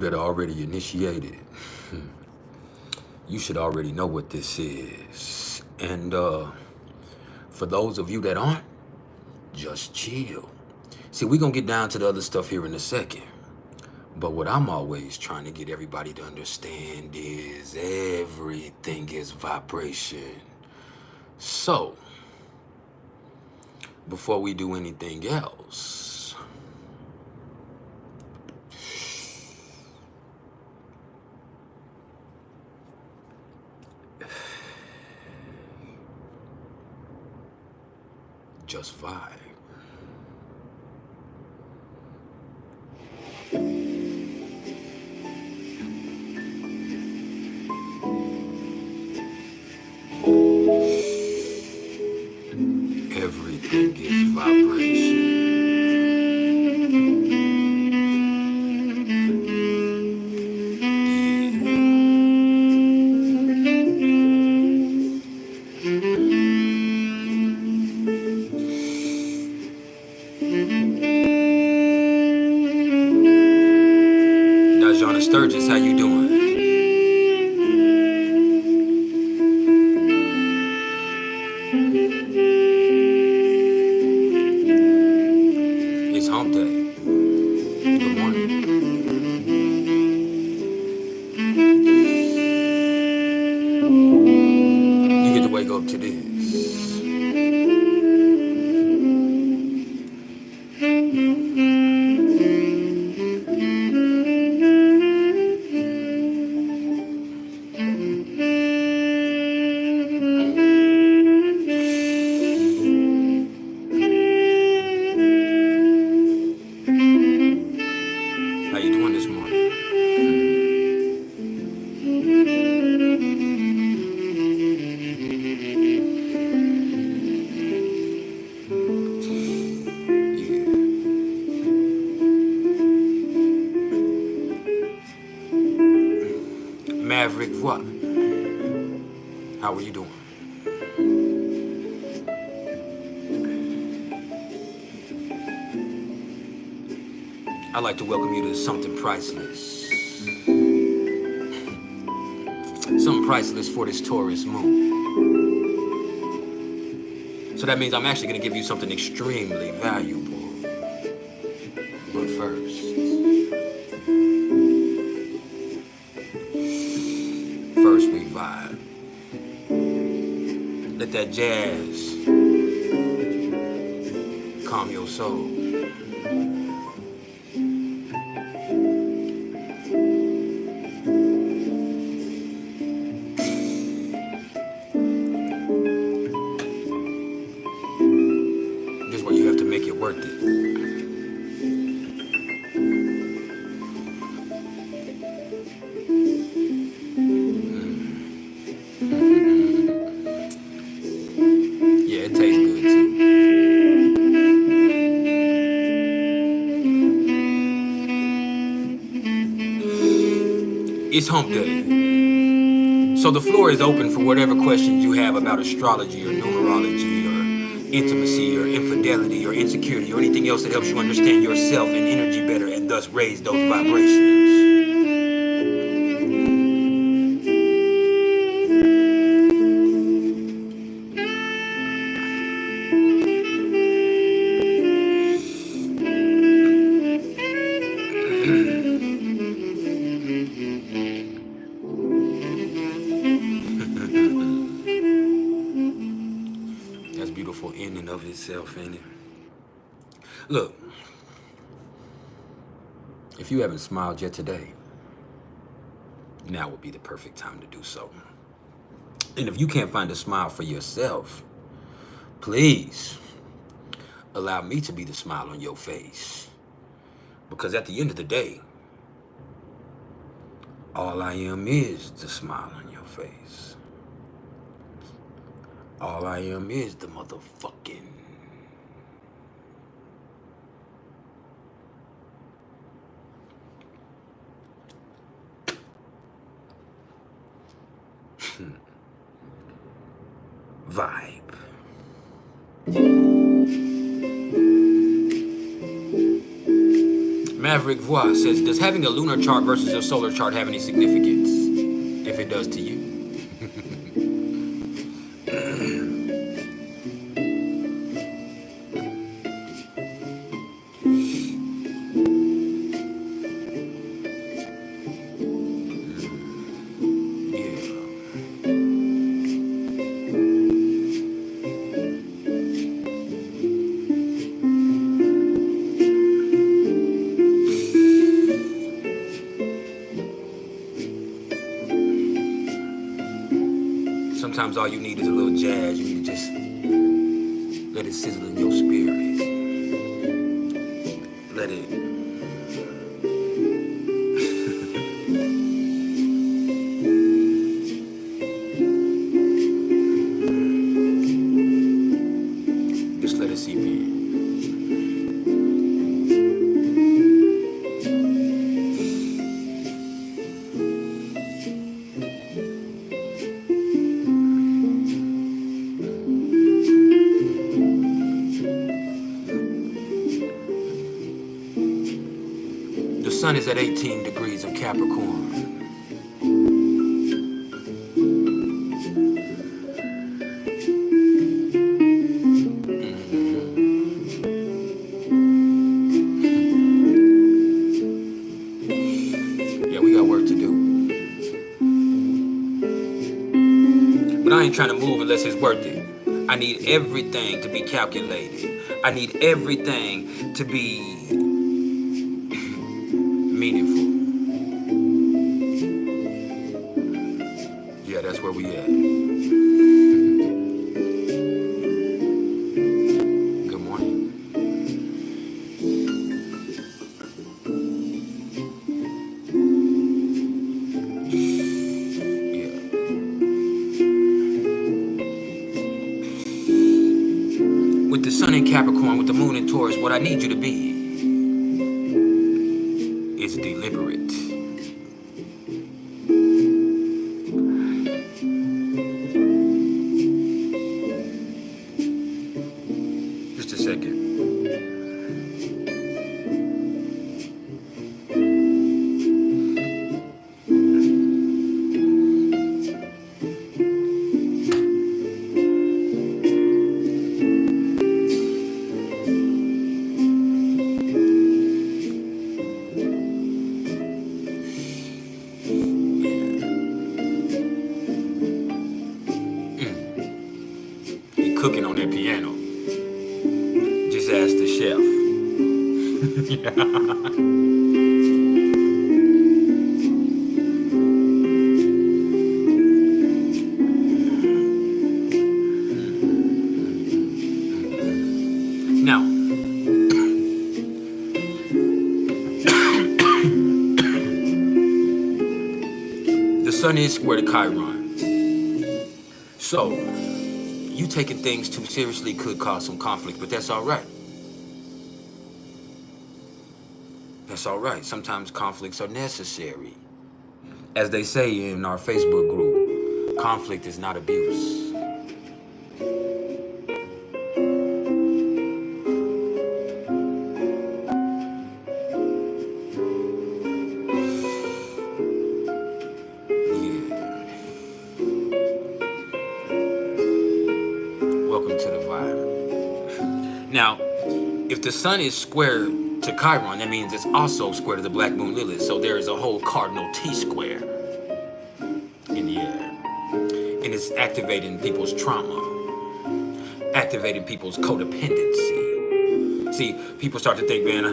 that are already initiated, you should already know what this is. And for those of you that aren't, just chill. See, we're going to get down to the other stuff here in a second. But what I'm always trying to get everybody to understand is everything is vibration. So, before we do anything else, just vibe. Everything is vibration. Sturgis, how you doing? It's hump day. Good morning. You get to wake up to this. How are you doing? I'd like to welcome you to something priceless. Something priceless for this Taurus moon. So that means I'm actually going to give you something extremely valuable. But first we vibe. Let that jazz calm your soul. This is where you have to make it worth it. It's hump day. So the floor is open for whatever questions you have about astrology or numerology or intimacy or infidelity or insecurity or anything else that helps you understand yourself and energy better and thus raise those vibrations. In and of itself, ain't it? Look, if you haven't smiled yet today, now would be the perfect time to do so. And if you can't find a smile for yourself, please allow me to be the smile on your face. Because at the end of the day, all I am is the smile on your face. All I am is the motherfucking vibe. Maverick Voix says, does having a lunar chart versus your solar chart have any significance? If it does to you. Sometimes all you need is a little jazz. You need to just let it sizzle in your spirit. Let it. Just let it seep in. The sun is at 18 degrees of Capricorn. Yeah, we got work to do. But I ain't trying to move unless it's worth it. I need everything to be calculated. I need everything to be meaningful. Yeah, that's where we at. Good morning. Yeah. With the sun in Capricorn, with the moon in Taurus, what I need you to be is deliberate. Just a second. Cooking on that piano. Just ask the chef. Now, the sun is square to Chiron. So, you taking things too seriously could cause some conflict, but that's all right. That's all right. Sometimes conflicts are necessary. As they say in our Facebook group, conflict is not abuse. Welcome to the vibe. Now, if the sun is square to Chiron, that means it's also square to the black moon Lilith. So there is a whole cardinal T-square in the air. And it's activating people's trauma, activating people's codependency. See, people start to think, man,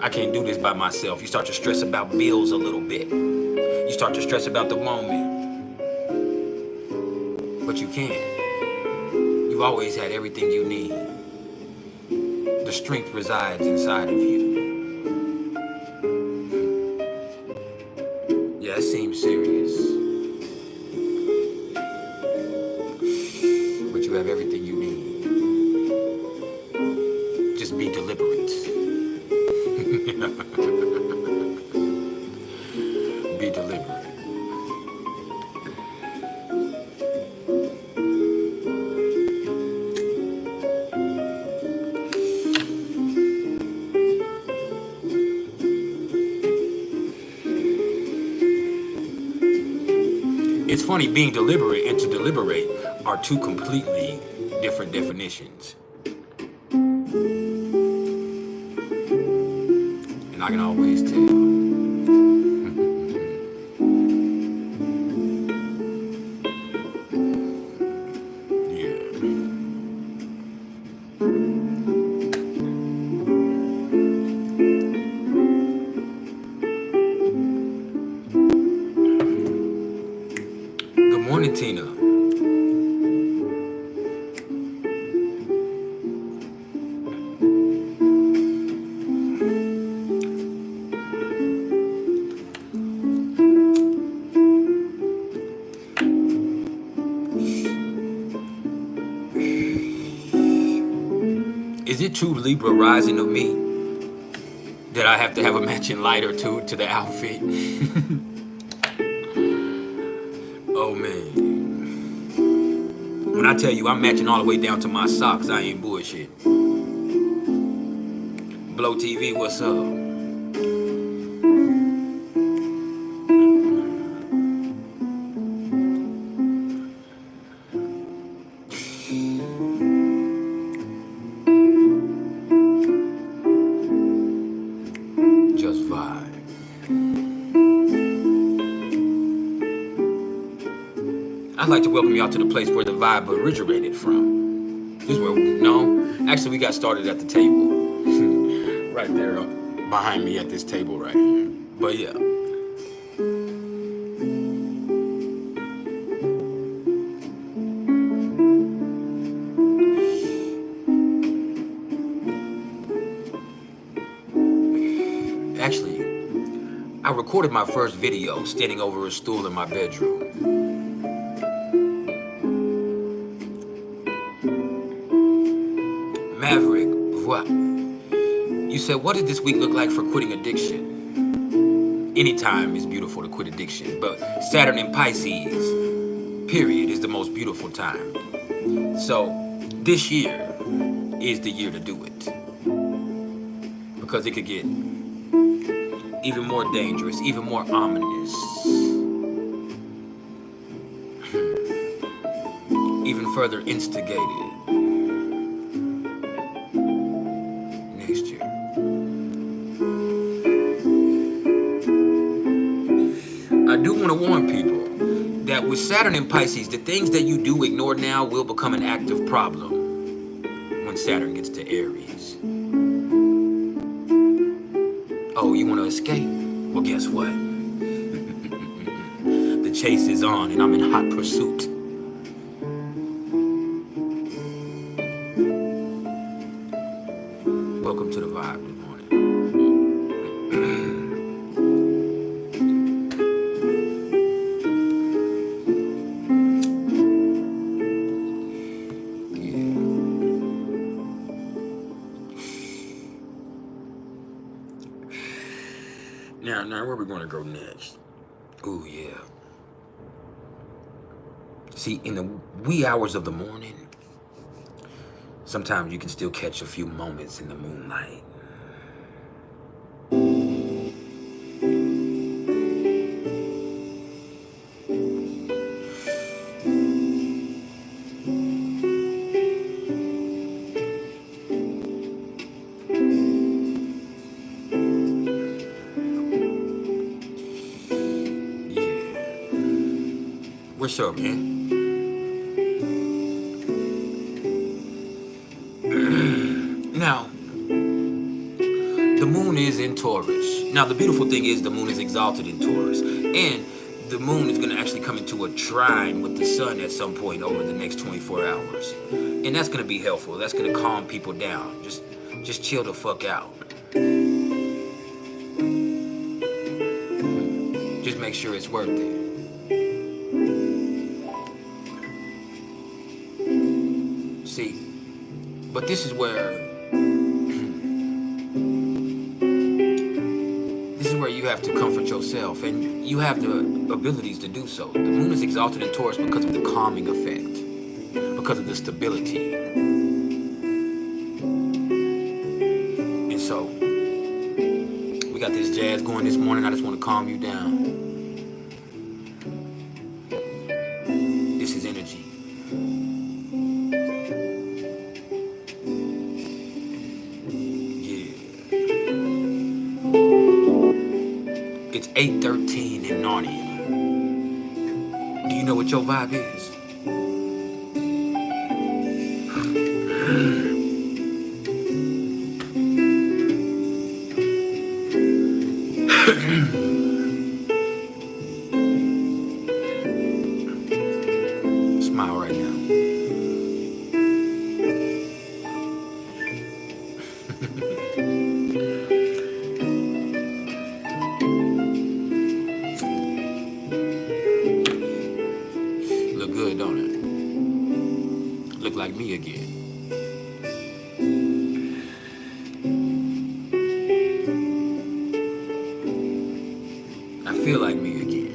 I can't do this by myself. You start to stress about bills a little bit. You start to stress about the moment. But you can't. You've always had everything you need. The strength resides inside of you. Yeah, it seems serious. But you have everything you need. Just be deliberate. Be deliberate. It's funny, being deliberate and to deliberate are two completely different definitions. And I can always tell. Tina. Is it true Libra rising of me that I have to have a matching light or two to the outfit? Oh man. When I tell you I'm matching all the way down to my socks, I ain't bullshit. Blow TV, what's up? Just vibe. I'd like to welcome y'all to the place where the vibe originated from. This is where, no, actually we got started at the table. Right there behind me at this table right here. But yeah. Actually, I recorded my first video standing over a stool in my bedroom. Maverick, what? You said, what did this week look like for quitting addiction? Anytime is beautiful to quit addiction, but Saturn in Pisces, period, is the most beautiful time. So this year is the year to do it. Because it could get even more dangerous, even more ominous. Even further instigated. Next year. I do want to warn people that with Saturn in Pisces, the things that you do ignore now will become an active problem when Saturn gets to Aries. Oh, you want to escape? Well, guess what? The chase is on and I'm in hot pursuit. Welcome to the vibe. Good morning. Now, where are we going to go next? Oh, yeah. See, in the wee hours of the morning, sometimes you can still catch a few moments in the moonlight. What's up, man? Now, the moon is in Taurus. Now, the beautiful thing is the moon is exalted in Taurus. And the moon is going to actually come into a trine with the sun at some point over the next 24 hours. And that's going to be helpful. That's going to calm people down. Just chill the fuck out. Just make sure it's worth it. See, but this is where you have to comfort yourself, and you have the abilities to do so. The moon is exalted in Taurus because of the calming effect, because of the stability. And so, we got this jazz going this morning. I just want to calm you down. It's 8:13 in Narnia. Do you know what your vibe is? Smile right now. Look good, don't it? Look like me again. I feel like me again.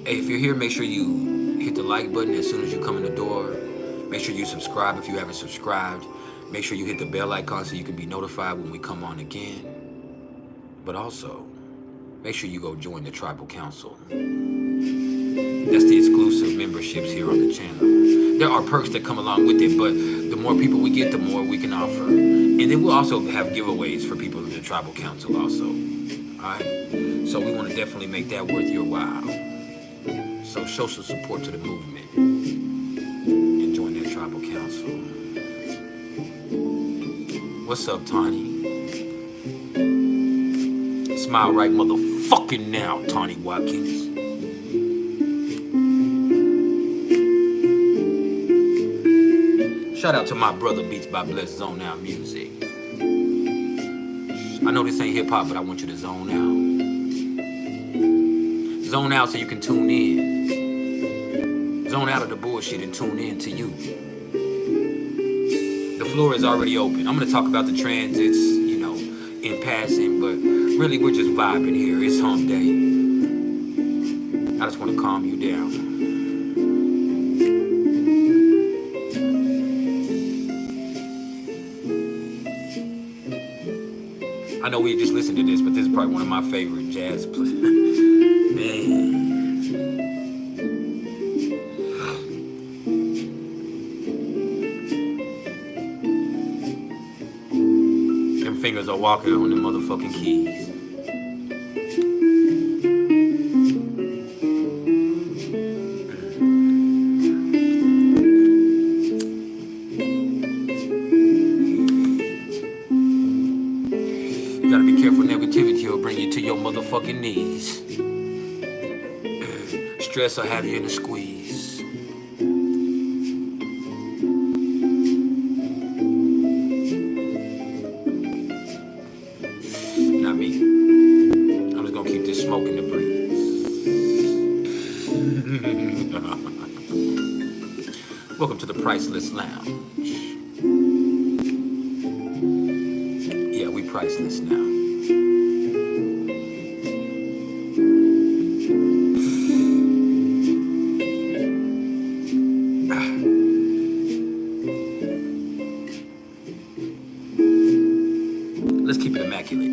Hey, if you're here, make sure you hit the like button as soon as you come in the door. Make sure you subscribe if you haven't subscribed. Make sure you hit the bell icon so you can be notified when we come on again. But also, make sure you go join the Tribal Council. That's the exclusive memberships here on the channel. There are perks that come along with it, but the more people we get, the more we can offer. And then we'll also have giveaways for people in the Tribal Council also. Alright? So we want to definitely make that worth your while. So show some support to the movement and join that Tribal Council. What's up, Tawny? Smile right motherfucking now, Tawny Watkins. Shout out to my brother Beats by Bless Zone Out Music. I know this ain't hip hop, but I want you to zone out. Zone out so you can tune in. Zone out of the bullshit and tune in to you. The floor is already open. I'm going to talk about the transits, you know, in passing, but really we're just vibing here. It's hump day. I just want to calm you down. I know we just listened to this, but this is probably one of my favorite jazz plays. Man. Them fingers are walking on the motherfucking keys. You gotta be careful, negativity will bring you to your motherfucking knees. Stress will have you in a squeeze. Not me. I'm just gonna keep this smoke in the breeze. Welcome to the Priceless Lounge. Yeah, we priceless now. Let's keep it immaculate.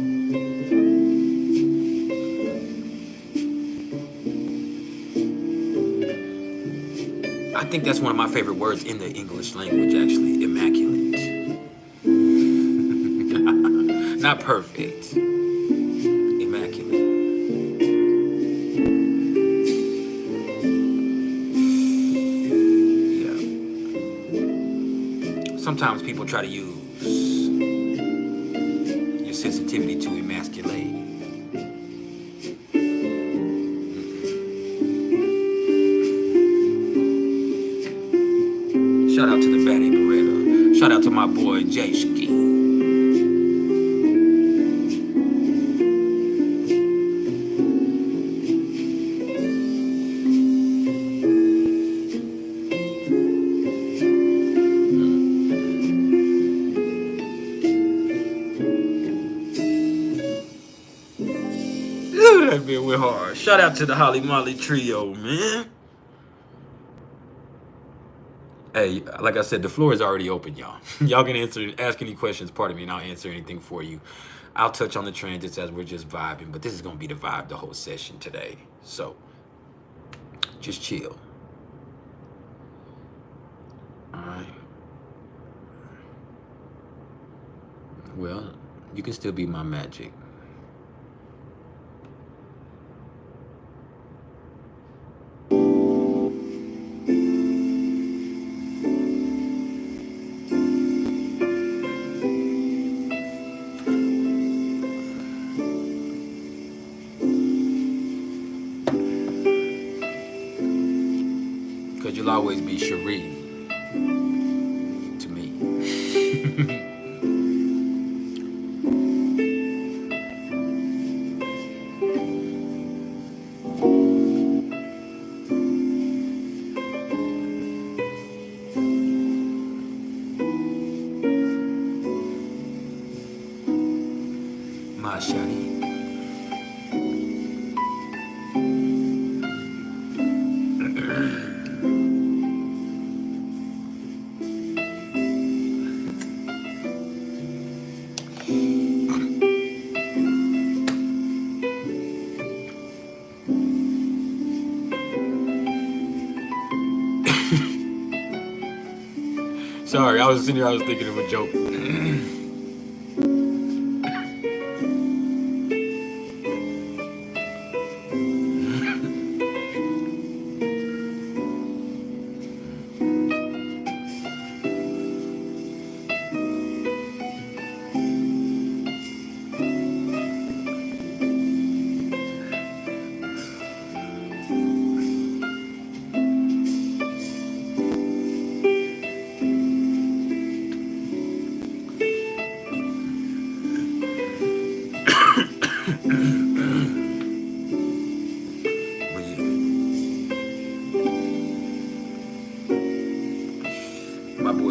I think that's one of my favorite words in the English language, actually, immaculate. Not perfect. Immaculate. Yeah. Sometimes people try to use your sensitivity to emasculate. Shout out to the Batty Beretta. Shout out to my boy Jay Ski. That bit went hard. Shout out to the Holly Molly Trio, man. Hey, like I said, the floor is already open, y'all. Y'all can ask any questions, pardon me, and I'll answer anything for you. I'll touch on the transits as we're just vibing, but this is going to be the vibe the whole session today. So Just chill. All right. Well, you can still be my magic. Because you'll always be Cherie to me. My shawty. Sorry, I was sitting here, I was thinking of a joke.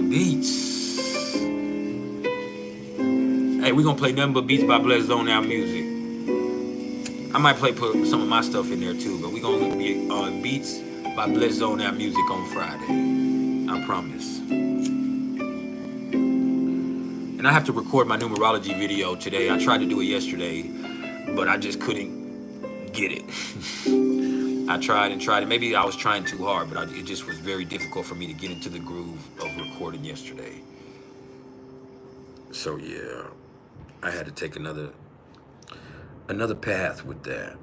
Beats. Hey, we're gonna play nothing but beats by Bless Zone Out Music. I might put some of my stuff in there too, but we're gonna be on beats by Bless Zone Out Music on Friday. I promise. And I have to record my numerology video today. I tried to do it yesterday, but I just couldn't get it. I tried and tried, and maybe I was trying too hard, but it just was very difficult for me to get into the groove of recording yesterday. So yeah, I had to take another path with that.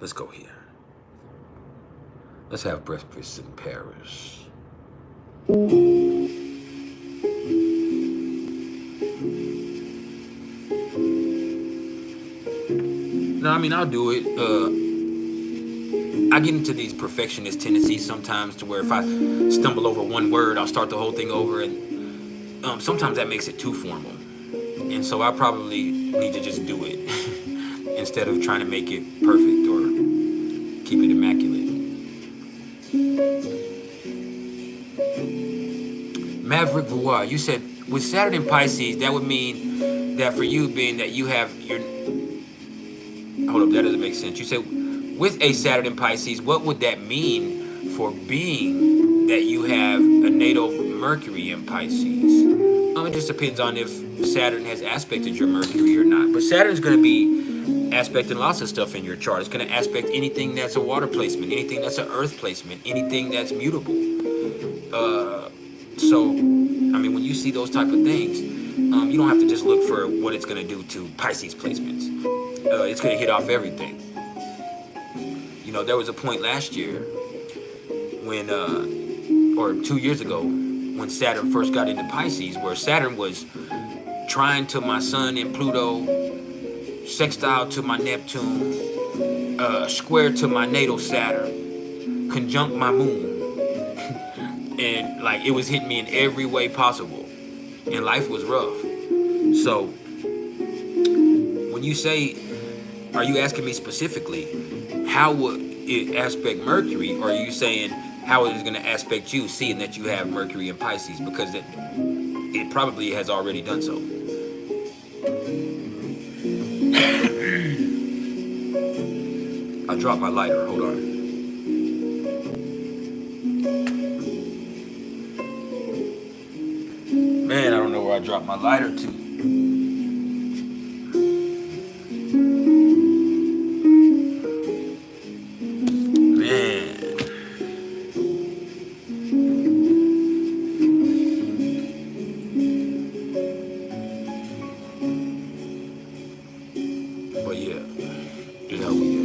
Let's go here. Let's have breakfast in Paris. No, I mean, I'll do it. I get into these perfectionist tendencies sometimes to where if I stumble over one word, I'll start the whole thing over, and sometimes that makes it too formal. And so I probably need to just do it instead of trying to make it perfect or keep it immaculate. Maverick Voir, you said with Saturn in Pisces, that would mean that for you, being that you have your... Hold up, that doesn't make sense. You said with a Saturn in Pisces, what would that mean for being that you have a natal Mercury in Pisces? It just depends on if Saturn has aspected your Mercury or not. But Saturn's going to be aspecting lots of stuff in your chart. It's going to aspect anything that's a water placement, anything that's an earth placement, anything that's mutable. So, I mean, when you see those type of things, you don't have to just look for what it's going to do to Pisces placements. It's going to hit off everything. You know, there was a point last year when, or 2 years ago, when Saturn first got into Pisces, where Saturn was trine to my Sun and Pluto, sextile to my Neptune, square to my natal Saturn, conjunct my Moon. And like, it was hitting me in every way possible. And life was rough. So, when you say, are you asking me specifically, how would it aspect Mercury? Or are you saying how it is going to aspect you, seeing that you have Mercury in Pisces? Because it probably has already done so. I dropped my lighter. Hold on. Man, I don't know where I dropped my lighter to. Yeah. Yeah, we are.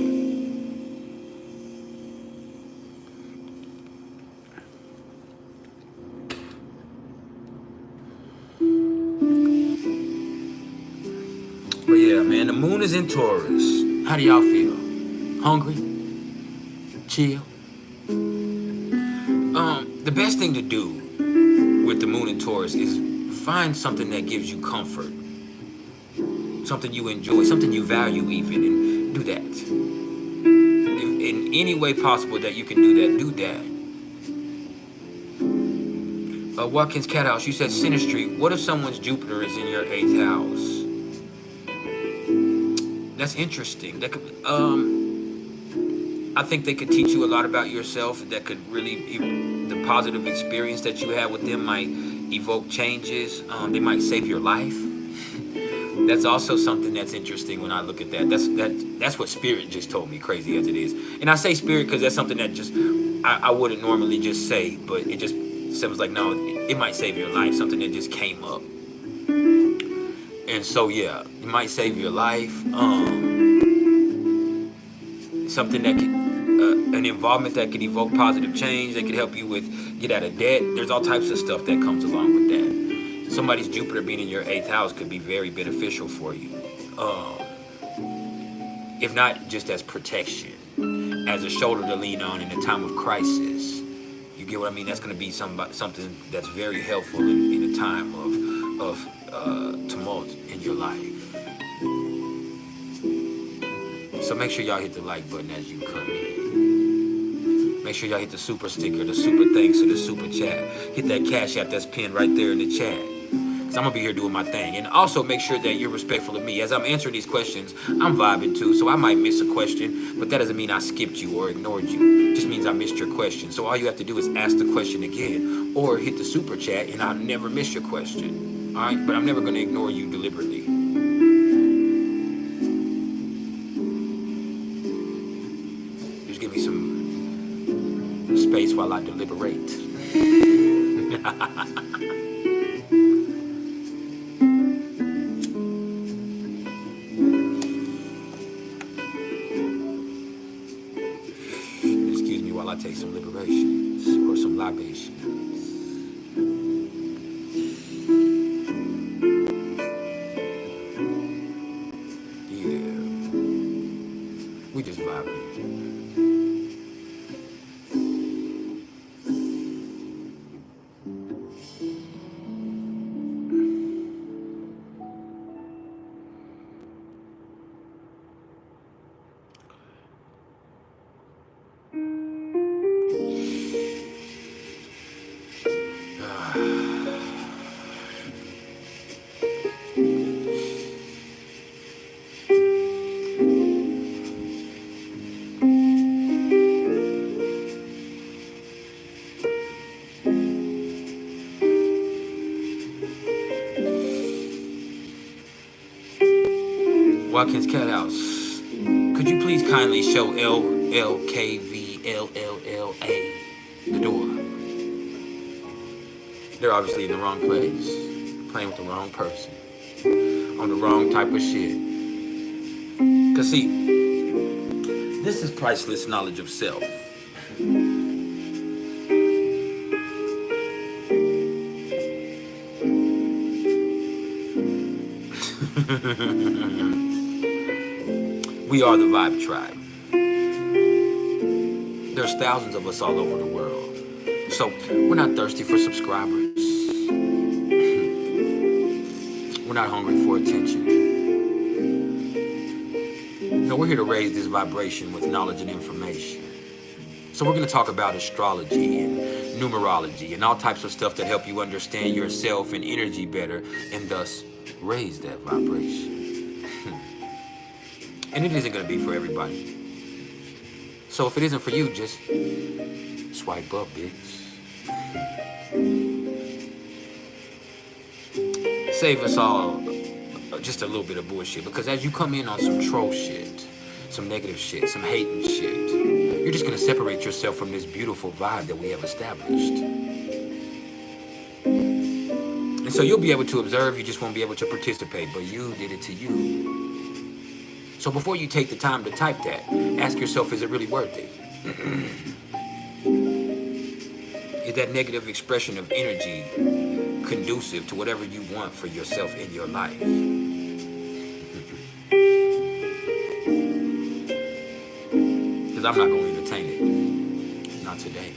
But yeah, man, the moon is in Taurus. How do y'all feel? Hungry? Chill? The best thing to do with the moon in Taurus is find something that gives you comfort. Something you enjoy, something you value even, and do that. If in any way possible that you can do that, do that. Watkins Cat House, you said Synastry. What if someone's Jupiter is in your 8th house? That's interesting. That could, I think they could teach you a lot about yourself. That could really, the positive experience that you had with them might evoke changes. They might save your life. That's also something that's interesting when I look at that. That's what Spirit just told me, crazy as it is. And I say Spirit because that's something that just I wouldn't normally just say, but it just seems like, no, it might save your life. Something that just came up. And so yeah, it might save your life. Something that could, an involvement that could evoke positive change, that could help you with get out of debt. There's all types of stuff that comes along with that. Somebody's Jupiter being in your 8th house could be very beneficial for you. If not just as protection, as a shoulder to lean on in a time of crisis. You get what I mean? That's going to be something that's very helpful in a time of tumult in your life. So make sure y'all hit the like button as you come in. Make sure y'all hit the super sticker, the super thanks, or the super chat. Hit that Cash App that's pinned right there in the chat. Because I'm going to be here doing my thing. And also make sure that you're respectful of me. As I'm answering these questions, I'm vibing too. So I might miss a question, but that doesn't mean I skipped you or ignored you. It just means I missed your question. So all you have to do is ask the question again or hit the super chat and I'll never miss your question. All right? But I'm never going to ignore you deliberately. Just give me some space while I deliberate. Excuse me while I take some liberations or some libations. Yeah. We just vibing. Watkins Cat House, could you please kindly show LLKVLLLA the door? They're obviously in the wrong place, playing with the wrong person, on the wrong type of shit. Cause see, this is priceless knowledge of self. We are the ViBe tribe. There's thousands of us all over the world. So we're not thirsty for subscribers. We're not hungry for attention. No, we're here to raise this vibration with knowledge and information. So we're going to talk about astrology and numerology and all types of stuff that help you understand yourself and energy better and thus raise that vibration. And it isn't going to be for everybody. So if it isn't for you, just swipe up, bitch. Save us all just a little bit of bullshit. Because as you come in on some troll shit, some negative shit, some hating shit, you're just going to separate yourself from this beautiful vibe that we have established. And so you'll be able to observe, you just won't be able to participate. But you did it to you. So before you take the time to type that, ask yourself, is it really worth it? Is that negative expression of energy conducive to whatever you want for yourself in your life? Because I'm not going to entertain it. Not today.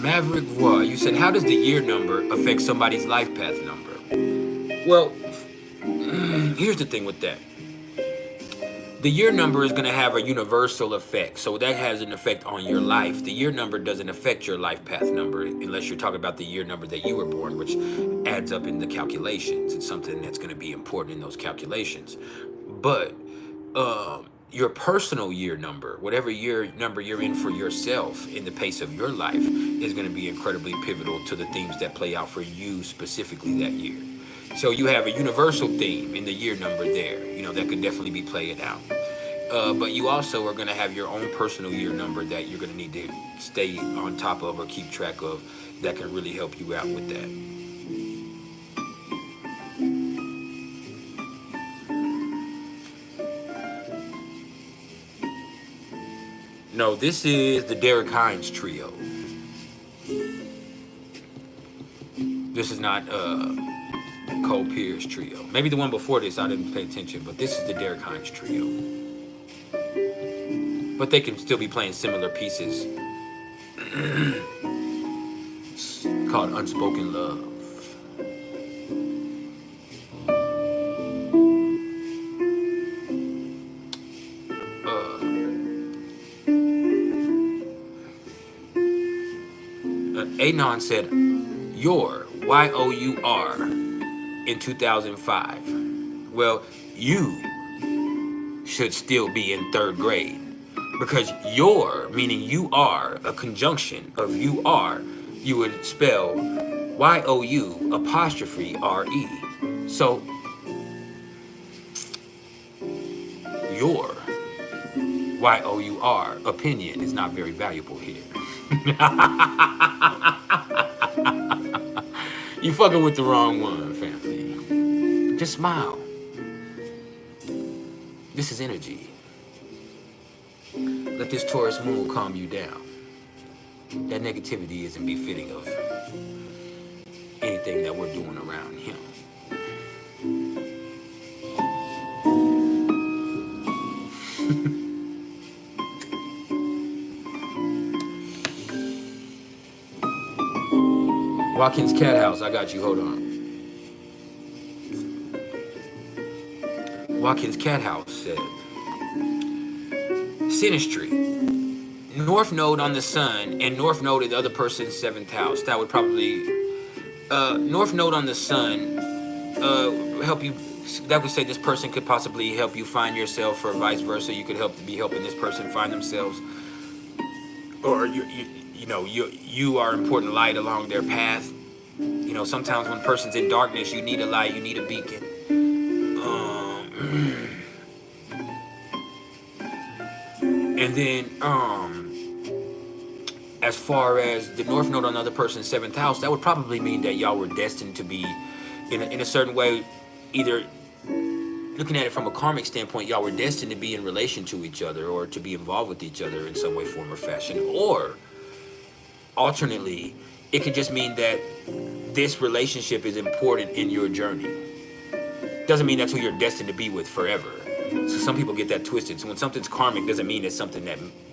Maverick Voix, you said, how does the year number affect somebody's life path number? Well, here's the thing with that. The year number is going to have a universal effect. So that has an effect on your life. The year number doesn't affect your life path number unless you're talking about the year number that you were born, which adds up in the calculations. It's something that's going to be important in those calculations. But your personal year number, whatever year number you're in for yourself in the pace of your life, is going to be incredibly pivotal to the themes that play out for you specifically that year. So you have a universal theme in the year number there, you know, that could definitely be played out. But you also are going to have your own personal year number that you're going to need to stay on top of or keep track of that can really help you out with that. No, this is the Derek Hines trio. This is not Cole Pierce trio. Maybe the one before this I didn't pay attention, but this is the Derek Hines trio. But they can still be playing similar pieces. It's called Unspoken Love. Anon said, your, Y-O-U-R, in 2005. Well, you should still be in 3rd grade because your, meaning you are, a conjunction of you are, you would spell Y-O-U''R-E. So, your Y-O-U-R opinion is not very valuable here. You fucking with the wrong one, family. Just smile. This is energy. Let this Taurus moon calm you down. That negativity isn't befitting of anything that we're doing around him. Watkins Cat House, I got you, hold on. Watkins Cat House said, Synastry, North Node on the Sun and North Node in the other person's 7th house. That would probably, North Node on the Sun help you, that would say this person could possibly help you find yourself, or vice versa. You could be helping this person find themselves. Or you are important light along their path. You know, sometimes when a person's in darkness, you need a light, you need a beacon. And then, as far as the North Node on the other person's 7th house, that would probably mean that y'all were destined to be, in a certain way, either looking at it from a karmic standpoint, y'all were destined to be in relation to each other or to be involved with each other in some way, form, or fashion. Or, alternately, it could just mean that this relationship is important in your journey. Doesn't mean that's who you're destined to be with forever. So some people get that twisted. So when something's karmic, doesn't mean it's something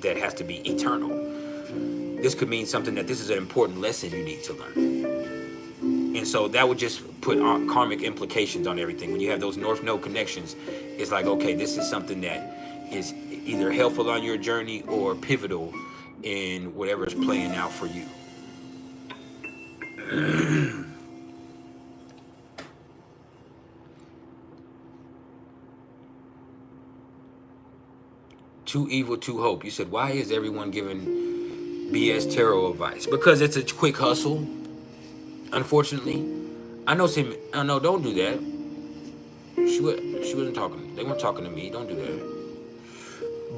that has to be eternal. This could mean something that this is an important lesson you need to learn. And so that would just put on karmic implications on everything. When you have those North Node connections, it's like, okay, this is something that is either helpful on your journey or pivotal in whatever is playing out for you. Too Evil, Too Hope. You said, why is everyone giving BS tarot advice? Because it's a quick hustle, unfortunately. I know, don't do that. She wasn't talking. They weren't talking to me. Don't do that.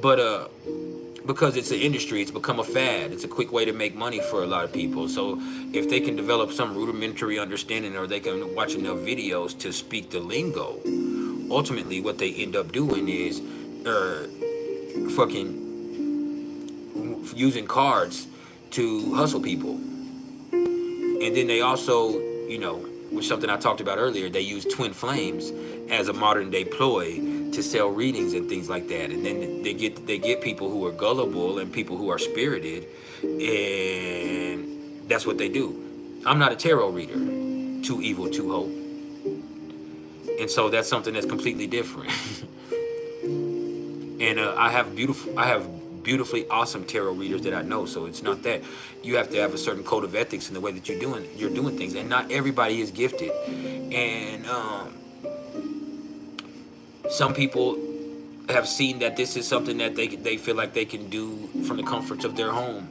But because it's an industry, it's become a fad. It's a quick way to make money for a lot of people. So if they can develop some rudimentary understanding, or they can watch enough videos to speak the lingo, ultimately what they end up doing is fucking using cards to hustle people. And then they also, you know, which something I talked about earlier, they use twin flames as a modern day ploy to sell readings and things like that. And then they get people who are gullible and people who are spirited, and that's what they do. I'm not a tarot reader. Too evil, too hope. And so that's something that's completely different. And I have beautifully awesome tarot readers that I know. So it's not that. You have to have a certain code of ethics in the way that you're doing things, and not everybody is gifted. And some people have seen that this is something that they feel like they can do from the comforts of their home,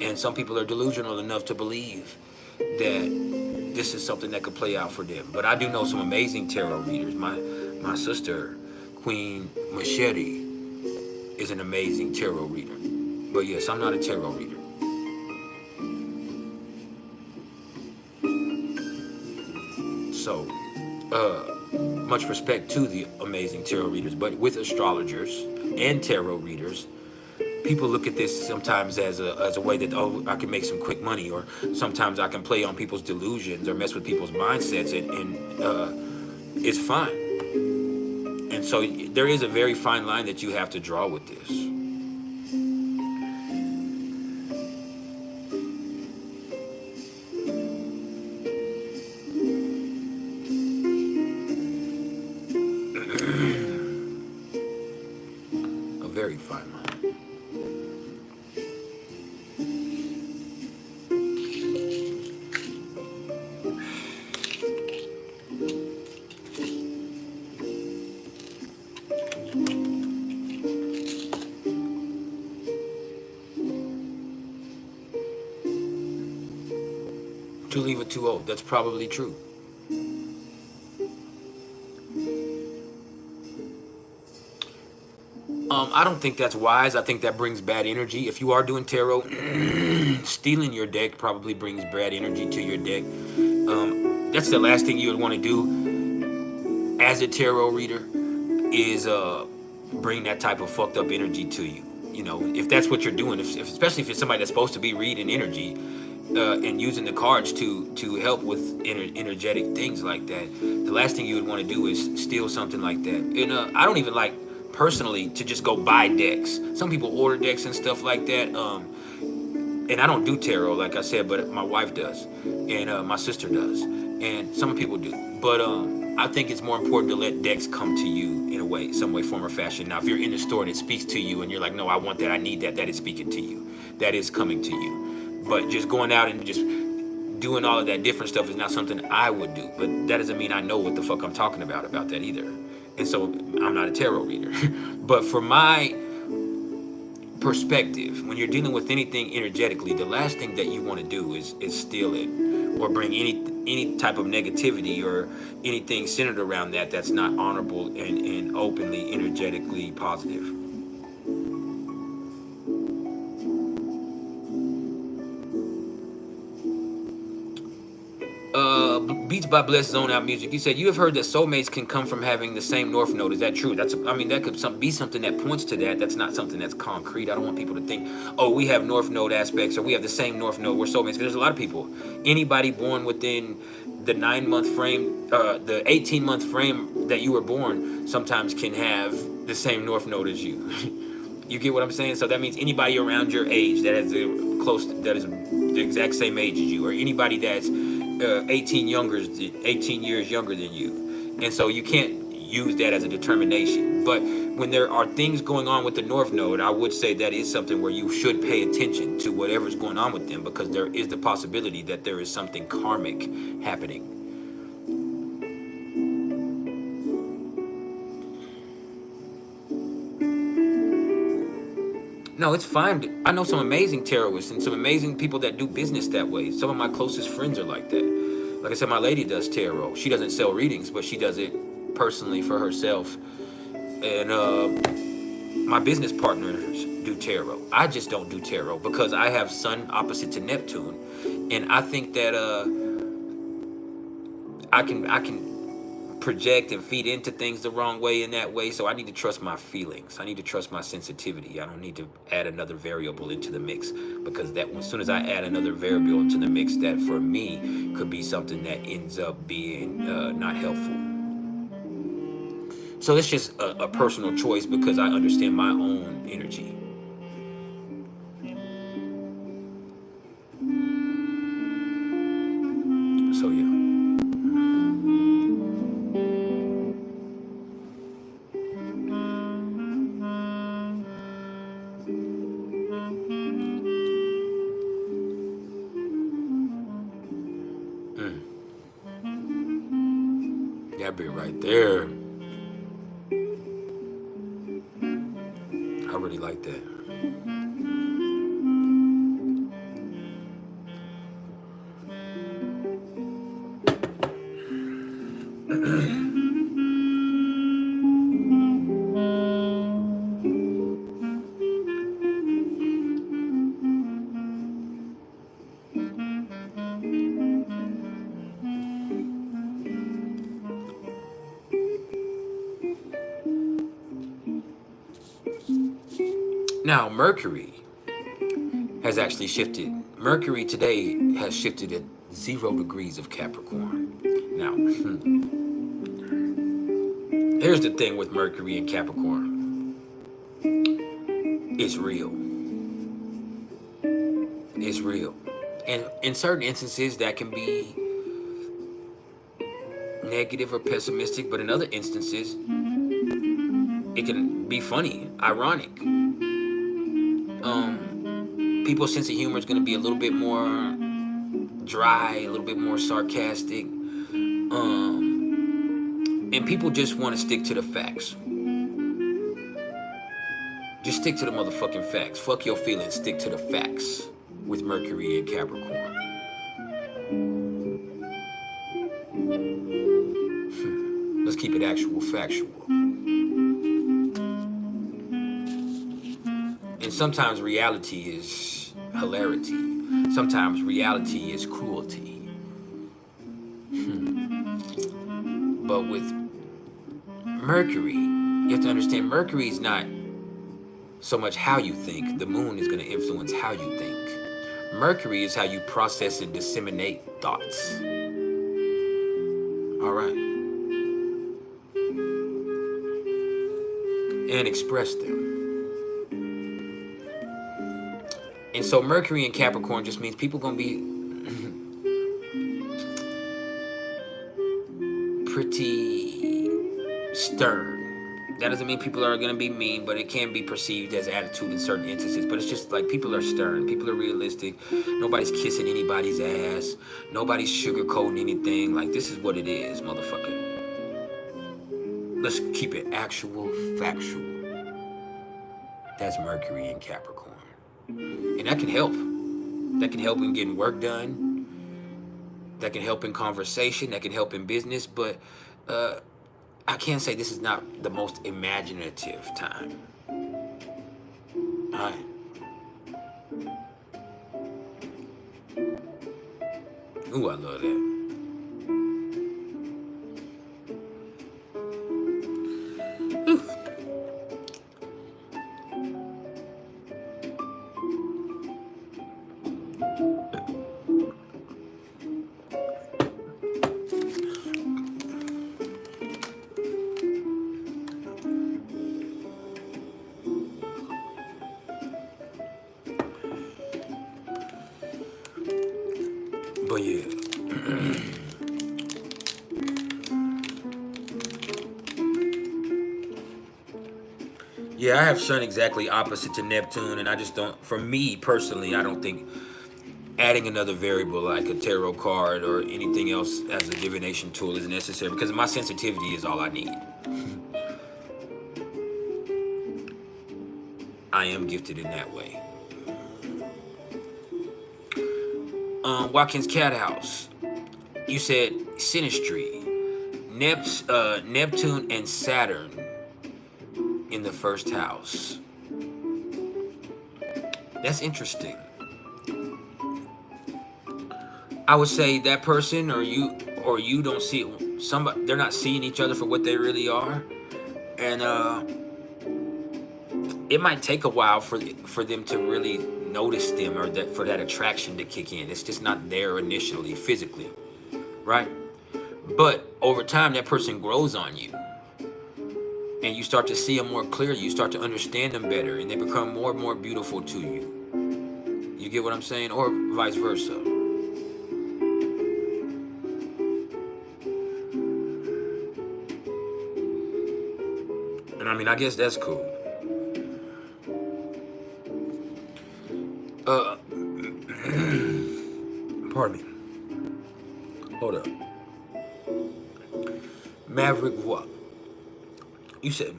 and some people are delusional enough to believe that this is something that could play out for them. But I do know some amazing tarot readers. My sister, Queen Machete, is an amazing tarot reader. But yes, I'm not a tarot reader. So, much respect to the amazing tarot readers. But with astrologers and tarot readers, people look at this sometimes as a way that, oh, I can make some quick money, or sometimes I can play on people's delusions or mess with people's mindsets, and it's fine. And so there is a very fine line that you have to draw with this. A very fine line. To leave it too old. That's probably true. I don't think that's wise. I think that brings bad energy. If you are doing tarot, stealing your deck probably brings bad energy to your deck. That's the last thing you would want to do as a tarot reader, is bring that type of fucked up energy to you. You know, if that's what you're doing, especially if you're somebody that's supposed to be reading energy, and using the cards to help with energetic things like that, the last thing you would want to do is steal something like that. And I don't even like, personally, to just go buy decks. Some people order decks and stuff like that. And I don't do tarot, like I said, but my wife does, and my sister does, and some people do. But I think it's more important to let decks come to you in a way, some way, form, or fashion. Now, if you're in the store and it speaks to you, and you're like, no, I want that, I need that, that is speaking to you. That is coming to you. But just going out and just doing all of that different stuff is not something I would do. But that doesn't mean I know what the fuck I'm talking about that either. And so I'm not a tarot reader. But from my perspective, when you're dealing with anything energetically, the last thing that you want to do is steal it, or bring any type of negativity or anything centered around that's not honorable and openly energetically positive. Beats by Blessed Zone Out Music. You said you have heard that soulmates can come from having the same north node. Is that true? That could be something that points to that. That's not something that's concrete. I don't want people to think, oh, we have north node aspects, or we have the same north node, we're soulmates. Because there's a lot of people. Anybody born within the 9-month frame, the 18-month frame that you were born, sometimes can have the same north node as you. You get what I'm saying? So that means anybody around your age that is that is the exact same age as you, or anybody that's 18 years younger than you. And so you can't use that as a determination. But when there are things going on with the north node, I would say that is something where you should pay attention to whatever's going on with them, because there is the possibility that there is something karmic happening. No, it's fine. I know some amazing tarotists and some amazing people that do business that way. Some of my closest friends are like that. Like I said, my lady does tarot. She doesn't sell readings, but she does it personally for herself. And my business partners do tarot. I just don't do tarot because I have Sun opposite to Neptune, and I think that I can project and feed into things the wrong way in that way. So I need to trust my feelings. I need to trust my sensitivity. I don't need to add another variable into the mix, because that as soon as I add another variable into the mix, that for me could be something that ends up being not helpful. So it's just a personal choice because I understand my own energy. So yeah. That bit right there. I really like that. Now, Mercury has actually shifted. Mercury today has shifted at 0 degrees of Capricorn. Now, here's the thing with Mercury and Capricorn. It's real. It's real. And in certain instances, that can be negative or pessimistic, but in other instances, it can be funny, ironic. People's sense of humor is going to be a little bit more dry, a little bit more sarcastic. And people just want to stick to the facts. Just stick to the motherfucking facts. Fuck your feelings, stick to the facts with Mercury and Capricorn. Let's keep it actual, factual. And sometimes reality is hilarity. Sometimes reality is cruelty. But with Mercury, you have to understand Mercury is not so much how you think. The moon is going to influence how you think. Mercury is how you process and disseminate thoughts. All right. And express them. And so Mercury in Capricorn just means people gonna be pretty stern. That doesn't mean people are gonna be mean, but it can be perceived as attitude in certain instances. But it's just like people are stern, people are realistic. Nobody's kissing anybody's ass. Nobody's sugarcoating anything. Like, this is what it is, motherfucker. Let's keep it actual, factual. That's Mercury in Capricorn. And that can help. That can help in getting work done. That can help in conversation. That can help in business. But I can't say this is not the most imaginative time. All right. Ooh, I love that. But yeah. Yeah, I have Sun exactly opposite to Neptune, and I just don't, for me personally, I don't think adding another variable like a tarot card or anything else as a divination tool is necessary, because my sensitivity is all I need. I am gifted in that way. Watkins Cat House. You said Synastry. Neptune and Saturn in the first house. That's interesting. I would say that person or you don't see it. Somebody, they're not seeing each other for what they really are, and it might take a while for them to really notice them, or that for that attraction to kick in. It's just not there initially, physically, right? But over time, that person grows on you, and you start to see them more clearly. You start to understand them better, and they become more and more beautiful to you. You get what I'm saying? Or vice versa. And I mean, I guess that's cool. Pardon me. Hold up. Maverick, what? You said,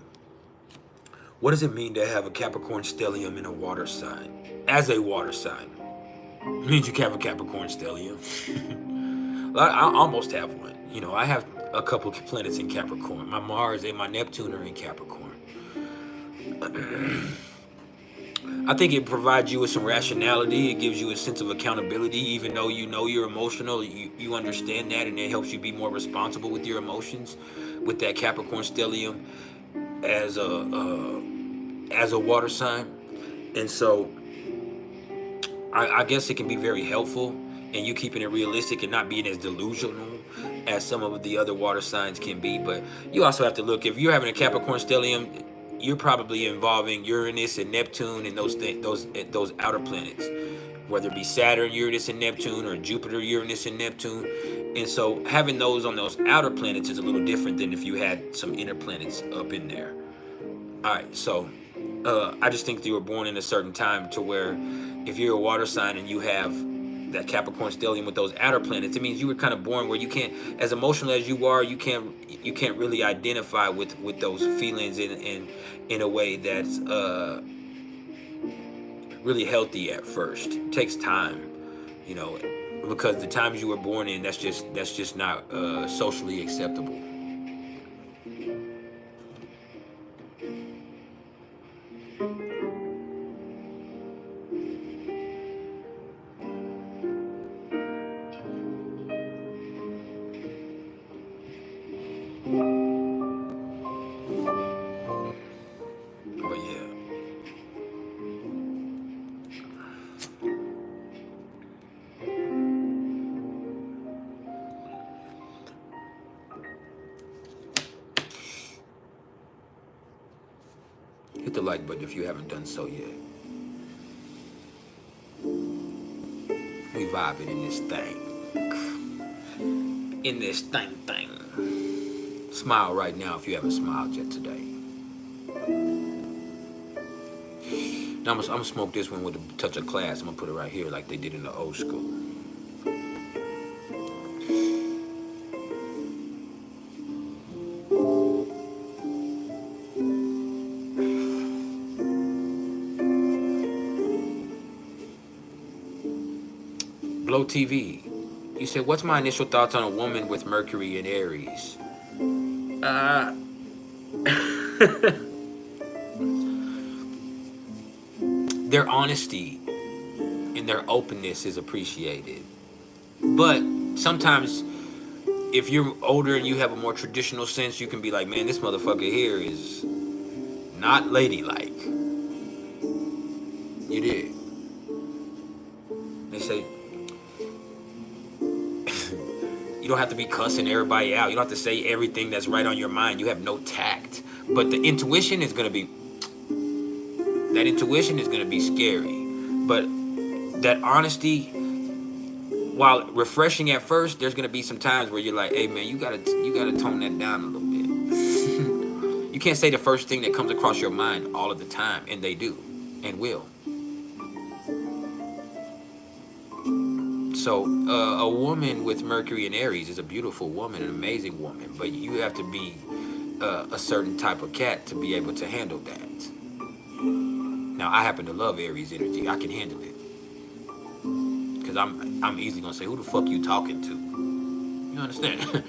what does it mean to have a Capricorn stellium in a water sign? As a water sign. It means you can have a Capricorn stellium. I almost have one. You know, I have a couple of planets in Capricorn. My Mars and my Neptune are in Capricorn. I think it provides you with some rationality. It gives you a sense of accountability. Even though you know you're emotional, you understand that, and it helps you be more responsible with your emotions with that Capricorn stellium as a water sign. And so I guess it can be very helpful, and you keeping it realistic and not being as delusional as some of the other water signs can be. But you also have to look, if you're having a Capricorn stellium, you're probably involving Uranus and Neptune and those outer planets, whether it be Saturn, Uranus, and Neptune, or Jupiter, Uranus, and Neptune. And so having those on those outer planets is a little different than if you had some inner planets up in there. All right, so I just think that you were born in a certain time to where if you're a water sign and you have that Capricorn stellium with those outer planets, it means you were kind of born where you can't, as emotional as you are, you can't really identify with those feelings in a way that's really healthy at first. It takes time, you know, because the times you were born in, that's just not socially acceptable. But yeah. Hit the like button if you haven't done so yet. We vibing in this thing. In this thing. Smile right now if you haven't smiled yet today. Now I'm gonna smoke this one with a touch of class. I'm gonna put it right here like they did in the old school. Blow TV. You said, what's my initial thoughts on a woman with Mercury in Aries? Their honesty and their openness is appreciated. But sometimes if you're older and you have a more traditional sense, you can be like, man, this motherfucker here is not ladylike. You did. They say, you don't have to be cussing everybody out. You don't have to say everything that's right on your mind. You have no tact. But the intuition is going to be, that intuition is going to be scary. But that honesty, while refreshing at first, there's going to be some times where you're like, hey man, you gotta tone that down a little bit. You can't say the first thing that comes across your mind all of the time, and they do and will. So a woman with Mercury in Aries is a beautiful woman, an amazing woman, but you have to be a certain type of cat to be able to handle that. Now, I happen to love Aries energy. I can handle it. Because I'm easily going to say, who the fuck you talking to? You understand?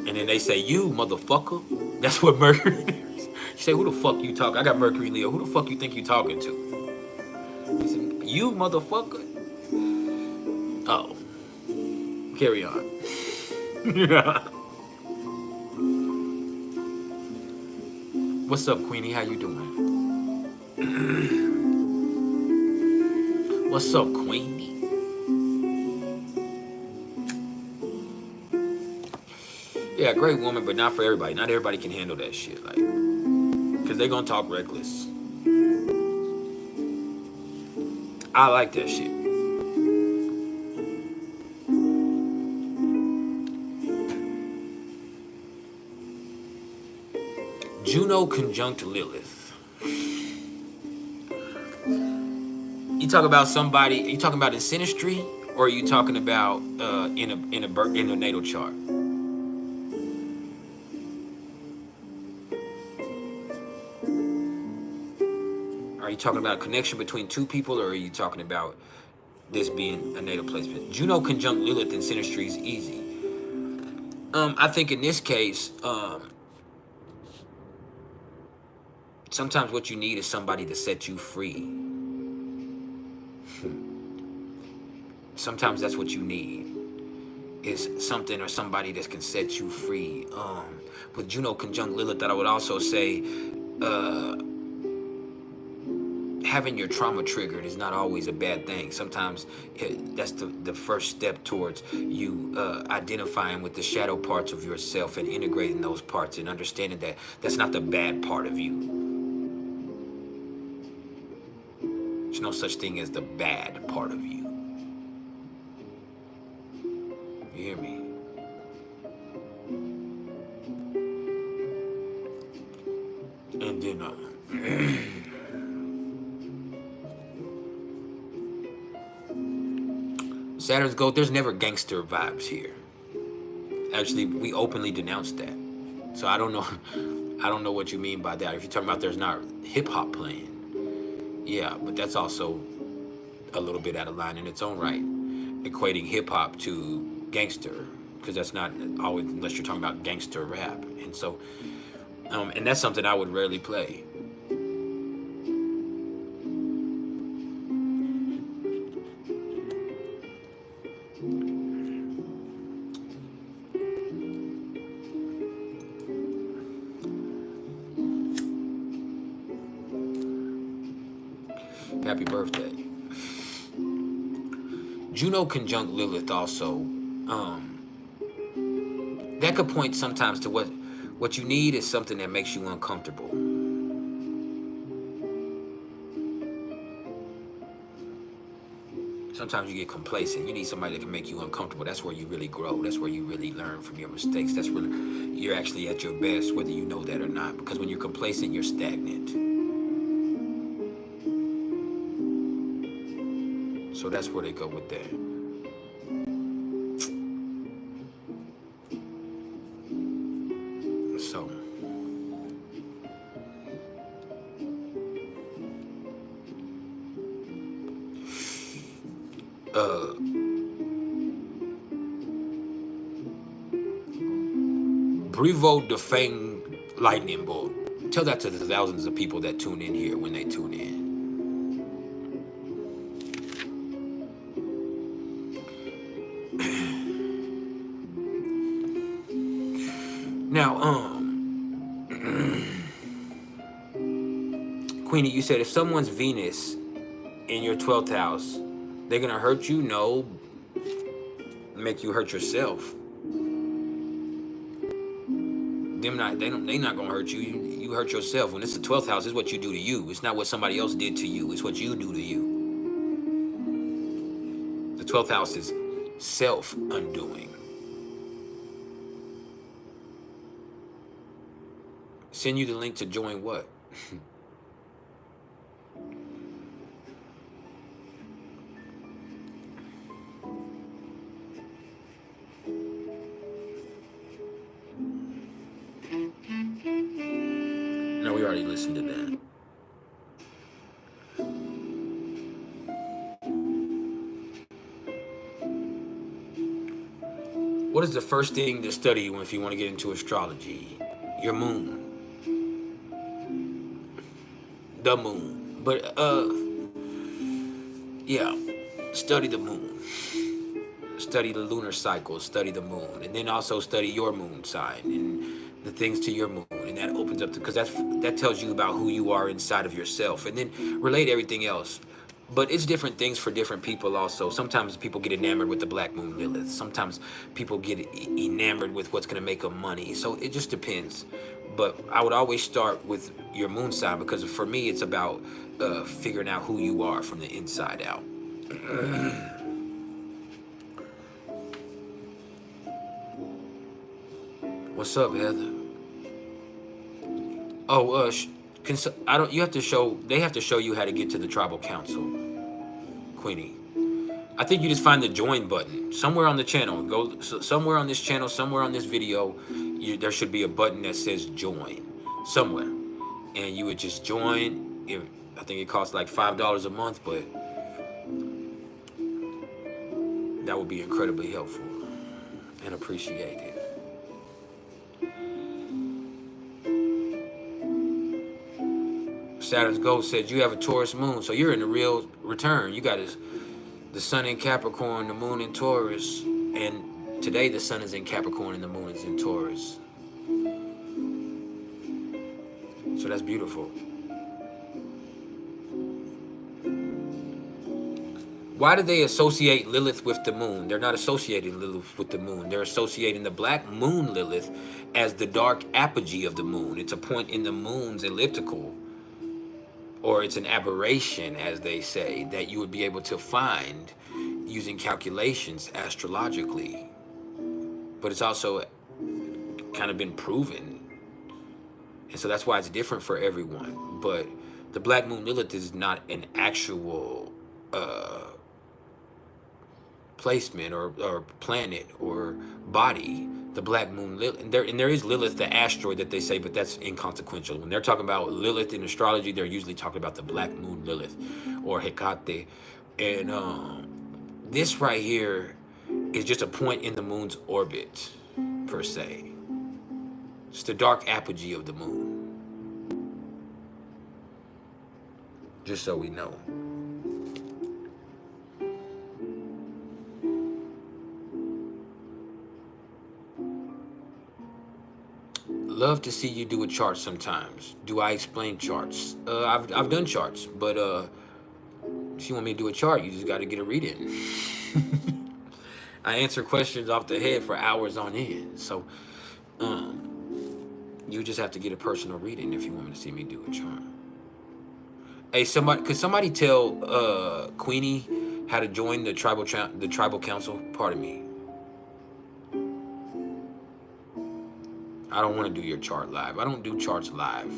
And then they say, you, motherfucker. That's what Mercury is. say, who the fuck you talking? I got Mercury Leo. Who the fuck you think you talking to? He said, you motherfucker. Oh, carry on. What's up, Queenie? How you doing? What's up, Queenie? Yeah, great woman, but not for everybody. Not everybody can handle that shit, like, because they're gonna talk reckless. I like that shit. Juno conjunct Lilith. You talk about somebody, are you talking about in Synastry, or are you talking about in a natal chart? Are you talking about a connection between two people, or are you talking about this being a natal placement? Juno conjunct Lilith in Synastry is easy. I think in this case, sometimes what you need is somebody to set you free. Sometimes that's what you need, is something or somebody that can set you free. With Juno conjunct Lilith, that I would also say, having your trauma triggered is not always a bad thing. Sometimes that's the first step towards you identifying with the shadow parts of yourself and integrating those parts and understanding that that's not the bad part of you. There's no such thing as the bad part of you. You hear me? And then Saturn's goat, there's never gangster vibes here. Actually, we openly denounce that. So I don't know what you mean by that. If you're talking about there's not hip hop playing, yeah, but that's also a little bit out of line in its own right, equating hip hop to gangster, because that's not always, unless you're talking about gangster rap. And so, and that's something I would rarely play. Happy birthday. Juno conjunct Lilith also, that could point sometimes to what you need is something that makes you uncomfortable. Sometimes you get complacent. You need somebody that can make you uncomfortable. That's where you really grow. That's where you really learn from your mistakes. That's where you're actually at your best, whether you know that or not. Because when you're complacent, you're stagnant. So that's where they go with that. So Brevo the Fang Lightning Bolt. Tell that to the thousands of people that tune in here when they tune in. Now, Queenie, you said if someone's Venus in your 12th house, they're gonna hurt you? No, make you hurt yourself. They not gonna hurt you. You hurt yourself. When it's the 12th house, it's what you do to you. It's not what somebody else did to you. It's what you do to you. The 12th house is self-undoing. Send you the link to join what? No, we already listened to that. What is the first thing to study if you want to get into astrology? Your moon. the moon. But yeah, study the moon. Study the lunar cycle, study the moon, and then also study your moon sign and the things to your moon, and that opens up because that tells you about who you are inside of yourself, and then relate everything else. But it's different things for different people also. Sometimes people get enamored with the black moon Lilith. Sometimes people get enamored with what's going to make them money. So it just depends. But I would always start with your moon sign because for me, it's about figuring out who you are from the inside out. What's up, Heather? Oh, I don't. You have to show. They have to show you how to get to the tribal council, Queenie. I think you just find the join button somewhere on the channel. Go somewhere on this channel, somewhere on this video. There should be a button that says join somewhere, and you would just join. I think it costs like $5 a month, but that would be incredibly helpful and appreciated. Saturn's Ghost said you have a Taurus moon, so you're in the real return. You got the sun in Capricorn, the moon in Taurus, and today the sun is in Capricorn and the moon is in Taurus. So that's beautiful. Why do they associate Lilith with the moon? They're not associating Lilith with the moon. They're associating the black moon Lilith as the dark apogee of the moon. It's a point in the moon's elliptical, or it's an aberration, as they say, that you would be able to find using calculations astrologically. But it's also kind of been proven. And so that's why it's different for everyone. But the black moon Lilith is not an actual placement or planet or body. The black moon Lilith, and there is Lilith, the asteroid that they say, but that's inconsequential. When they're talking about Lilith in astrology, they're usually talking about the black moon Lilith or Hecate. And this right here is just a point in the moon's orbit, per se. It's the dark apogee of the moon. Just so we know. Love to see you do a chart sometimes. Do I explain charts? I've done charts, but if you want me to do a chart, you just got to get a reading. I answer questions off the head for hours on end, so you just have to get a personal reading if you want me to see me do a chart. Hey, could somebody tell Queenie how to join the tribal council? Pardon me. I don't want to do your chart live. I don't do charts live.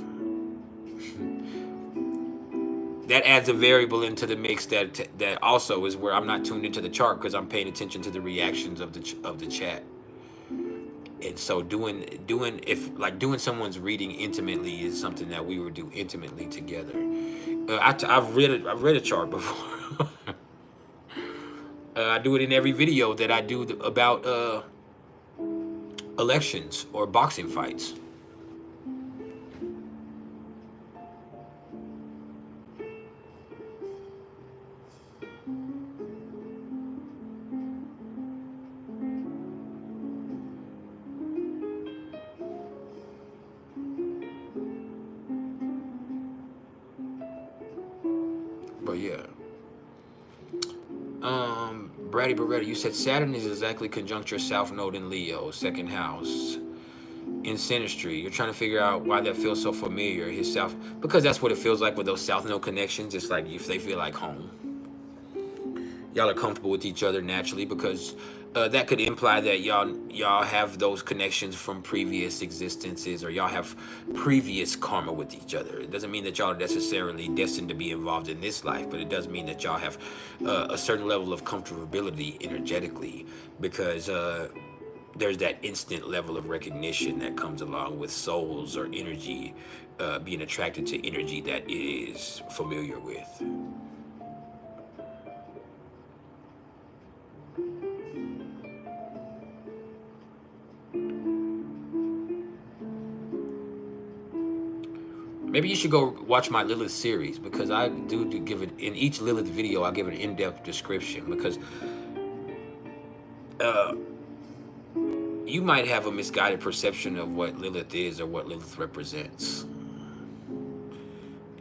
That adds a variable into the mix that also is where I'm not tuned into the chart because I'm paying attention to the reactions of the chat. And so doing someone's reading intimately is something that we would do intimately together. I've read a chart before. I do it in every video that I do about elections or boxing fights. But yeah. Brady Beretta, you said Saturn is exactly conjunct your South Node in Leo, second house, in Synastry. You're trying to figure out why that feels so familiar. His South, because that's what it feels like with those South Node connections. It's like if they feel like home. Y'all are comfortable with each other naturally because that could imply that y'all have those connections from previous existences, or y'all have previous karma with each other. It doesn't mean that y'all are necessarily destined to be involved in this life, but it does mean that y'all have a certain level of comfortability energetically, because there's that instant level of recognition that comes along with souls or energy being attracted to energy that it is familiar with. Maybe you should go watch my Lilith series, because I do give it, in each Lilith video, I give an in-depth description, because you might have a misguided perception of what Lilith is or what Lilith represents.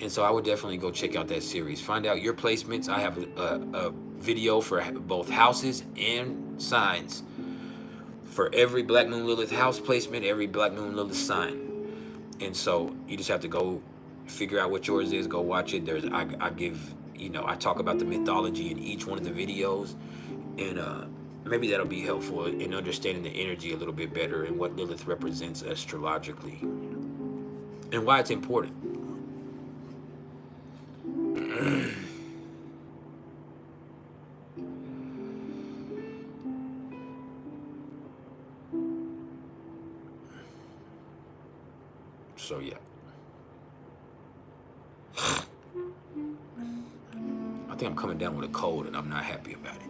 And so I would definitely go check out that series. Find out your placements. I have a video for both houses and signs. For every Black Moon Lilith house placement, every Black Moon Lilith sign. And so you just have to go figure out what yours is, go watch it. I give, I talk about the mythology in each one of the videos. And maybe that'll be helpful in understanding the energy a little bit better and what Lilith represents astrologically. And why it's important. So yeah, I think I'm coming down with a cold and I'm not happy about it.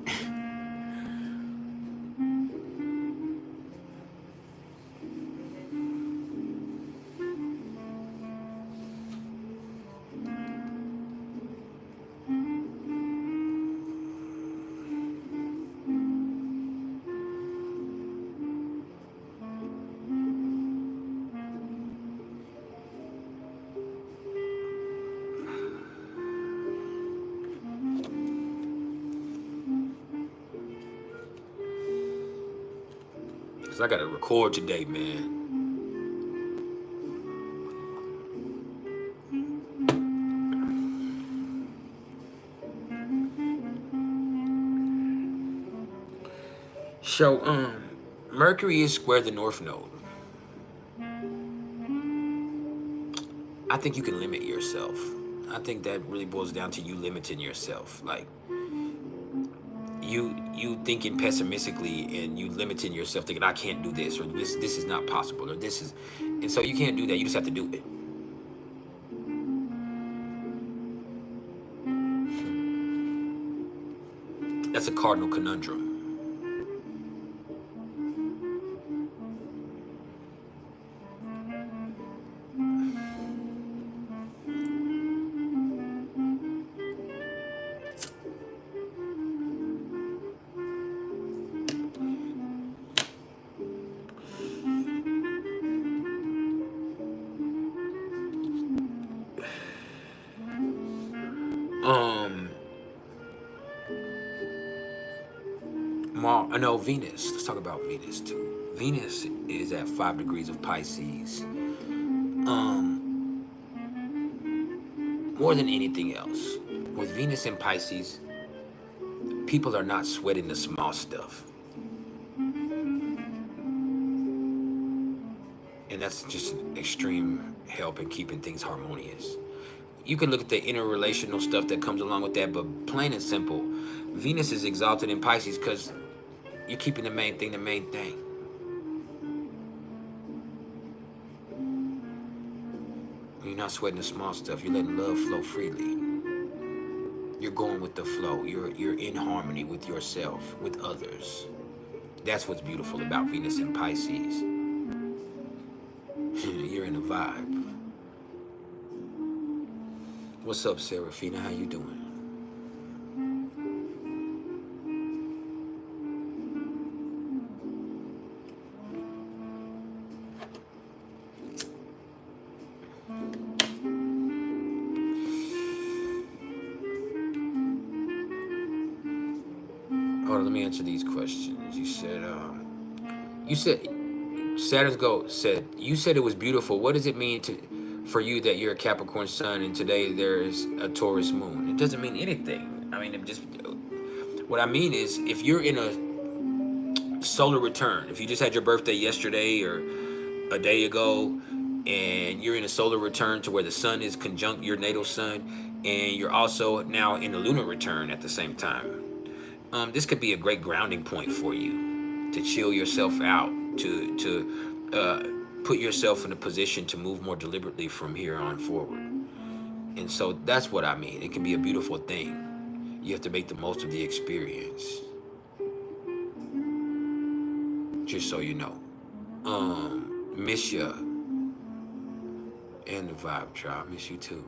I gotta record today, man. So, Mercury is square the North Node. I think you can limit yourself. I think that really boils down to you limiting yourself. Like, you thinking pessimistically and you limiting yourself, thinking I can't do this, or this is not possible, or this is, and so you can't do that. You just have to do it. That's a cardinal conundrum. No, Venus. Let's talk about Venus too. Venus is at 5 degrees of Pisces. More than anything else, with Venus in Pisces, people are not sweating the small stuff. And that's just an extreme help in keeping things harmonious. You can look at the interrelational stuff that comes along with that, but plain and simple, Venus is exalted in Pisces because you're keeping the main thing the main thing. You're not sweating the small stuff. You're letting love flow freely. You're going with the flow. You're in harmony with yourself, with others. That's what's beautiful about Venus in Pisces. You're in a vibe. What's up, Serafina? How you doing? Hold on, let me answer these questions. You said Saturn's goal said, you said it was beautiful. What does it mean for you that you're a Capricorn sun and today there's a Taurus moon? It doesn't mean anything. I mean, what I mean is, if you're in a solar return, if you just had your birthday yesterday or a day ago, and you're in a solar return to where the sun is conjunct your natal sun, and you're also now in a lunar return at the same time, this could be a great grounding point for you to chill yourself out, to put yourself in a position to move more deliberately from here on forward. And so that's what I mean. It can be a beautiful thing. You have to make the most of the experience. Just so you know. Misha And the vibe tribe. I miss you too.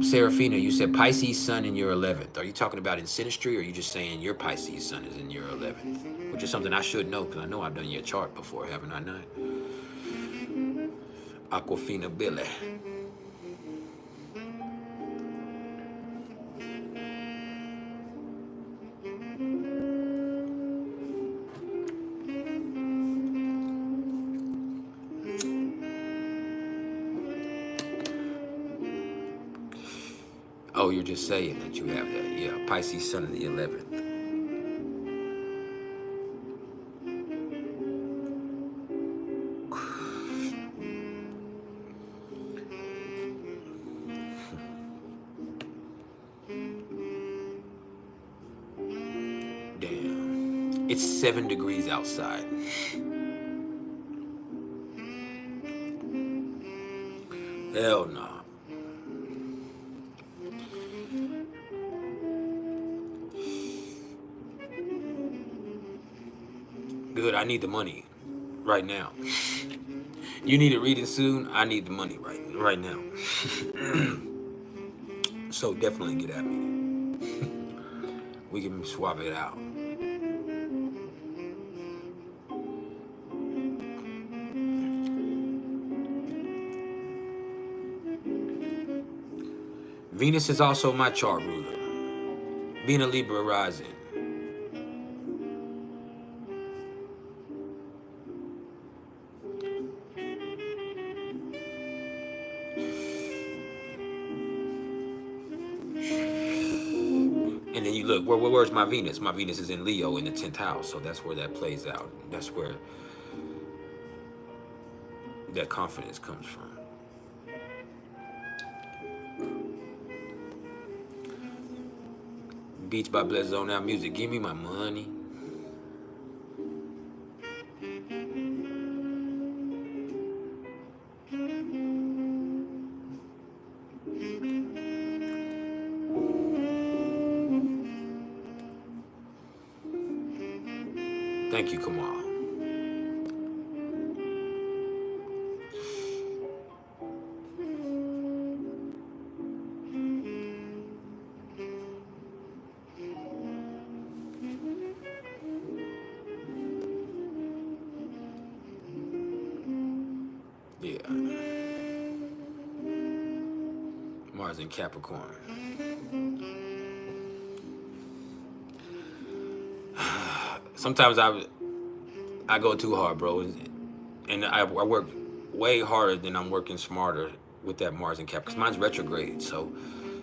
Serafina, you said Pisces sun in your 11th. Are you talking about in Synastry, or are you just saying your Pisces sun is in your 11th? Which is something I should know, because I know I've done your chart before, haven't I not? Aquafina Billy. Oh, you're just saying that you have that. Yeah, Pisces sun in the 11th. Damn. It's 7 degrees outside. Hell no. Good, I need the money right now. You need a reading soon, I need the money right now. So definitely get at me. We can swap it out. Venus is also my chart ruler. Being a Libra rising. And then you look, where's my Venus? My Venus is in Leo in the 10th house, so that's where that plays out. That's where that confidence comes from. Beats by Bless Zone Out Music. Give me my money. Thank you, Kamal. Yeah. Mars in Capricorn. Sometimes I go too hard, bro, and I work way harder than I'm working smarter with that Mars and Cap, because mine's retrograde. So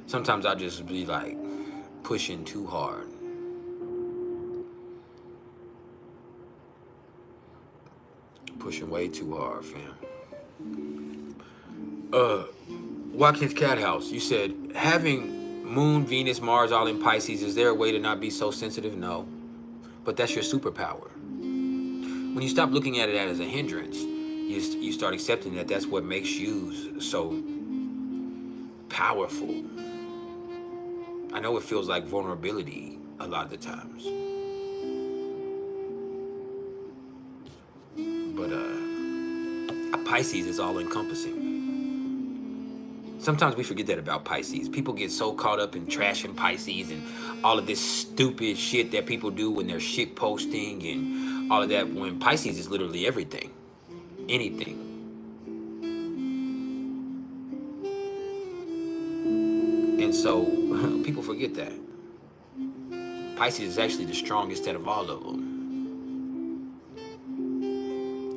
sometimes I just be like pushing too hard. Pushing way too hard, fam. Watkins Cat House, you said having Moon, Venus, Mars all in Pisces, is there a way to not be so sensitive? No. But that's your superpower. When you stop looking at it as a hindrance, you start accepting that that's what makes you so powerful. I know it feels like vulnerability a lot of the times. But Pisces is all encompassing. Sometimes we forget that about Pisces. People get so caught up in trashing Pisces and all of this stupid shit that people do when they're shit posting and all of that, when Pisces is literally everything. Anything. And so people forget that. Pisces is actually the strongest out of all of them.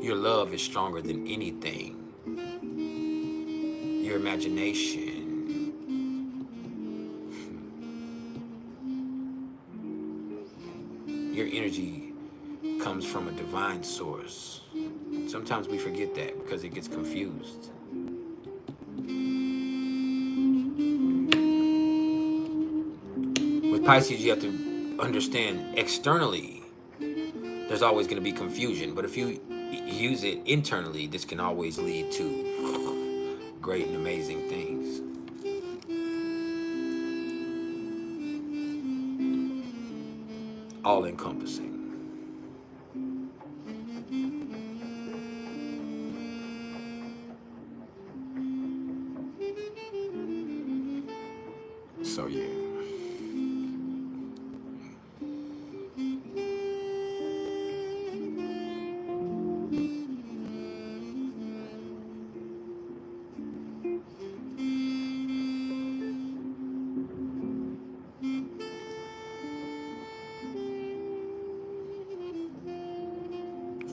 Your love is stronger than anything. Your imagination. Your energy comes from a divine source. Sometimes we forget that because it gets confused. With Pisces, you have to understand externally, there's always going to be confusion. But if you use it internally, this can always lead to great and amazing things. All encompassing. So yeah.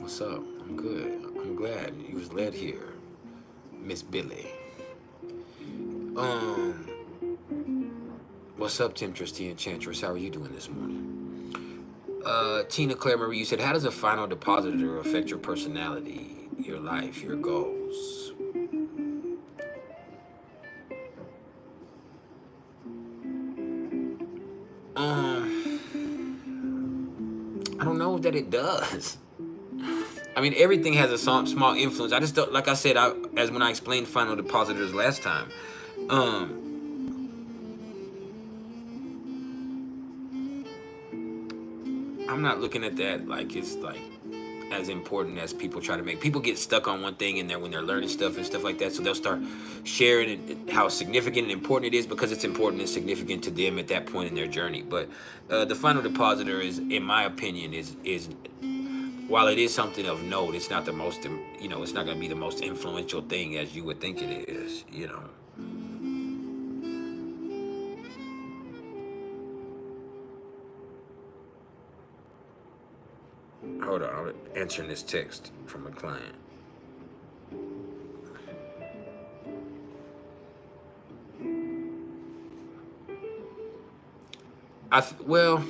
What's up? I'm good. I'm glad you was led here, Miss Billy. What's up, Temptress T Enchantress? How are you doing this morning? Tina Claire Marie, you said, how does a final depositor affect your personality, your life, your goals? I don't know that it does. I mean, everything has a small influence. I just don't, like I said, as when I explained final depositors last time, I'm not looking at that like it's like as important as people try to make. People get stuck on one thing in there when they're learning stuff and stuff like that, so they'll start sharing how significant and important it is because it's important and significant to them at that point in their journey. But the final depositor is, in my opinion, is while it is something of note, it's not the most, you know, it's not going to be the most influential thing as you would think it is, you know. Hold on, I'm answering this text from a client. Well,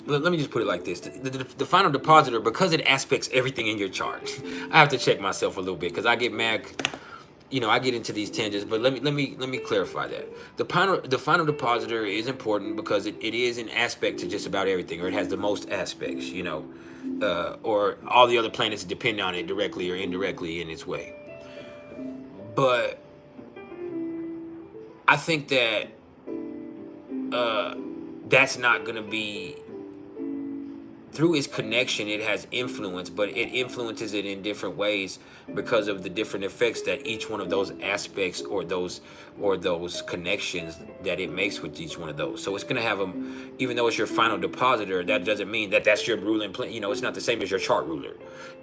let me just put it like this. The final depositor, because it aspects everything in your chart, I have to check myself a little bit because I get mad. You know, I get into these tangents, but let me clarify that. The final depositor is important because it is an aspect to just about everything, or it has the most aspects, you know, or all the other planets depend on it directly or indirectly in its way. But I think that that's not going to be, through its connection, it has influence, but it influences it in different ways because of the different effects that each one of those aspects or those connections that it makes with each one of those. So it's going to have them, even though it's your final depositor, that doesn't mean that that's your ruling planet. You know, it's not the same as your chart ruler,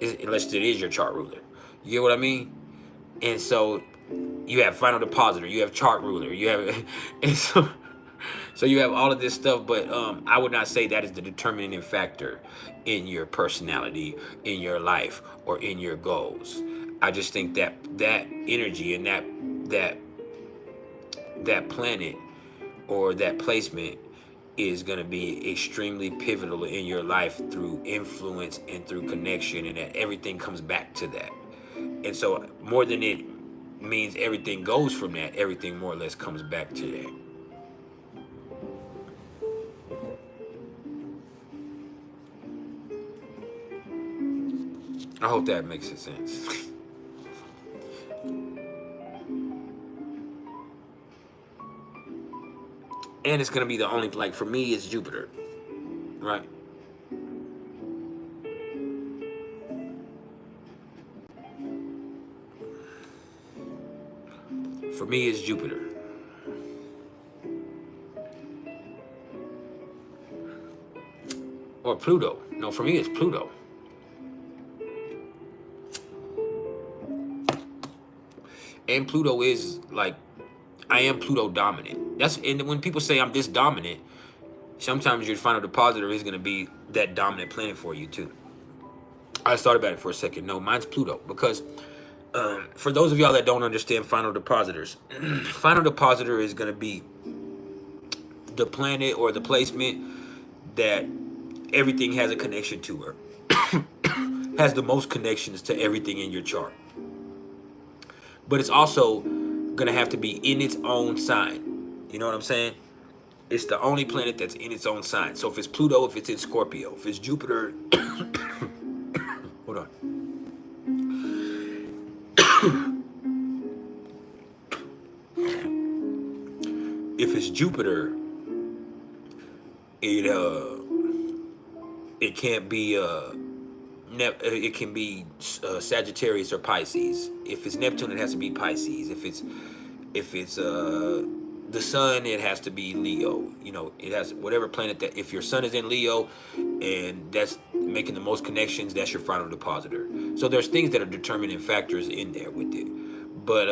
unless it is your chart ruler. You get what I mean? And so you have final depositor, you have chart ruler, you have, and so you have all of this stuff, but I would not say that is the determining factor in your personality, in your life, or in your goals. I just think that that energy and that planet or that placement is going to be extremely pivotal in your life through influence and through connection, and that everything comes back to that. And so more than it means everything goes from that, everything more or less comes back to that. I hope that makes sense. And it's going to be the only, like for me, it's Jupiter, right? For me, it's Jupiter. Or Pluto. No, for me, it's Pluto. And Pluto is like, I am Pluto dominant. And when people say I'm this dominant, sometimes your final depositor is going to be that dominant planet for you too. I thought about it for a second. No, mine's Pluto, because for those of y'all that don't understand final depositors, final depositor is going to be the planet or the placement that everything has a connection to, or has the most connections to everything in your chart. But it's also going to have to be in its own sign. You know what I'm saying? It's the only planet that's in its own sign. So if it's Pluto, if it's in Scorpio, if it's Jupiter, hold on. If it's Jupiter, it can't be it can be Sagittarius or Pisces. If it's Neptune, it has to be Pisces. If it's If it's the sun, it has to be Leo. You know, it has whatever planet that. If your sun is in Leo, and that's making the most connections, that's your final depositor. So there's things that are determining factors in there with it. But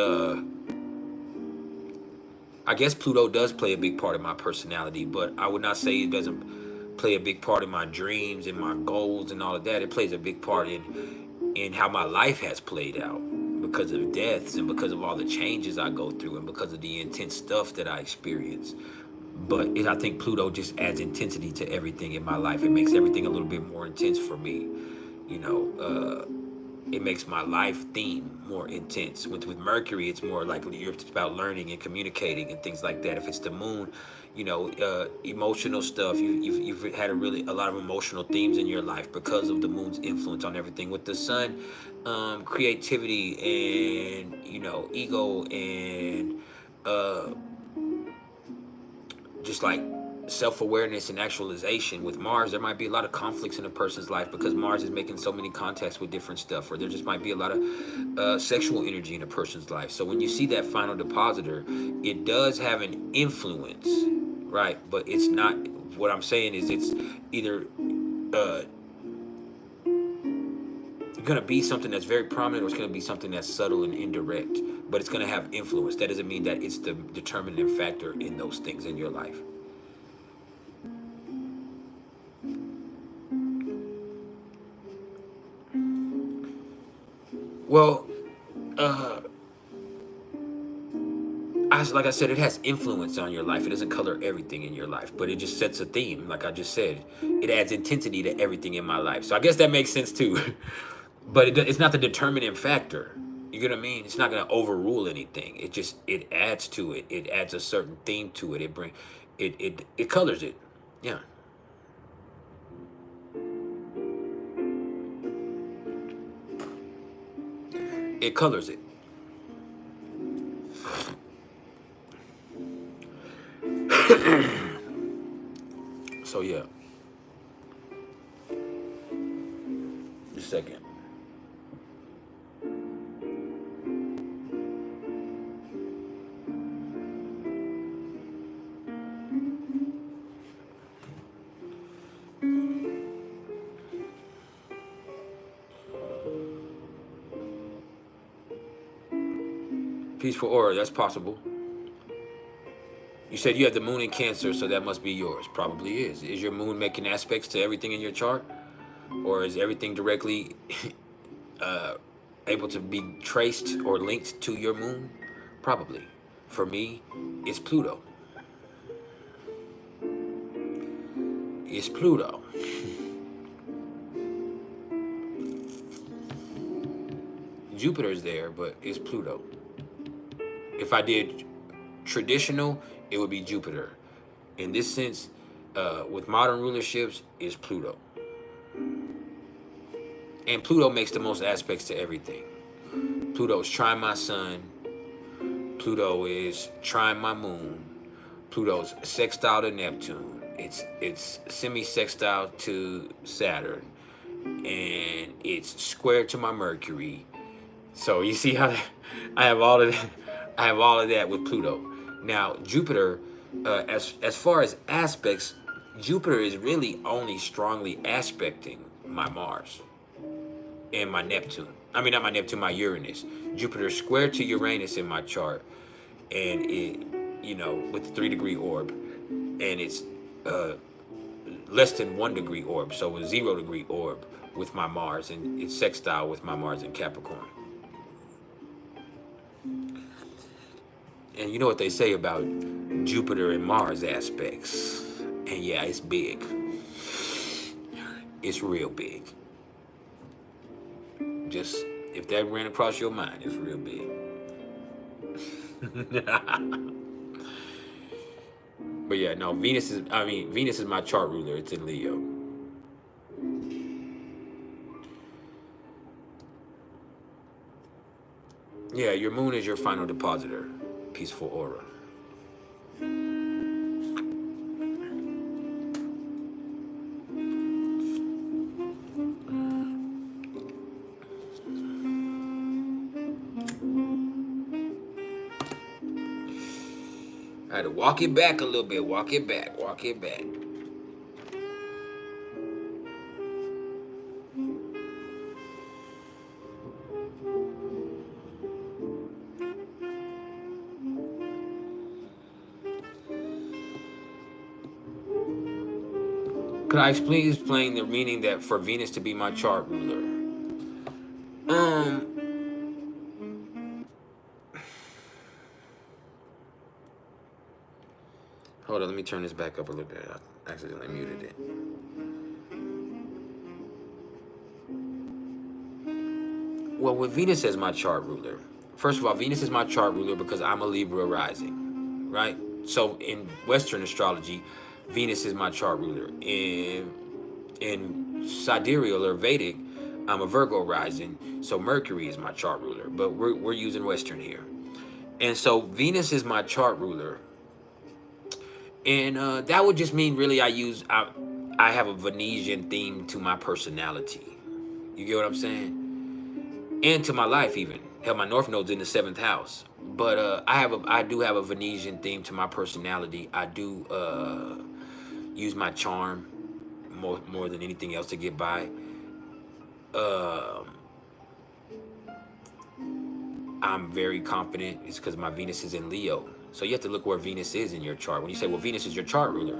I guess Pluto does play a big part in my personality, but I would not say it doesn't play a big part in my dreams and my goals and all of that. It plays a big part in how my life has played out because of deaths and because of all the changes I go through and because of the intense stuff that I experience. But I think Pluto just adds intensity to everything in my life. It makes everything a little bit more intense for me. You know, it makes my life theme more intense. With Mercury, it's more like it's about learning and communicating and things like that. If it's the moon, you know, emotional stuff. You've had a lot of emotional themes in your life because of the moon's influence on everything. With the sun, creativity and ego and just like self-awareness and actualization. With Mars, there might be a lot of conflicts in a person's life because Mars is making so many contacts with different stuff, or there just might be a lot of sexual energy in a person's life. So when you see that final depositor, it does have an influence, right? But it's not, what I'm saying is it's either going to be something that's very prominent or it's going to be something that's subtle and indirect, but it's going to have influence. That doesn't mean that it's the determining factor in those things in your life. Well, like I said, it has influence on your life. It doesn't color everything in your life, but it just sets a theme. Like I just said, it adds intensity to everything in my life. So I guess that makes sense too. But it's not the determining factor. You get what I mean? It's not going to overrule anything. It adds to it. It adds a certain theme to it. It colors it. Yeah. It colors it. So yeah. Just a second. Peaceful aura, that's possible. You said you have the moon in Cancer, so that must be yours. Probably is. Is your moon making aspects to everything in your chart? Or is everything directly able to be traced or linked to your moon? Probably. For me, it's Pluto. It's Pluto. Jupiter's there, but it's Pluto. If I did traditional, it would be Jupiter. In this sense, with modern rulerships, it's Pluto. And Pluto makes the most aspects to everything. Pluto's trying my sun. Pluto is trying my moon. Pluto's sextile to Neptune. It's semi-sextile to Saturn. And it's square to my Mercury. So you see how I have all of that. I have all of that with Pluto. Now Jupiter, as far as aspects, Jupiter is really only strongly aspecting my Mars and my Neptune. I mean, not my Neptune, my Uranus. Jupiter square to Uranus in my chart, and it, with the 3-degree orb, and it's less than 1 degree orb, so a 0-degree orb with my Mars, and it's sextile with my Mars in Capricorn. And you know what they say about Jupiter and Mars aspects. And yeah, it's big. It's real big. Just, if that ran across your mind, it's real big. But yeah, no, Venus is my chart ruler. It's in Leo. Yeah, your moon is your final depositor. Peaceful aura. I had to walk it back a little bit. Walk it back. Walk it back. Could I please explain the meaning that for Venus to be my chart ruler? Hold on, let me turn this back up a little bit. I accidentally muted it. Well, with Venus as my chart ruler, first of all, Venus is my chart ruler because I'm a Libra rising, right? So in Western astrology, Venus is my chart ruler. In sidereal or Vedic, I'm a Virgo rising, so Mercury is my chart ruler. But we're using Western here, and so Venus is my chart ruler, and that would just mean really I have a Venetian theme to my personality. You get what I'm saying? And to my life even. Hell, my North Node's in the 7th house. But I do have a Venetian theme to my personality. I do use my charm more than anything else to get by. I'm very confident. It's because my Venus is in Leo. So you have to look where Venus is in your chart. When you say, well, Venus is your chart ruler,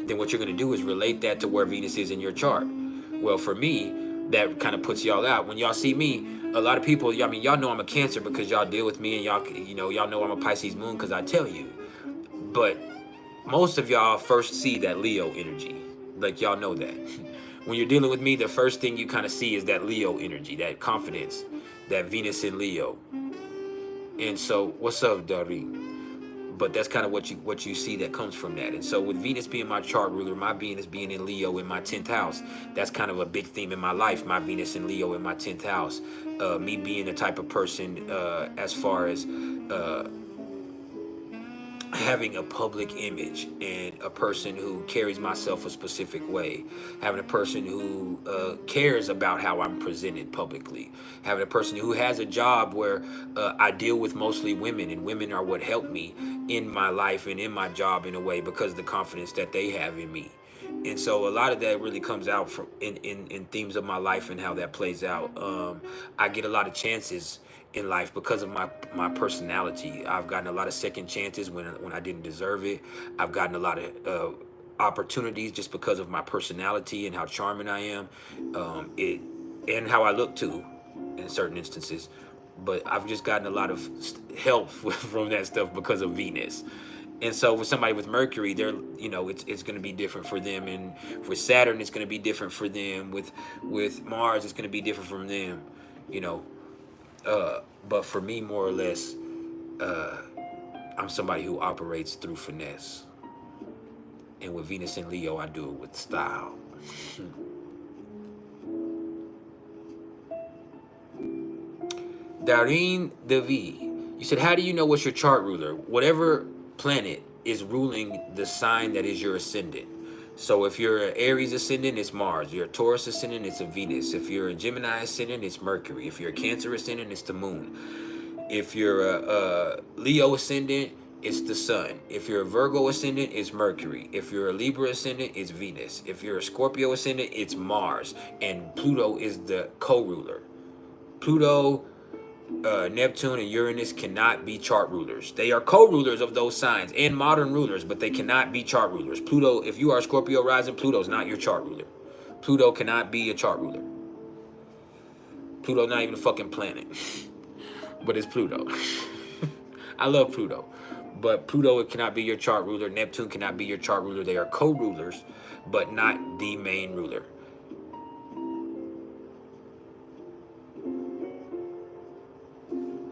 then what you're going to do is relate that to where Venus is in your chart. Well, for me, that kind of puts y'all out. When y'all see me, a lot of people, I mean, y'all know I'm a Cancer because y'all deal with me, and y'all know I'm a Pisces moon because I tell you. But most of y'all first see that Leo energy. Like, y'all know that. When you're dealing with me, the first thing you kind of see is that Leo energy, that confidence, that Venus in Leo. And so, what's up, DaY? But that's kind of what you see that comes from that. And so with Venus being my chart ruler, my Venus being in Leo in my 10th house, that's kind of a big theme in my life, my Venus in Leo in my 10th house. Me being the type of person as far as having a public image and a person who carries myself a specific way, having a person who cares about how I'm presented publicly, having a person who has a job where I deal with mostly women, and women are what help me in my life and in my job in a way because of the confidence that they have in me. And so a lot of that really comes out from in themes of my life and how that plays out. I get a lot of chances in life because of my personality. I've gotten a lot of second chances when I didn't deserve it. I've gotten a lot of opportunities just because of my personality and how charming I am, and how I look too, in certain instances. But I've just gotten a lot of help from that stuff because of Venus. And so with somebody with Mercury, they're, it's going to be different for them, and with Saturn, it's going to be different for them. With Mars, it's going to be different from them, But for me, more or less, I'm somebody who operates through finesse. And with Venus and Leo, I do it with style. Darine DeVie, you said, how do you know what's your chart ruler? Whatever planet is ruling the sign that is your ascendant. So if you're an Aries ascendant, it's Mars. If you're a Taurus ascendant, it's a Venus. If you're a Gemini ascendant, it's Mercury. If you're a Cancer ascendant, it's the moon. If you're a Leo ascendant, it's the sun. If you're a Virgo ascendant, it's Mercury. If you're a Libra ascendant, it's Venus. If you're a Scorpio ascendant, it's Mars. And Pluto is the co-ruler. Pluto, Neptune, and Uranus cannot be chart rulers. They are co-rulers of those signs and modern rulers, but they cannot be chart rulers. Pluto, if you are a Scorpio rising, Pluto's not your chart ruler. Pluto cannot be a chart ruler. Pluto's not even a fucking planet. But it's Pluto. I love Pluto. But Pluto cannot be your chart ruler. Neptune cannot be your chart ruler. They are co-rulers, but not the main ruler.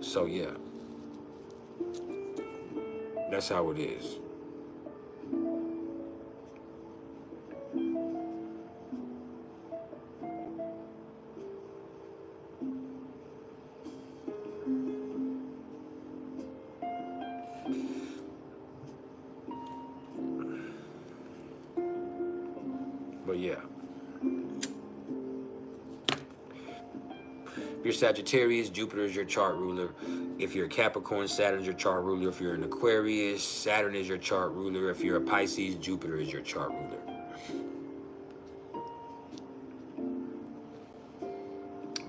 So yeah, that's how it is. But yeah. If you're Sagittarius, Jupiter is your chart ruler. If you're a Capricorn, Saturn is your chart ruler. If you're an Aquarius, Saturn is your chart ruler. If you're a Pisces, Jupiter is your chart ruler.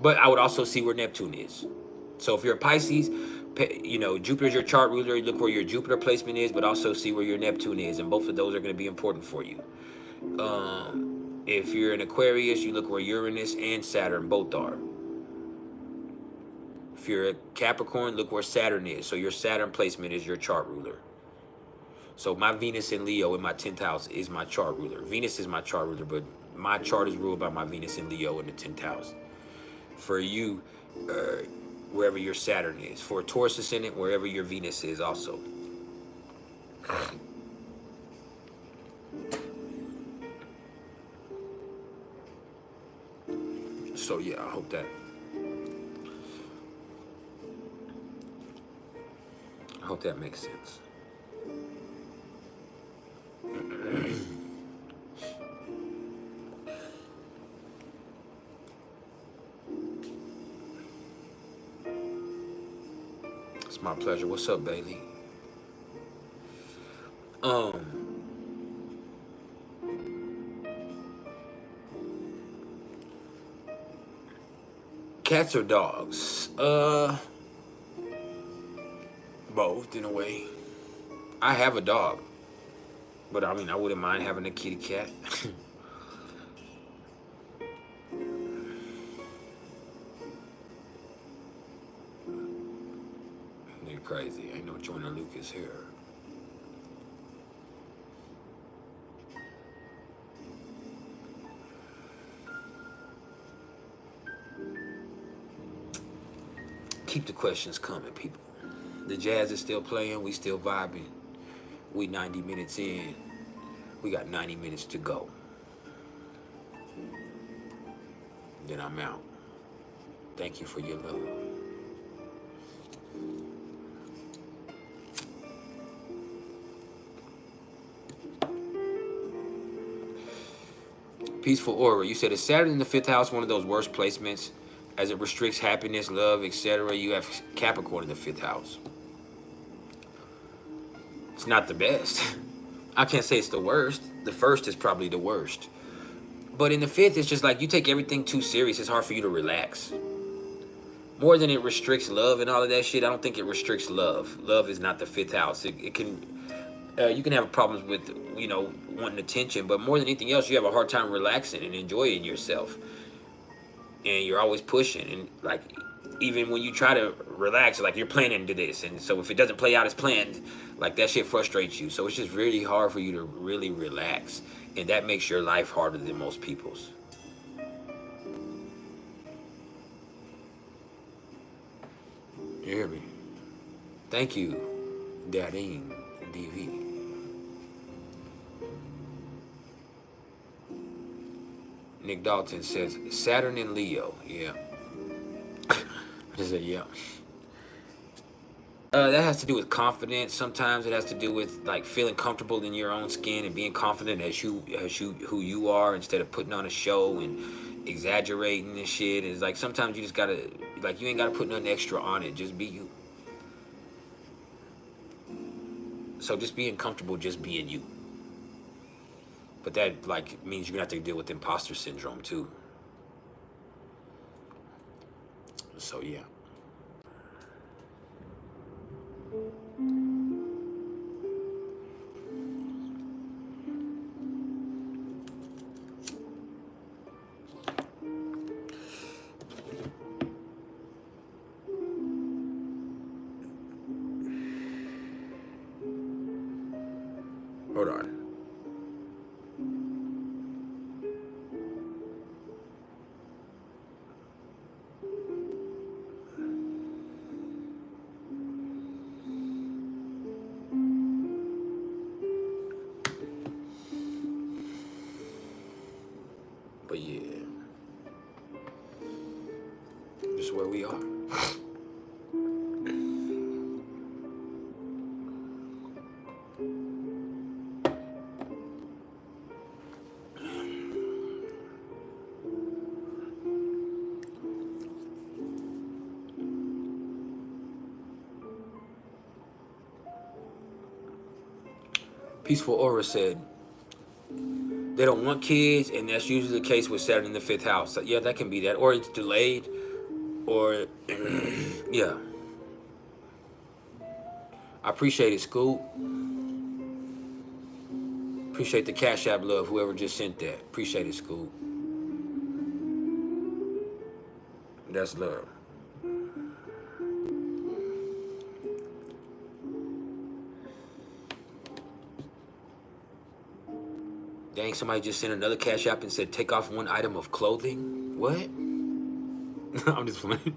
But I would also see where Neptune is. So if you're a Pisces, you know, Jupiter's your chart ruler. Look where your Jupiter placement is, but also see where your Neptune is. And both of those are going to be important for you. If you're an Aquarius, you look where Uranus and Saturn both are. If you're a Capricorn, look where Saturn is. So your Saturn placement is your chart ruler. So my Venus in Leo in my 10th house is my chart ruler. Venus is my chart ruler, but my chart is ruled by my Venus in Leo in the 10th house. For you, wherever your Saturn is. For a Taurus ascendant, wherever your Venus is also. So yeah, I hope that makes sense. It's my pleasure. What's up, Bailey? Cats or dogs? Both in a way. I have a dog, but I mean, I wouldn't mind having a kitty cat. They're crazy. Ain't no Joyner Lucas here. Keep the questions coming, people. The jazz is still playing. We still vibing. We 90 minutes in. We got 90 minutes to go. Then I'm out. Thank you for your love. Peaceful Aura. You said, is Saturn in the 5th house one of those worst placements as it restricts happiness, love, etc.? You have Capricorn in the 5th house. It's not the best. I can't say it's the worst. The first is probably the worst. But in the 5th, it's just like you take everything too serious. It's hard for you to relax. More than it restricts love and all of that shit, I don't think it restricts love. Love is not the 5th house. It can... you can have problems with, you know, wanting attention, but more than anything else, you have a hard time relaxing and enjoying yourself. And you're always pushing. And, like, even when you try to relax, like, you're planning to this. And so if it doesn't play out as planned, like, that shit frustrates you. So it's just really hard for you to really relax. And that makes your life harder than most people's. You hear me? Thank you, Dadine DV. Nick Dalton says, Saturn in Leo. Yeah. I just said, yeah. That has to do with confidence. Sometimes it has to do with, like, feeling comfortable in your own skin and being confident as who you are, instead of putting on a show and exaggerating and shit. It's like sometimes you just gotta, like, you ain't gotta put nothing extra on it. Just be you. So just being comfortable, just being you. But that, like, means you're gonna have to deal with imposter syndrome too. So yeah. Hold on. But yeah, this is where we are. Peaceful Aura said, they don't want kids, and that's usually the case with Saturn in the 5th house. So, yeah, that can be that. Or it's delayed, or, yeah. I appreciate it, Scoop. Appreciate the Cash App love, whoever just sent that. Appreciate it, Scoop. That's love. Dang, somebody just sent another Cash App and said, take off one item of clothing. What? I'm just playing.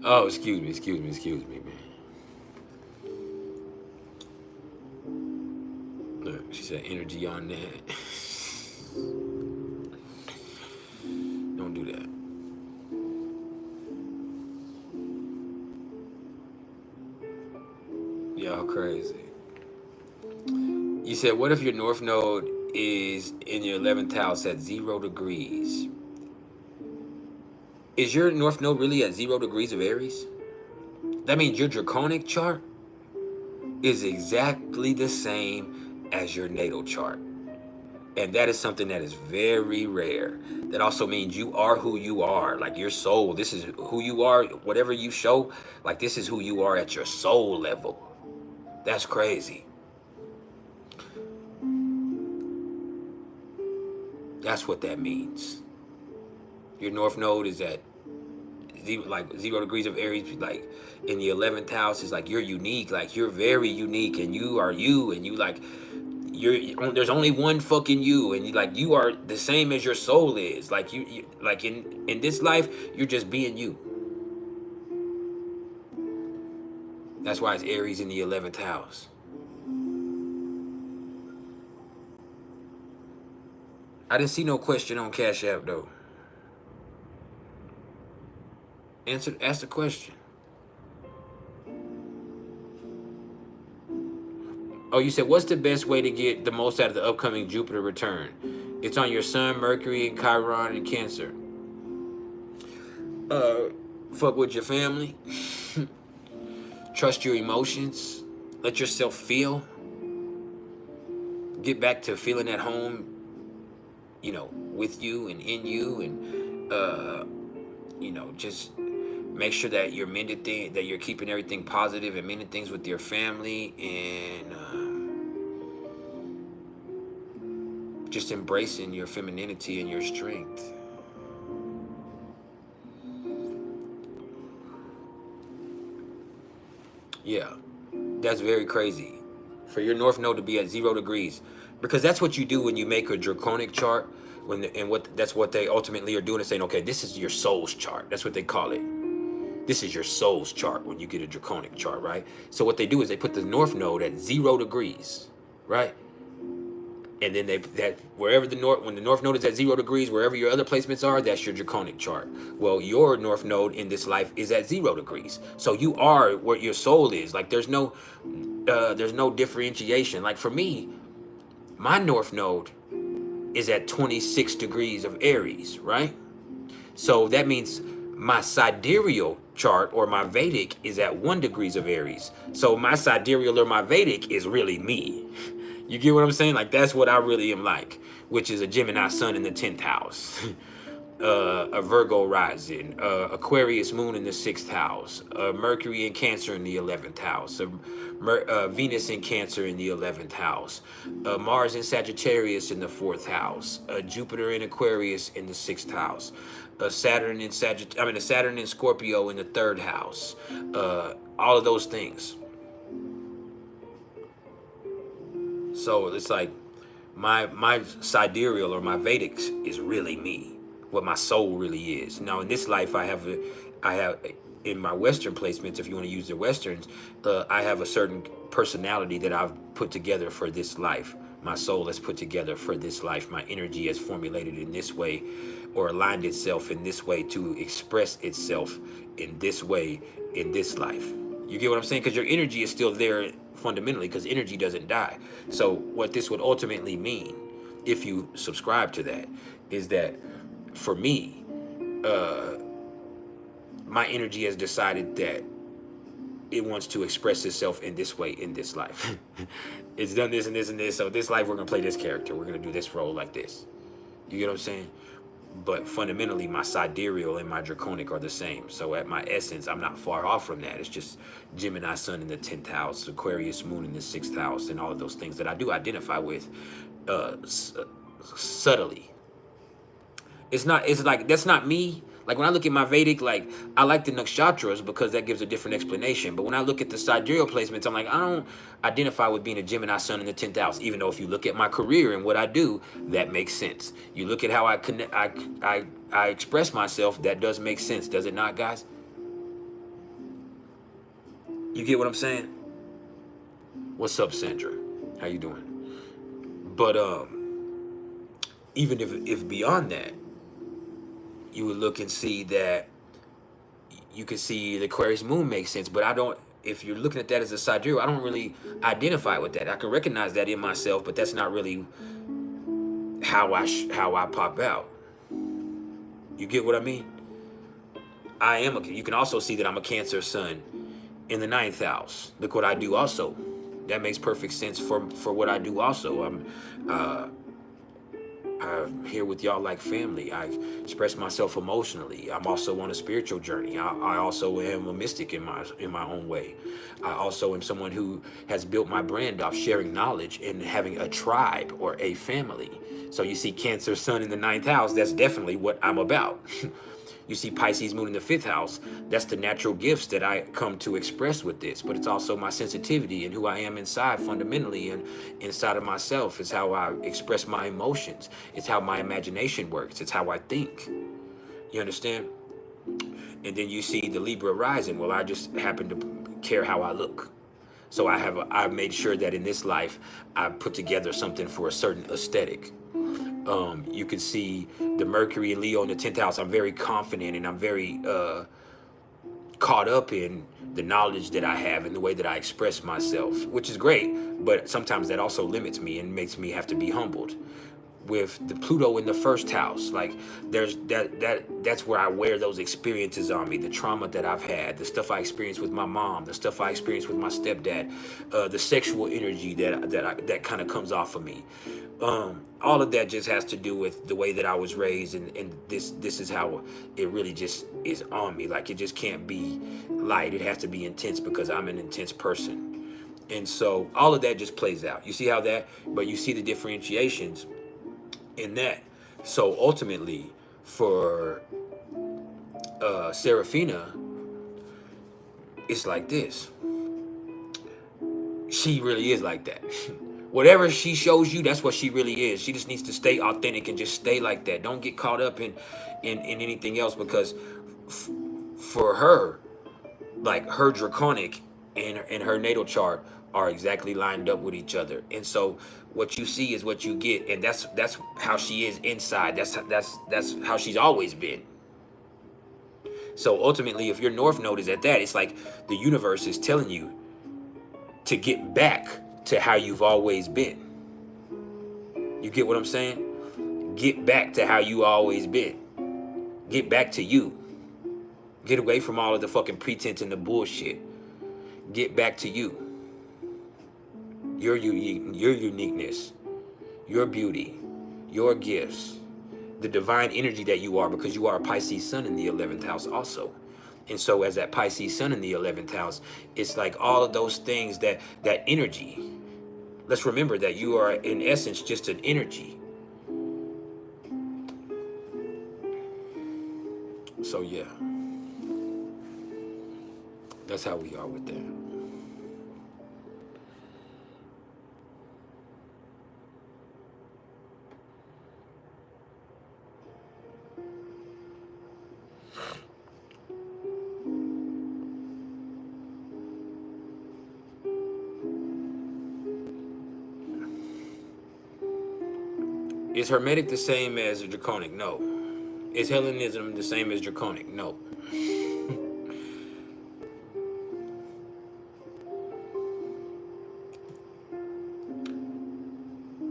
Oh, excuse me, man. Look, she said energy on that. Don't do that. Y'all crazy. You said, what if your North Node is in your 11th house at 0 degrees? Is your North Node really at 0 degrees of Aries? That means your Draconic chart is exactly the same as your natal chart. And that is something that is very rare. That also means you are who you are. Like your soul, this is who you are. Whatever you show, like this is who you are at your soul level. That's crazy. That's what that means. Your North Node is at 0 degrees of Aries, like in the 11th house. Is like you're unique, like you're very unique, and you are you, and you like there's only one fucking you, and you are the same as your soul is. Like you like in this life, you're just being you. That's why it's Aries in the 11th house. I didn't see no question on Cash App though. Ask the question. Oh, you said, what's the best way to get the most out of the upcoming Jupiter return? It's on your Sun, Mercury, and Chiron, and Cancer. Fuck with your family. Trust your emotions. Let yourself feel. Get back to feeling at home, you know, with you and in you, and you know, just make sure that you're that you're keeping everything positive and mending things with your family, and just embracing your femininity and your strength. Yeah, that's very crazy for your North Node to be at 0 degrees, because that's what you do when you make a Draconic chart. That's what they ultimately are doing, is saying, okay, this is your soul's chart. That's what they call it. This is your soul's chart when you get a Draconic chart, right? So what they do is they put the North Node at 0 degrees, right? And then when the North Node is at 0 degrees, wherever your other placements are, that's your Draconic chart. Well, your North Node in this life is at 0 degrees. So you are where your soul is. Like there's no differentiation. Like for me, my North Node is at 26 degrees of Aries, right? So that means my sidereal chart or my Vedic is at 1 degrees of Aries. So my sidereal or my Vedic is really me. You get what I'm saying? Like that's what I really am like, which is a Gemini sun in the 10th house, a Virgo rising, Aquarius moon in the 6th house, Mercury in Cancer in the 11th house, Venus in Cancer in the 11th house, Mars in Sagittarius in the 4th house, Jupiter in Aquarius in the 6th house, Saturn in Scorpio in the 3rd house, all of those things. So it's like my sidereal or my Vedic is really me, what my soul really is. Now in this life, I have in my Western placements, if you want to use the Westerns, I have a certain personality that I've put together for this life. My soul has put together for this life. My energy has formulated in this way, or aligned itself in this way to express itself in this way in this life. You get what I'm saying? Because your energy is still there fundamentally, because energy doesn't die. So what this would ultimately mean, if you subscribe to that, is that for me, my energy has decided that it wants to express itself in this way in this life. It's done this and this and this. So this life, we're going to play this character. We're going to do this role like this. You get what I'm saying? But fundamentally, my sidereal and my draconic are the same. So at my essence, I'm not far off from that. It's just Gemini sun in the 10th house, Aquarius moon in the 6th house, and all of those things that I do identify with subtly. It's like, that's not me. Like when I look at my Vedic, like I like the nakshatras because that gives a different explanation. But when I look at the sidereal placements, I'm like, I don't identify with being a Gemini sun in the 10th house. Even though if you look at my career and what I do, that makes sense. You look at how I connect, I express myself, that does make sense, does it not, guys? You get what I'm saying? What's up, Sandra? How you doing? But even if beyond that, you would look and see that you can see the Aquarius moon makes sense, but I don't, if you're looking at that as a sidereal, I don't really identify with that. I can recognize that in myself, but that's not really how I pop out. You get what I mean? You can also see that I'm a Cancer sun in the 9th house. Look what I do also. That makes perfect sense for what I do also. I'm here with y'all like family. I express myself emotionally. I'm also on a spiritual journey. I also am a mystic in my own way. I also am someone who has built my brand off sharing knowledge and having a tribe or a family. So you see Cancer sun in the 9th house, that's definitely what I'm about. You see Pisces moon in the 5th house, that's the natural gifts that I come to express with this. But it's also my sensitivity and who I am inside fundamentally, and inside of myself is how I express my emotions. It's how my imagination works. It's how I think. You understand? And then you see the Libra rising. Well, I just happen to care how I look. So I made sure that in this life, I put together something for a certain aesthetic. You can see the Mercury and Leo in the 10th house. I'm very confident and I'm very caught up in the knowledge that I have and the way that I express myself, which is great. But sometimes that also limits me and makes me have to be humbled. With the Pluto in the 1st house, like that's where I wear those experiences on me, the trauma that I've had, the stuff I experienced with my mom, the stuff I experienced with my stepdad, the sexual energy that kind of comes off of me. All of that just has to do with the way that I was raised, and this is how it really just is on me. Like it just can't be light. It has to be intense because I'm an intense person. And so all of that just plays out. You see how but you see the differentiations in that. So ultimately for Serafina, it's like this. She really is like that. Whatever she shows you, that's what she really is. She just needs to stay authentic and just stay like that. Don't get caught up in anything else, because for her, like her Draconic and her natal chart are exactly lined up with each other. And so what you see is what you get, and that's how she is inside. That's how she's always been. So ultimately, if your North Node is at that, it's like the universe is telling you to get back to how you've always been. You get what I'm saying? Get back to how you always been. Get back to you. Get away from all of the fucking pretense and the bullshit. Get back to you. Your uniqueness, your beauty, your gifts, the divine energy that you are, because you are a Pisces sun in the 11th house also. And so as that Pisces sun in the 11th house, it's like all of those things, that energy. Let's remember that you are in essence just an energy. So yeah, that's how we are with that. Is Hermetic the same as Draconic? No. Is Hellenism the same as Draconic? No.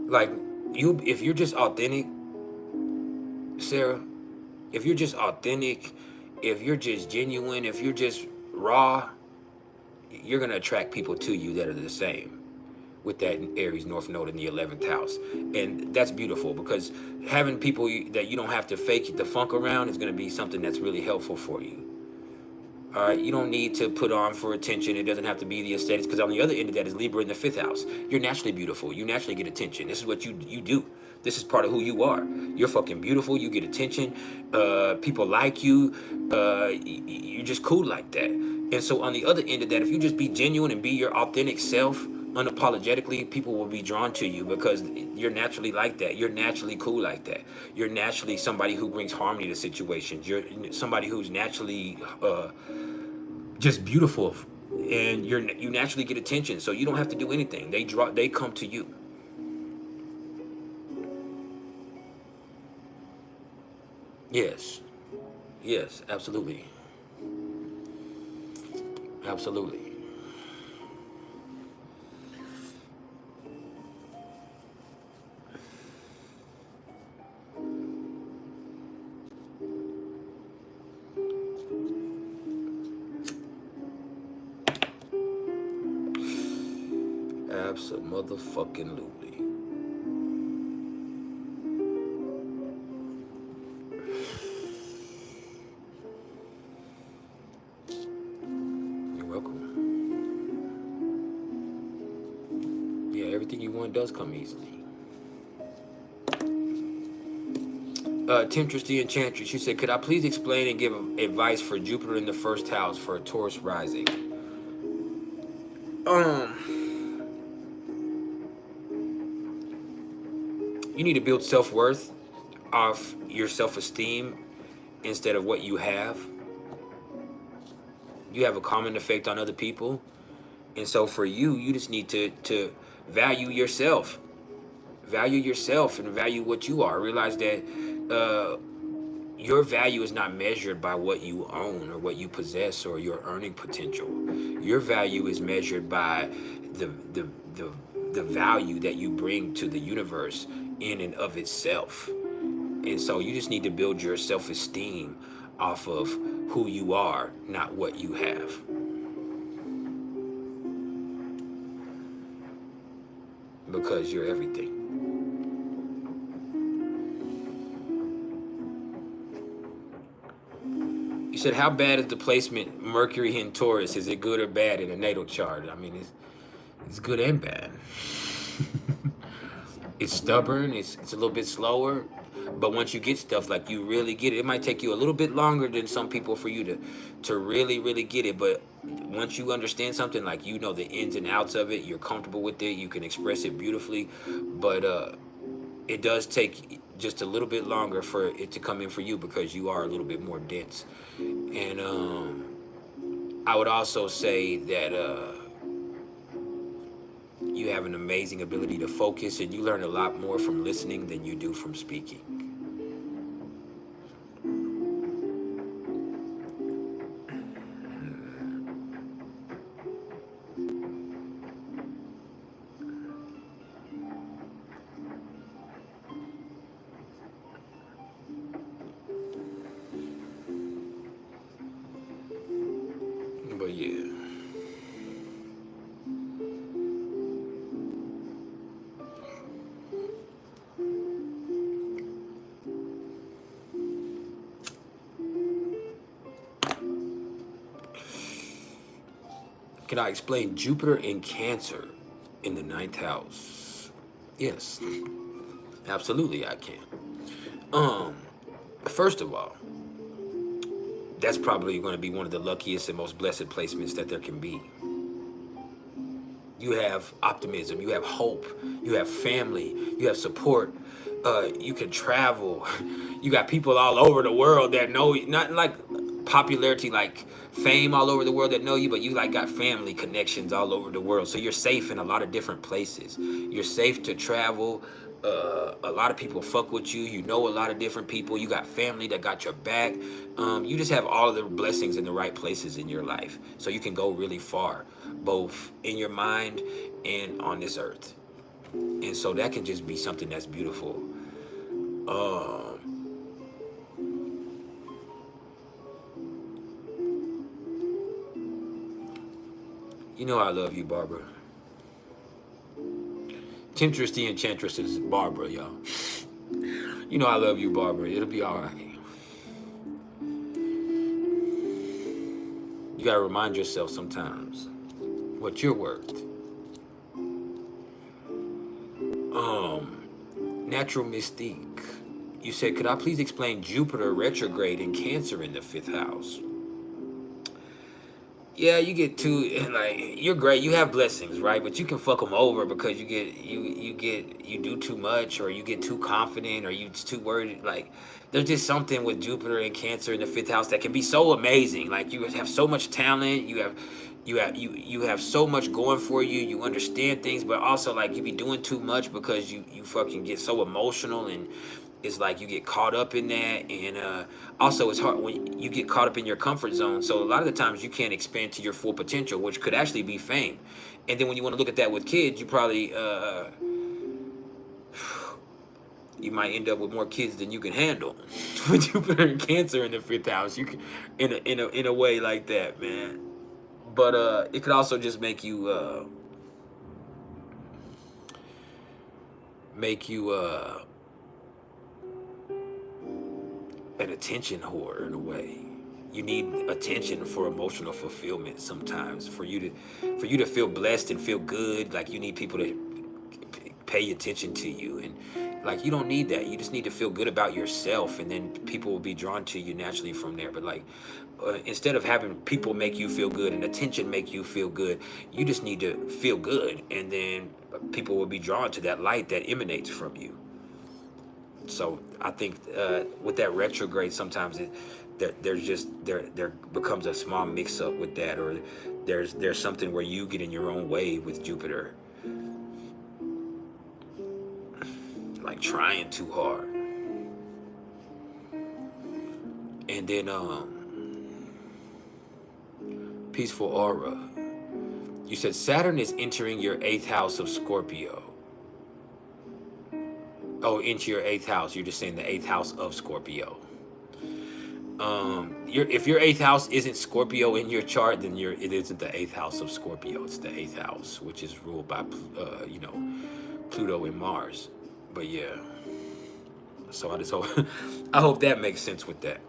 Like, if you're just authentic, Sarah, if you're just authentic, if you're just genuine, if you're just raw, you're going to attract people to you that are the same, with that Aries North Node in the 11th house. And that's beautiful, because having people that you don't have to fake the funk around is going to be something that's really helpful for you. All right, you don't need to put on for attention. It doesn't have to be the aesthetics, because on the other end of that is Libra in the 5th house. You're naturally beautiful. You naturally get attention. This is what you do. This is part of who you are. You're fucking beautiful. You get attention. People like you. You're just cool like that. And so on the other end of that, if you just be genuine and be your authentic self, unapologetically, people will be drawn to you, because you're naturally like that. You're naturally cool like that. You're naturally somebody who brings harmony to situations. You're somebody who's naturally just beautiful, and you naturally get attention, so you don't have to do anything. They come to you. Yes, yes, absolutely, absolutely. Absolutely. You're welcome. Yeah, everything you want does come easily. Temptress the Enchantress, she said, could I please explain and give advice for Jupiter in the 1st house for a Taurus rising? You need to build self-worth off your self-esteem instead of what you have. You have a common effect on other people. And so for you, you just need to value yourself. Value yourself and value what you are. Realize that your value is not measured by what you own or what you possess or your earning potential. Your value is measured by the the the, the value that you bring to the universe in and of itself. And so you just need to build your self-esteem off of who you are, not what you have. Because you're everything. You said, how bad is the placement Mercury in Taurus? Is it good or bad in a natal chart? I mean, it's good and bad. It's stubborn, it's a little bit slower, but once you get stuff, like, you really get it. It might take you a little bit longer than some people for you to really get it, but once you understand something, like, you know the ins and outs of it, you're comfortable with it, you can express it beautifully, but it does take just a little bit longer for it to come in for you, because you are a little bit more dense. And I would also say that you have an amazing ability to focus, and you learn a lot more from listening than you do from speaking. But yeah. Can I explain Jupiter in Cancer in the 9th house? Yes, absolutely I can. First of all, that's probably going to be one of the luckiest and most blessed placements that there can be. You have optimism, you have hope, you have family, you have support, you can travel, you got people all over the world that know you, not like popularity, like fame all over the world that know you, but you like got family connections all over the world. So you're safe in a lot of different places. You're safe to travel. A lot of people fuck with you. You know a lot of different people. You got family that got your back. You just have all of the blessings in the right places in your life. So you can go really far, both in your mind and on this earth. And so that can just be something that's beautiful. You know I love you, Barbara. Temptress the Enchantress is Barbara, y'all. You know I love you, Barbara. It'll be all right. You gotta remind yourself sometimes what you're worth. Natural Mystique. You said, could I please explain Jupiter retrograde in Cancer in the 5th house? Yeah, you get too, like, you're great. You have blessings, right? But you can fuck them over because you do too much, or you get too confident, or you too worried. Like, there's just something with Jupiter and Cancer in the 5th house that can be so amazing. Like, you have so much talent. You have so much going for you. You understand things, but also, like, you be doing too much because you fucking get so emotional, and it's like you get caught up in that. And also it's hard when you get caught up in your comfort zone. So a lot of the times you can't expand to your full potential, which could actually be fame. And then when you want to look at that with kids, you probably you might end up with more kids than you can handle. With Jupiter and Cancer in the 5th house, you can in a way like that, man. But it could also just make you an attention whore in a way. You need attention for emotional fulfillment sometimes. For you to feel blessed and feel good, like you need people to pay attention to you, and like you don't need that. You just need to feel good about yourself, and then people will be drawn to you naturally from there. But like instead of having people make you feel good and attention make you feel good, you just need to feel good, and then people will be drawn to that light that emanates from you. So I think with that retrograde, sometimes there becomes a small mix-up with that, or there's something where you get in your own way with Jupiter, like trying too hard. And then Peaceful Aura, you said Saturn is entering your 8th house of Scorpio. Oh, into your 8th house. You're just saying the 8th house of Scorpio. If your 8th house isn't Scorpio in your chart, then it isn't the 8th house of Scorpio. It's the 8th house, which is ruled by Pluto and Mars. But yeah, so I just hope I hope that makes sense with that.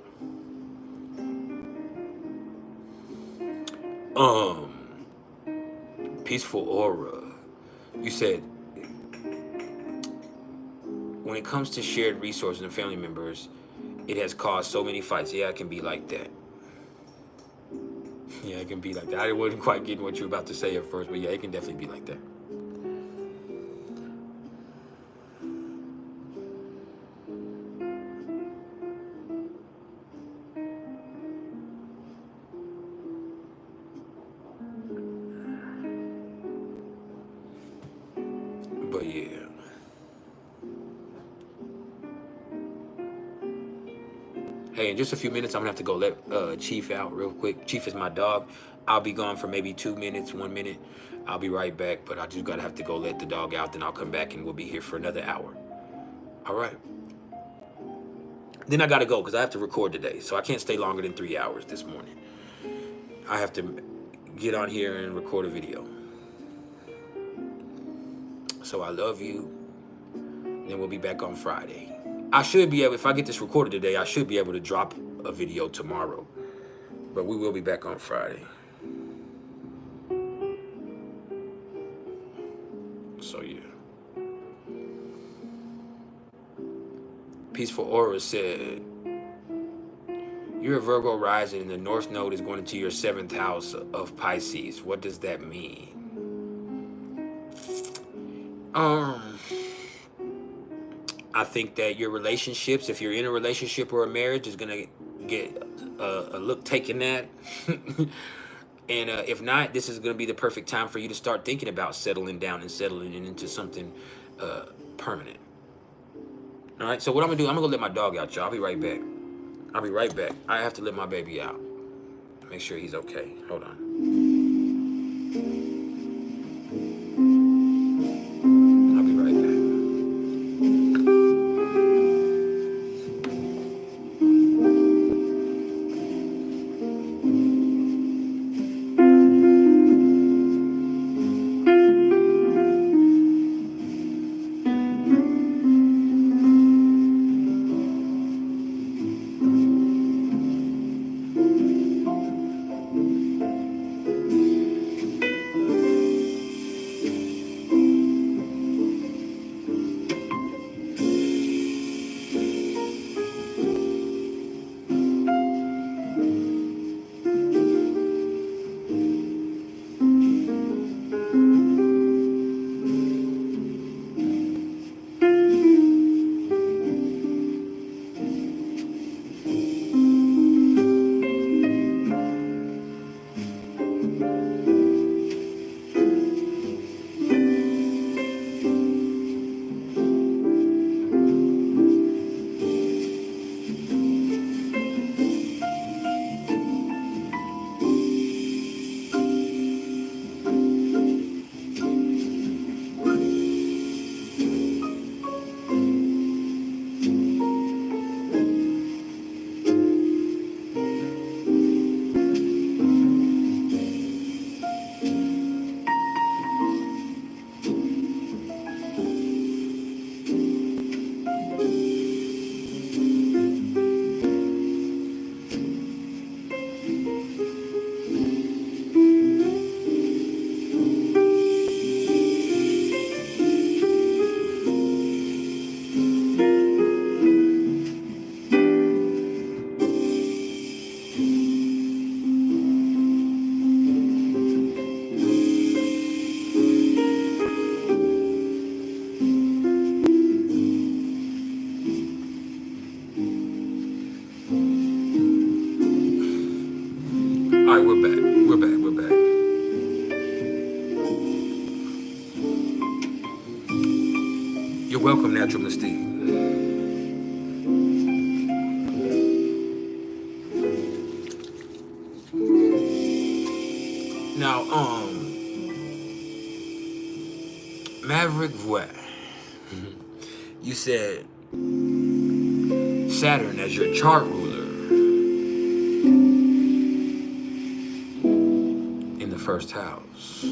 Peaceful Aura, you said, when it comes to shared resources and family members, it has caused so many fights. Yeah, it can be like that. Yeah, it can be like that. I wasn't quite getting what you were about to say at first, but yeah, it can definitely be like that. But yeah. Hey, in just a few minutes, I'm gonna have to go let Chief out real quick. Chief is my dog. I'll be gone for maybe 2 minutes, 1 minute. I'll be right back, but I just gotta have to go let the dog out. Then I'll come back and we'll be here for another hour. All right. Then I gotta go because I have to record today, so I can't stay longer than 3 hours this morning. I have to get on here and record a video. So I love you. Then we'll be back on Friday. I should be able, if I get this recorded today, I should be able to drop a video tomorrow. But we will be back on Friday. So yeah. Peaceful Aura said, you're a Virgo rising and the North Node is going into your 7th house of Pisces. What does that mean? I think that your relationships, if you're in a relationship or a marriage, is going to get a look taken at. And if not, this is going to be the perfect time for you to start thinking about settling down and settling into something permanent. All right, so what I'm going to do, I'm going to go let my dog out, y'all. I'll be right back. I'll be right back. I have to let my baby out. Make sure he's okay. Hold on. I'll be right back. natural mystique. Now, Maverick Voix, you said Saturn as your chart ruler in the first house.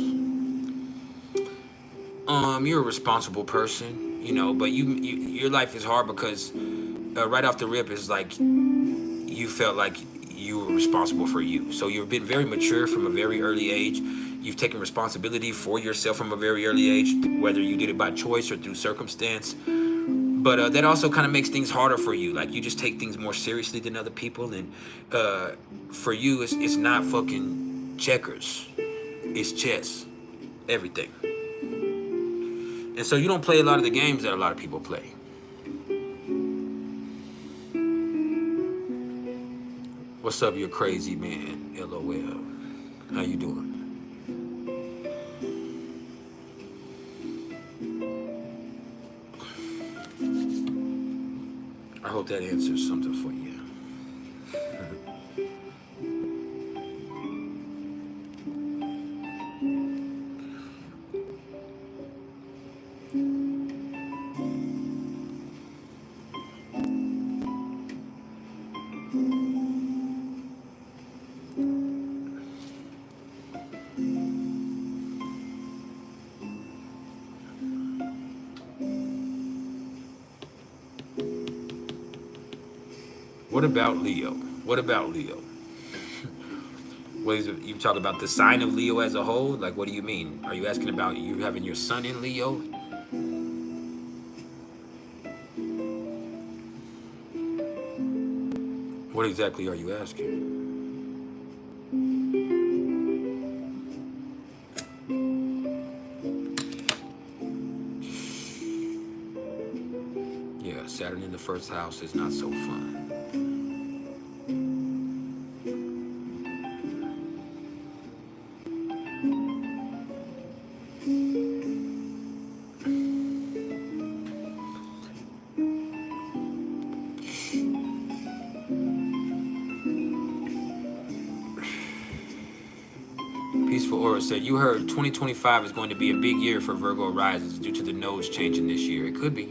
You're a responsible person, you know, but your life is hard because right off the rip is like you felt like you were responsible for you. So you've been very mature from a very early age. You've taken responsibility for yourself from a very early age, whether you did it by choice or through circumstance. But that also kind of makes things harder for you. Like you just take things more seriously than other people. And for you, it's not fucking checkers. It's chess. Everything. And so you don't play a lot of the games that a lot of people play. What's up, you crazy man? LOL. How you doing? I hope that answers something for you. What about Leo? What about Leo? What is it? You talk about the sign of Leo as a whole? Like, what do you mean? Are you asking about you having your sun in Leo? What exactly are you asking? Yeah, Saturn in the first house is not so fun. Peaceful Aura said, you heard 2025 is going to be a big year for Virgo risings due to the nodes changing this year. It could be.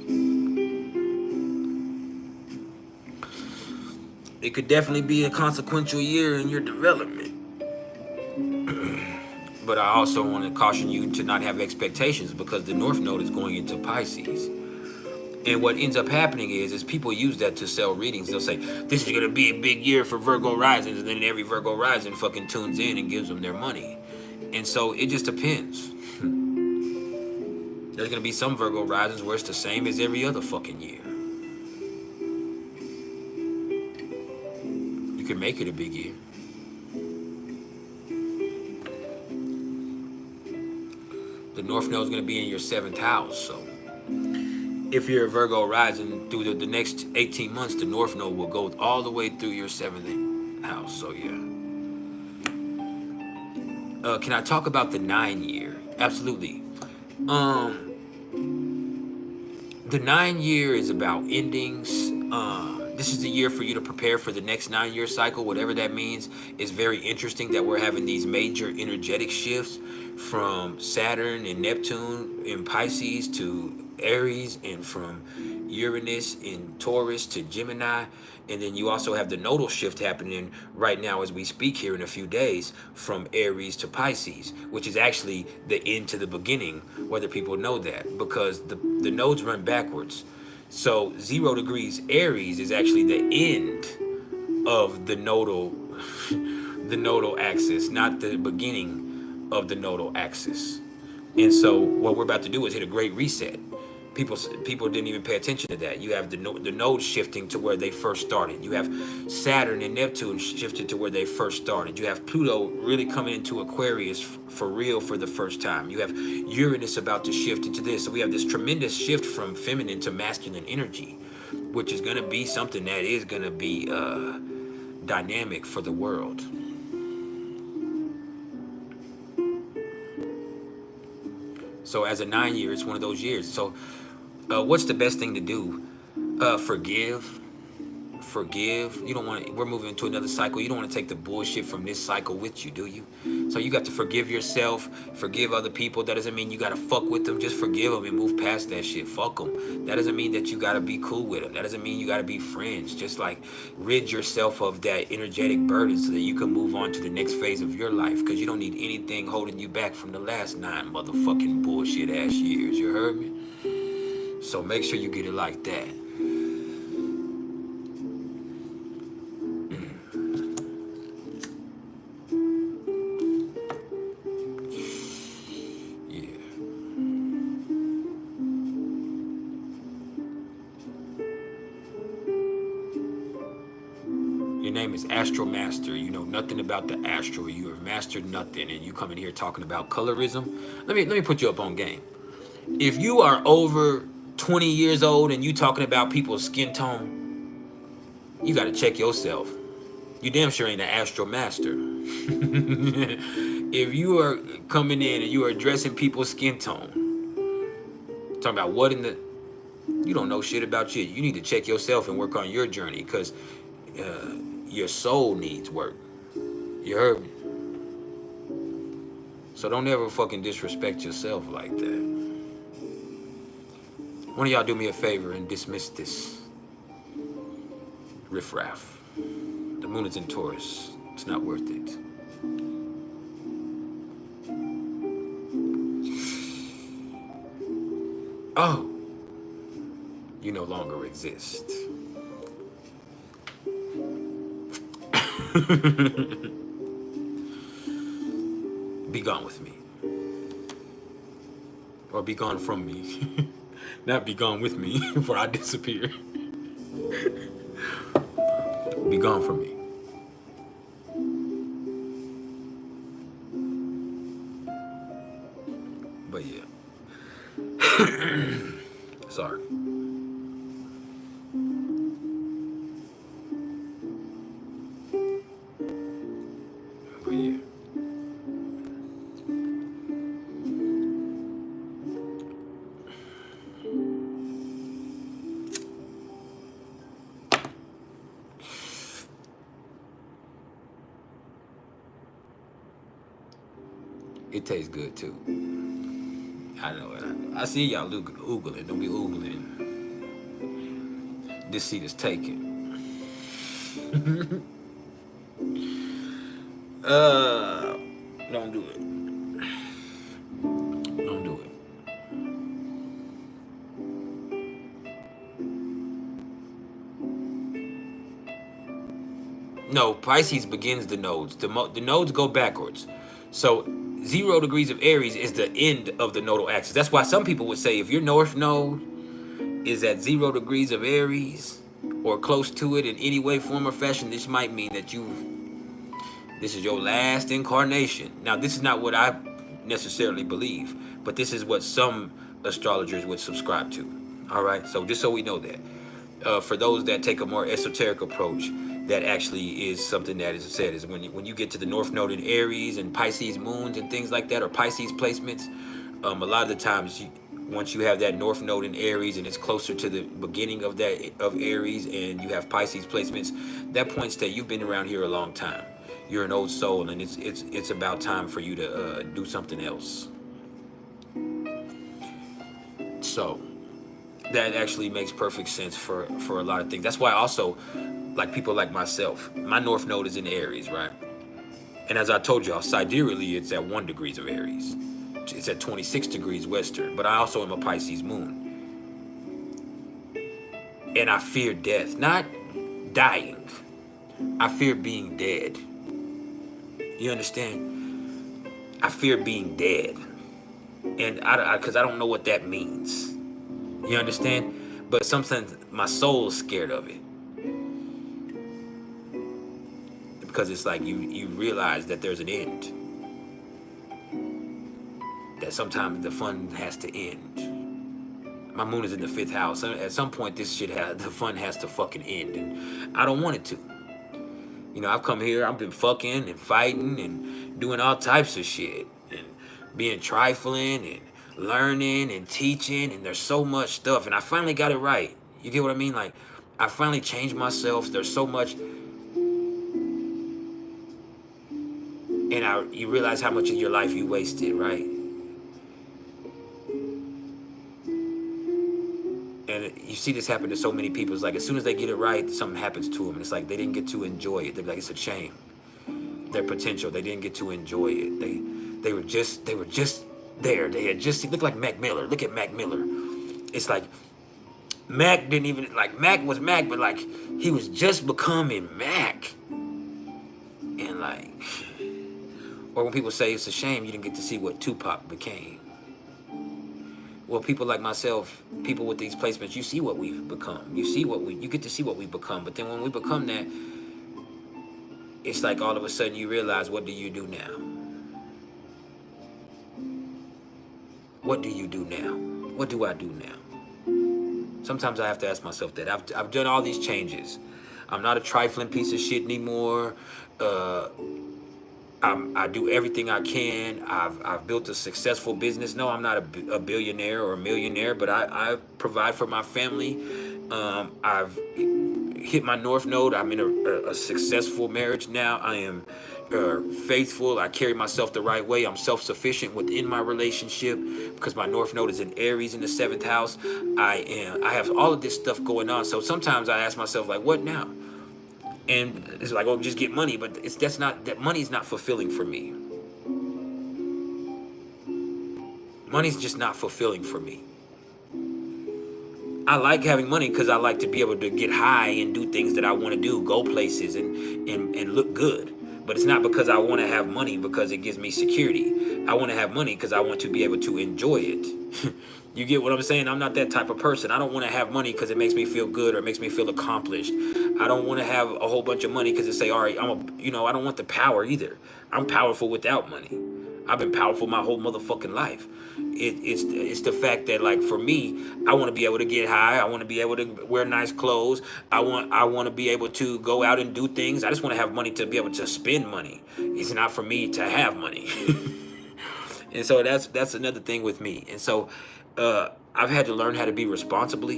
It could definitely be a consequential year in your development. But I also want to caution you to not have expectations because the North Node is going into Pisces. And what ends up happening is people use that to sell readings. They'll say, this is going to be a big year for Virgo risings. And then every Virgo rising fucking tunes in and gives them their money. And so it just depends. There's going to be some Virgo risings where it's the same as every other fucking year. You can make it a big year. The North Node is going to be in your 7th house. So if you're a Virgo rising through the next 18 months, the North Node will go all the way through your 7th house. So yeah. Can I talk about the 9 year? Absolutely. The 9 year is about endings. This is the year for you to prepare for the next 9-year cycle, whatever that means. It's very interesting that we're having these major energetic shifts from Saturn and Neptune in Pisces to Aries, and from Uranus in Taurus to Gemini. And then you also have the nodal shift happening right now as we speak here in a few days from Aries to Pisces, which is actually the end to the beginning, whether people know that, because the nodes run backwards. So 0 degrees Aries is actually the end of the nodal axis, not the beginning of the nodal axis. And so what we're about to do is hit a great reset. People didn't even pay attention to that. You have the nodes shifting to where they first started. You have Saturn and Neptune shifted to where they first started. You have Pluto really coming into Aquarius for real for the first time. You have Uranus about to shift into this. So we have this tremendous shift from feminine to masculine energy, which is going to be something that is going to be dynamic for the world. So as a 9 year, it's one of those years. So What's the best thing to do? Forgive. Forgive. You don't want to, we're moving into another cycle. You don't want to take the bullshit from this cycle with you, do you? So you got to forgive yourself, forgive other people. That doesn't mean you got to fuck with them. Just forgive them and move past that shit. Fuck them. That doesn't mean that you got to be cool with them. That doesn't mean you got to be friends. Just like rid yourself of that energetic burden so that you can move on to the next phase of your life, because you don't need anything holding you back from the last 9 motherfucking bullshit ass years. You heard me? So make sure you get it like that. Your name is Astro Master. You know nothing about the astral. You have mastered nothing, and you come in here talking about colorism. Let me put you up on game. If you are over 20 years old and you talking about people's skin tone, you got to check yourself. You damn sure ain't an Astro Master. If you are coming in and you are addressing people's skin tone, talking about what in the, you don't know shit about you. You need to check yourself and work on your journey, because your soul needs work. You heard me? So don't ever fucking disrespect yourself like that. One of y'all do me a favor and dismiss this riffraff. The moon is in Taurus. It's not worth it. Oh, you no longer exist. Be gone with me. Or be gone from me. Not be gone with me, for I disappear. Be gone from me. But yeah. Sorry. But yeah. It tastes good too. I know it. I see y'all oogling. Don't be oogling. This seat is taken. Don't do it. Don't do it. No, Pisces begins the nodes. The nodes go backwards. So 0 degrees of Aries is the end of the nodal axis. That's why some people would say if your north node is at 0 degrees of Aries or close to it in any way, form, or fashion, this might mean that this is your last incarnation. Now, this is not what I necessarily believe, but this is what some astrologers would subscribe to. All right, so just so we know that. For those that take a more esoteric approach, that actually is something that is said is when you get to the North Node in Aries and Pisces moons and things like that, or Pisces placements, a lot of the times once you have that North Node in Aries and it's closer to the beginning of Aries and you have Pisces placements, that points that you've been around here a long time. You're an old soul, and it's about time for you to do something else. So that actually makes perfect sense for a lot of things. That's why also, like people like myself, my North Node is in Aries, right? And as I told y'all, sidereally, it's at 1 degrees of Aries. It's at 26 degrees Western, but I also am a Pisces moon. And I fear death, not dying. I fear being dead. You understand? I fear being dead. And because I don't know what that means. You understand? But sometimes my soul's scared of it. Because it's like you realize that there's an end. That sometimes the fun has to end. My moon is in the 5th house. At some point, the fun has to fucking end. And I don't want it to. You know, I've come here, I've been fucking and fighting and doing all types of shit. And being trifling and learning and teaching, and there's so much stuff, and I finally got it right. You get what I mean? Like, I finally changed myself. There's so much, and you realize how much of your life you wasted, right? And you see this happen to so many people. It's like, as soon as they get it right, something happens to them. And it's like they didn't get to enjoy it. They're like, it's a shame. Their potential, they didn't get to enjoy it. They were just there. They had just, look like Mac Miller. Look at Mac Miller. It's like Mac didn't even, like, Mac was Mac, but like he was just becoming Mac. And like, or when people say it's a shame you didn't get to see what Tupac became. Well, people like myself, people with these placements, you see what we've become. You get to see what we've become. But then when we become that, it's like all of a sudden you realize, what do you do now? What do you do now? What do I do now? Sometimes I have to ask myself that. I've done all these changes. I'm not a trifling piece of shit anymore. I do everything I can. I've built a successful business. No, I'm not a billionaire or a millionaire, but I provide for my family. I've hit my North Node. I'm in a successful marriage now. I am faithful. I carry myself the right way. I'm self-sufficient within my relationship because my North Node is in Aries in the 7th house. I have all of this stuff going on. So sometimes I ask myself, like, what now? And it's like, oh, just get money, but that money is not fulfilling for me. Money's just not fulfilling for me. I like having money because I like to be able to get high and do things that I want to do, go places and look good. But it's not because I want to have money because it gives me security. I want to have money because I want to be able to enjoy it. You get what I'm saying? I'm not that type of person. I don't want to have money because it makes me feel good or it makes me feel accomplished. I don't want to have a whole bunch of money because it say, all right, I don't want the power either. I'm powerful without money. I've been powerful my whole motherfucking life. It's the fact that, like, for me, I want to be able to get high. I want to be able to wear nice clothes. I want to be able to go out and do things. I just want to have money to be able to spend money. It's not for me to have money. And so that's another thing with me. And so I've had to learn how to be responsible.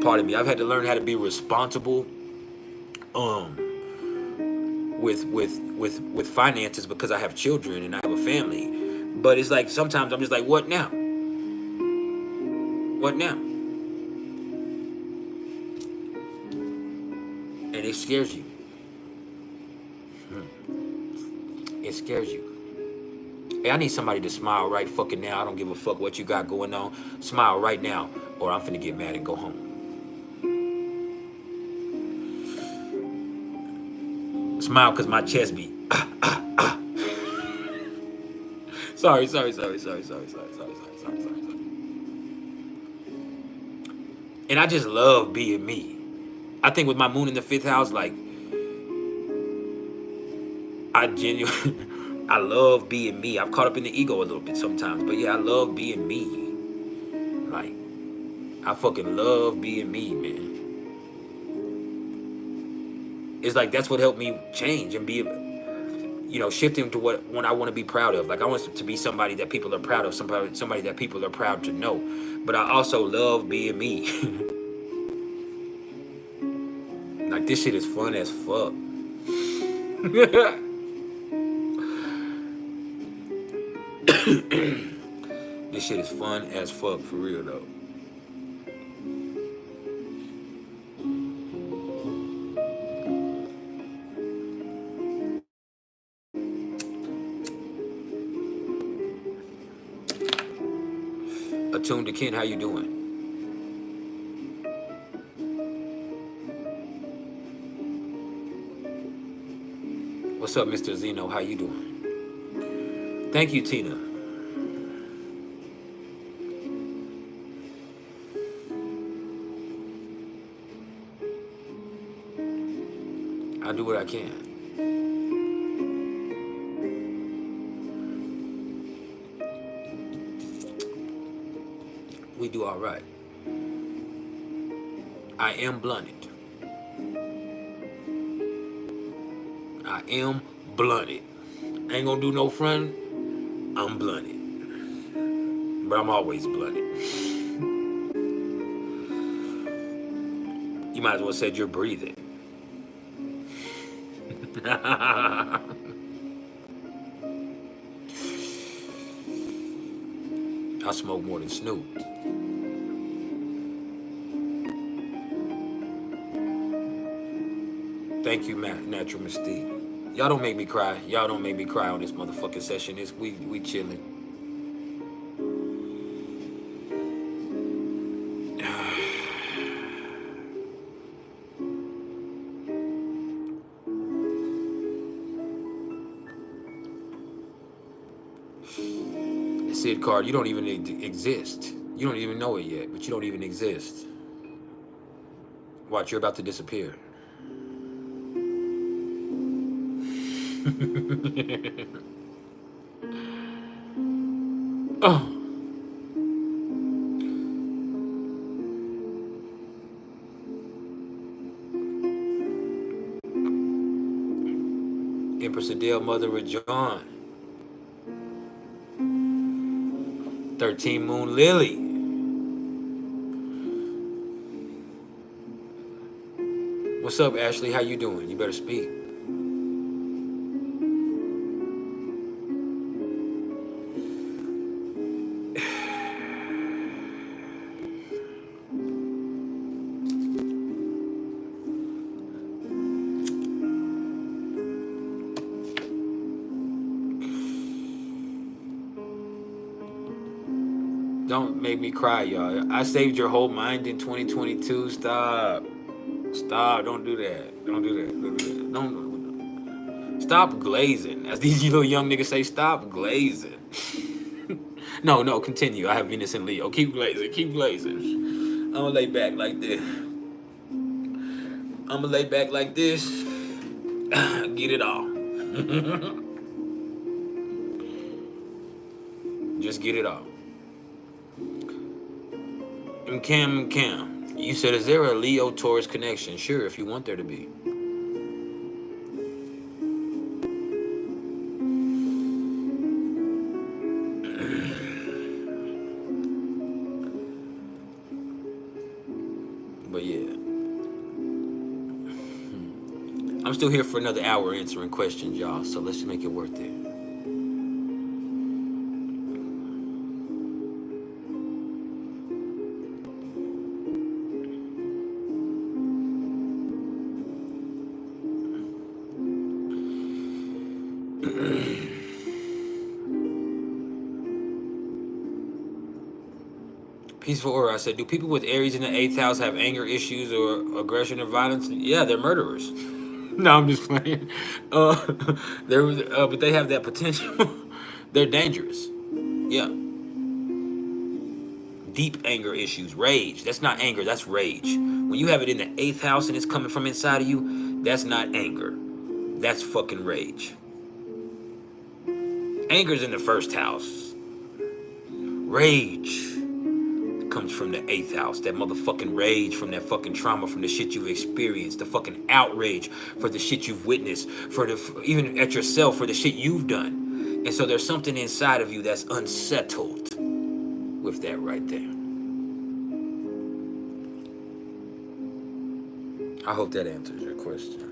Pardon me. I've had to learn how to be responsible with finances because I have children and I have a family. But it's like sometimes I'm just like, what now? What now? And it scares you. It scares you. Hey, I need somebody to smile right fucking now. I don't give a fuck what you got going on. Smile right now, or I'm finna get mad and go home. Smile because my chest beat. Sorry. And I just love being me. I think with my moon in the 5th house, like, I love being me. I'm caught up in the ego a little bit sometimes, but yeah, I love being me. Like, I fucking love being me, man. It's like that's what helped me change and be, shifting to what I want to be proud of. Like, I want to be somebody that people are proud of, somebody that people are proud to know. But I also love being me. Like, this shit is fun as fuck. This shit is fun as fuck, for real though. Attuned to Ken, how you doing? What's up, Mr. Zeno? How you doing? Thank you, Tina. I do what I can. We do all right. I am blunted. I am blunted. I ain't gonna do no front. I'm blunted. But I'm always blunted. You might as well said you're breathing. I smoke more than Snoop. Thank you, Natural Mystique. Y'all don't make me cry. Y'all don't make me cry on this motherfucking session. We chilling. Sid card, you don't even exist. You don't even know it yet, but you don't even exist. Watch, you're about to disappear. Oh. Empress Adele, mother of John. 13 Moon Lily. What's up, Ashley? How you doing? You better speak. Don't make me cry, y'all. I saved your whole mind in 2022. Stop. Stop. Don't do that. Don't do that. Don't do that. Don't. Stop glazing. As these little young niggas say, stop glazing. No, continue. I have Venus and Leo. Keep glazing. Keep glazing. I'm gonna lay back like this. I'm gonna lay back like this. Get it all. Just get it all. Cam, you said, is there a Leo-Taurus connection? Sure, if you want there to be. But yeah. I'm still here for another hour answering questions, y'all, so let's just make it worth it. Peaceful Aura, I said, do people with Aries in the 8th house have anger issues or aggression or violence? Yeah, they're murderers. No, I'm just playing. But they have that potential. They're dangerous. Yeah. Deep anger issues, rage. That's not anger, that's rage. When you have it in the 8th house and it's coming from inside of you, that's not anger. That's fucking rage. Anger's in the 1st house. Rage comes from the 8th house. That motherfucking rage from that fucking trauma, from the shit you've experienced, the fucking outrage for the shit you've witnessed, for the even at yourself for the shit you've done. And so there's something inside of you that's unsettled with that right there. I hope that answers your question.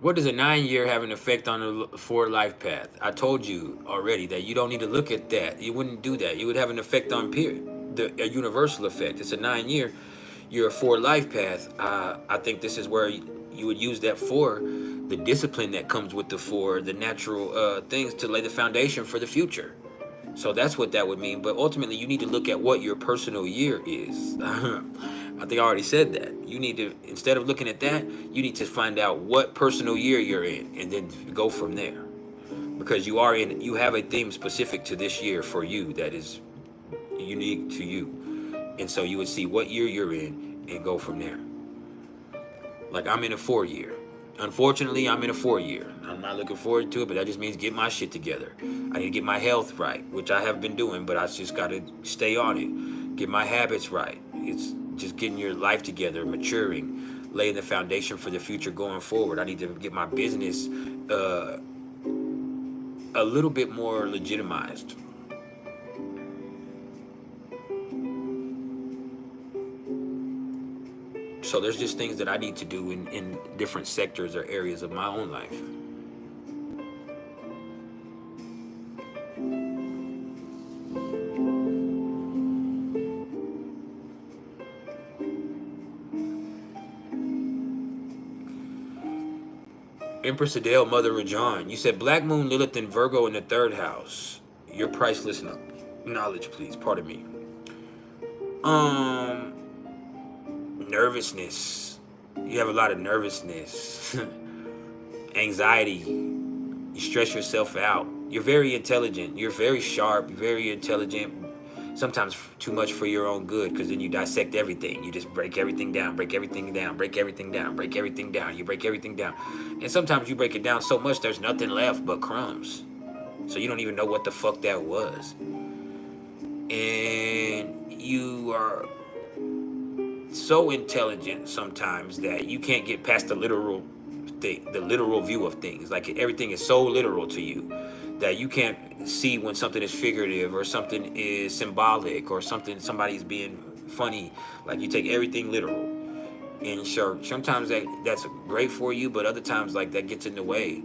What does a 9-year have an effect on a 4 life path? I told you already that you don't need to look at that. You wouldn't do that. You would have an effect on a universal effect. It's a 9-year. You're a 4 life path. I think this is where you would use that 4, the discipline that comes with the 4, the natural things to lay the foundation for the future. So that's what that would mean. But ultimately, you need to look at what your personal year is. I think I already said that. You need to, instead of looking at that, you need to find out what personal year you're in and then go from there. Because you have a theme specific to this year for you that is unique to you. And so you would see what year you're in and go from there. Like I'm in a 4 year. Unfortunately, I'm in a 4 year. I'm not looking forward to it, but that just means get my shit together. I need to get my health right, which I have been doing, but I just got to stay on it. Get my habits right. It's just getting your life together, maturing, laying the foundation for the future going forward. I need to get my business a little bit more legitimized. So there's just things that I need to do in different sectors or areas of my own life. Empress Adele, Mother of John, you said Black Moon, Lilith, and Virgo in the 3rd house. Your priceless knowledge, please. Pardon me. Nervousness. You have a lot of nervousness. Anxiety. You stress yourself out. You're very intelligent. You're very sharp. You're very intelligent. Sometimes too much for your own good, because then you dissect everything. You just break everything down, break everything down, break everything down, break everything down. You break everything down. And sometimes you break it down so much there's nothing left but crumbs. So you don't even know what the fuck that was. And you are so intelligent sometimes that you can't get past the literal view of things. Like everything is so literal to you that you can't see when something is figurative or something is symbolic or somebody's being funny. Like you take everything literal. And sure, sometimes that's great for you, but other times like that gets in the way.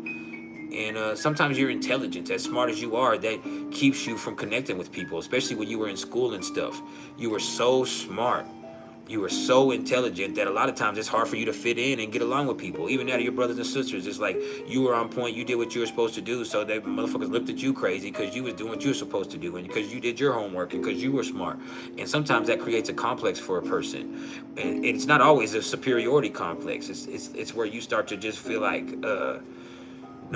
And sometimes your intelligence, as smart as you are, that keeps you from connecting with people, especially when you were in school and stuff. You were so smart. You were so intelligent that a lot of times it's hard for you to fit in and get along with people. Even out of your brothers and sisters, it's like you were on point, you did what you were supposed to do, so that motherfuckers looked at you crazy because you was doing what you were supposed to do and because you did your homework and because you were smart. And sometimes that creates a complex for a person. And it's not always a superiority complex. It's where you start to just feel like no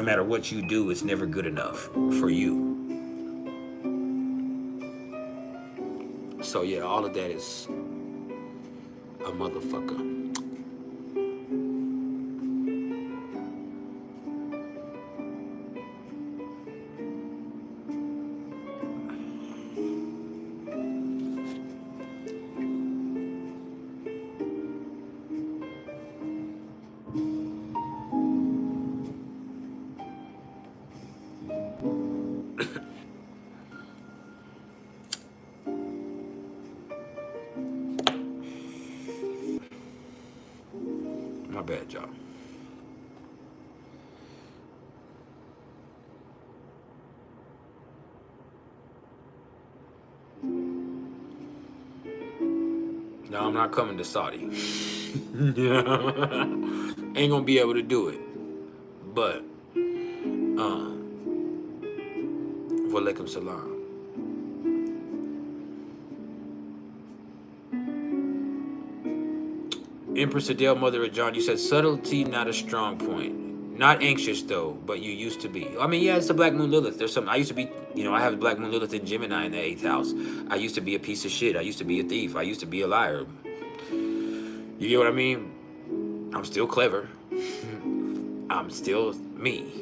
matter what you do, it's never good enough for you. So yeah, all of that is a motherfucker. My bad, y'all. No, I'm not coming to Saudi. Ain't gonna be able to do it. But, walaikum salam. Empress Adele, Mother of John, you said subtlety, not a strong point. Not anxious though, but you used to be. I mean, yeah, it's the Black Moon Lilith. There's some. I used to be, I have the Black Moon Lilith in Gemini in the 8th house. I used to be a piece of shit. I used to be a thief. I used to be a liar. You get what I mean? I'm still clever. I'm still me.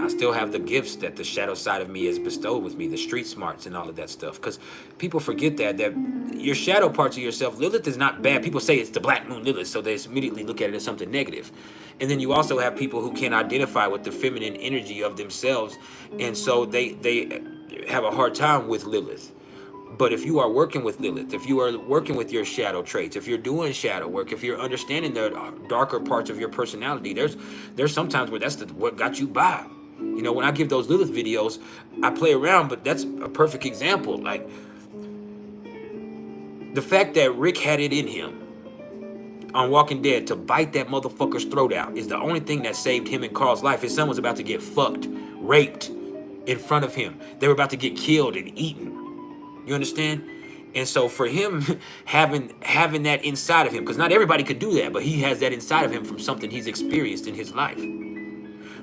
I still have the gifts that the shadow side of me has bestowed with me, the street smarts and all of that stuff. Because people forget that your shadow parts of yourself, Lilith is not bad. People say it's the Black Moon Lilith, so they immediately look at it as something negative. And then you also have people who can't identify with the feminine energy of themselves, and so they have a hard time with Lilith. But if you are working with Lilith, if you are working with your shadow traits, if you're doing shadow work, if you're understanding the darker parts of your personality, there's sometimes where that's what got you by. When I give those Lilith videos, I play around, but that's a perfect example. Like, the fact that Rick had it in him on Walking Dead to bite that motherfucker's throat out is the only thing that saved him and Carl's life. His son was about to get fucked, raped in front of him. They were about to get killed and eaten. You understand? And so for him having that inside of him, because not everybody could do that, but he has that inside of him from something he's experienced in his life.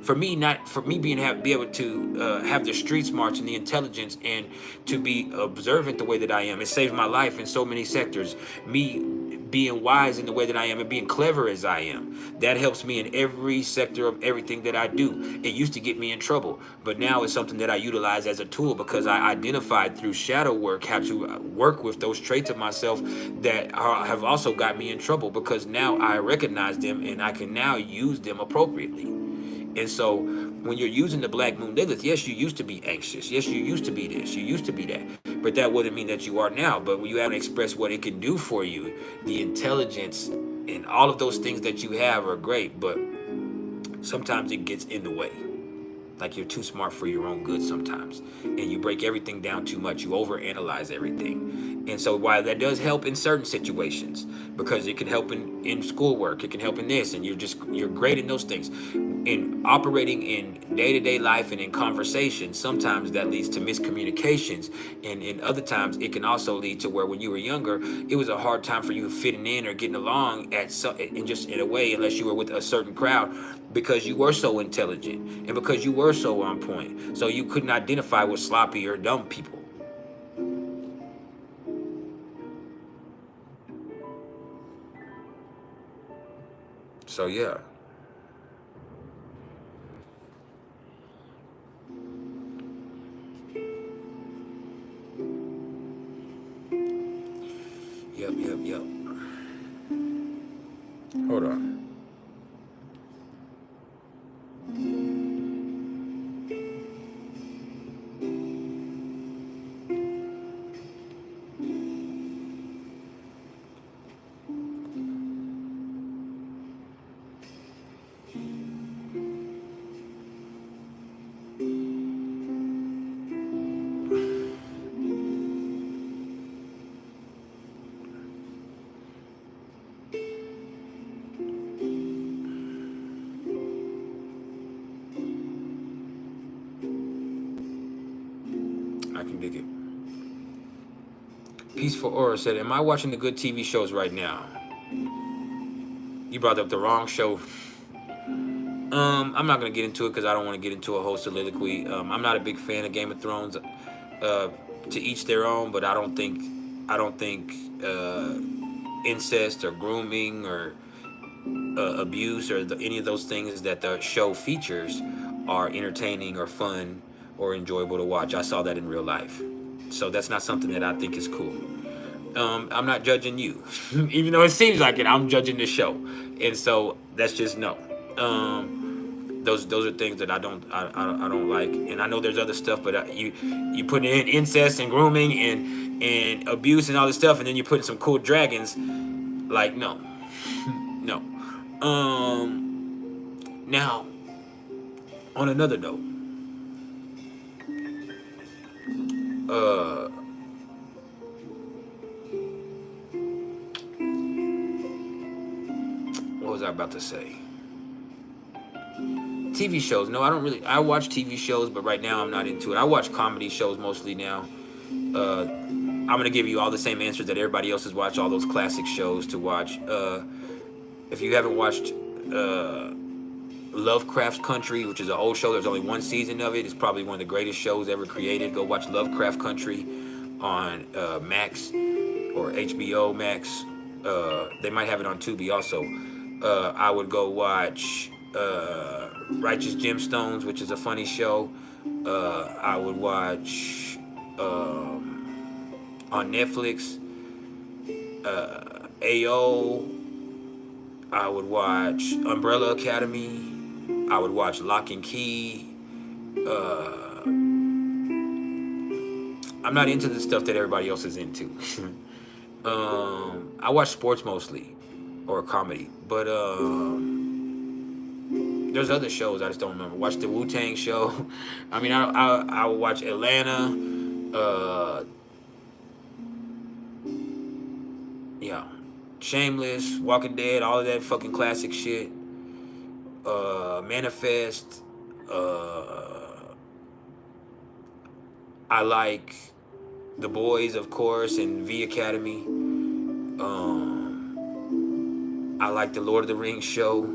For me be able to have the street smarts and the intelligence and to be observant the way that I am, it saved my life in so many sectors. Me being wise in the way that I am and being clever as I am. That helps me in every sector of everything that I do. It used to get me in trouble, but now it's something that I utilize as a tool because I identified through shadow work how to work with those traits of myself that have also got me in trouble, because now I recognize them and I can now use them appropriately. And so when you're using the Black Moon Lilith, yes, you used to be anxious. Yes, you used to be this. You used to be that. But that wouldn't mean that you are now. But when you haven't expressed what it can do for you, the intelligence and all of those things that you have are great. But sometimes it gets in the way. Like you're too smart for your own good sometimes. And you break everything down too much. You overanalyze everything. And so while that does help in certain situations, because it can help in schoolwork, it can help in this, and you're great in those things. In operating in day-to-day life and in conversation, sometimes that leads to miscommunications. And in other times, it can also lead to where when you were younger, it was a hard time for you fitting in or getting along in just in a way, unless you were with a certain crowd, because you were so intelligent and because you were so on point. So you couldn't identify with sloppy or dumb people. So yeah. Yep. Hold on. I can dig it. Peaceful Aura said, am I watching the good TV shows right now? You brought up the wrong show. I'm not going to get into it because I don't want to get into a whole soliloquy. I'm not a big fan of Game of Thrones. To each their own, but I don't think incest or grooming or abuse or any of those things that the show features are entertaining or fun or enjoyable to watch. I saw that in real life. So that's not something that I think is cool. I'm not judging you. Even though it seems like it, I'm judging the show. And so that's just no. Those are things that I don't like. And I know there's other stuff, but you put in incest and grooming and abuse and all this stuff, and then you put in some cool dragons. Like, no. No. Now, on another note, what was I about to say? TV shows. No, I watch TV shows, but right now I'm not into it. I watch comedy shows mostly now. I'm going to give you all the same answers that everybody else has watched, all those classic shows to watch. If you haven't watched Lovecraft Country, which is an old show, there's only one season of it. It's probably one of the greatest shows ever created. Go watch Lovecraft Country on Max or HBO Max. They might have it on Tubi also. I would go watch Righteous Gemstones, which is a funny show. I would watch on Netflix AO. I would watch Umbrella Academy. I would watch Lock and Key. I'm not into the stuff that everybody else is into. I watch sports mostly, or comedy, but there's other shows I just don't remember. Watch the Wu-Tang show. I mean, I would watch Atlanta. Yeah, Shameless, Walking Dead, all of that fucking classic shit. Manifest. I like The Boys, of course, and V Academy. I like the Lord of the Rings show.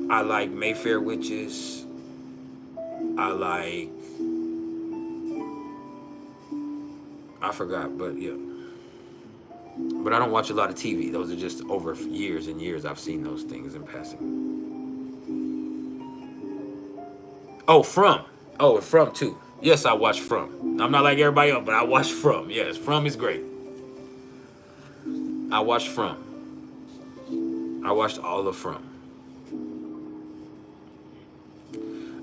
I like Mayfair Witches. I like forgot, but yeah. But I don't watch a lot of TV. Those are just over years and years I've seen those things in passing. Oh, From. Oh, and From too. Yes, I watch From. I'm not like everybody else, but I watch From. Yes, From is great. I watched From. I watched all of From.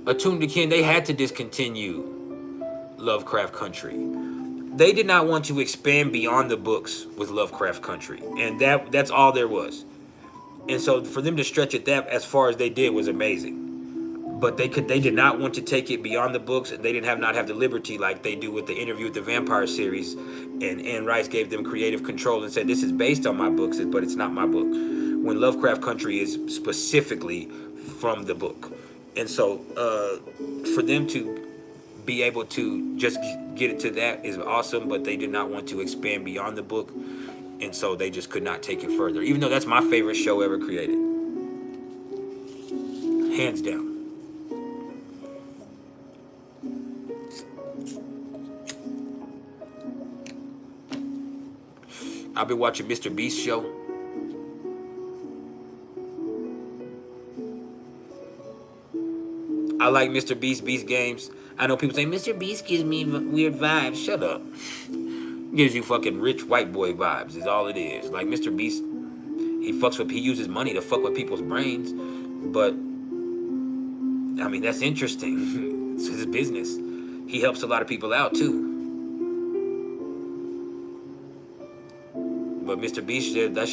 Attuned to Kin, they had to discontinue Lovecraft Country. They did not want to expand beyond the books with Lovecraft Country, and that's all there was. And so for them to stretch it that as far as they did was amazing. But they did not want to take it beyond the books, and they did not have the liberty like they do with the Interview with the Vampire series. And Anne Rice gave them creative control and said, this is based on my books, but it's not my book. When Lovecraft Country is specifically from the book. And so for them to be able to just get it to that is awesome, but they did not want to expand beyond the book. And so they just could not take it further, even though that's my favorite show ever created. Hands down. I've been watching Mr. Beast show. I like Mr. Beast games. I know people say, Mr. Beast gives me weird vibes. Shut up. Gives you fucking rich white boy vibes is all it is. Like Mr. Beast, he uses money to fuck with people's brains. But, I mean, that's interesting. It's his business. He helps a lot of people out too. But Mr. Beast, that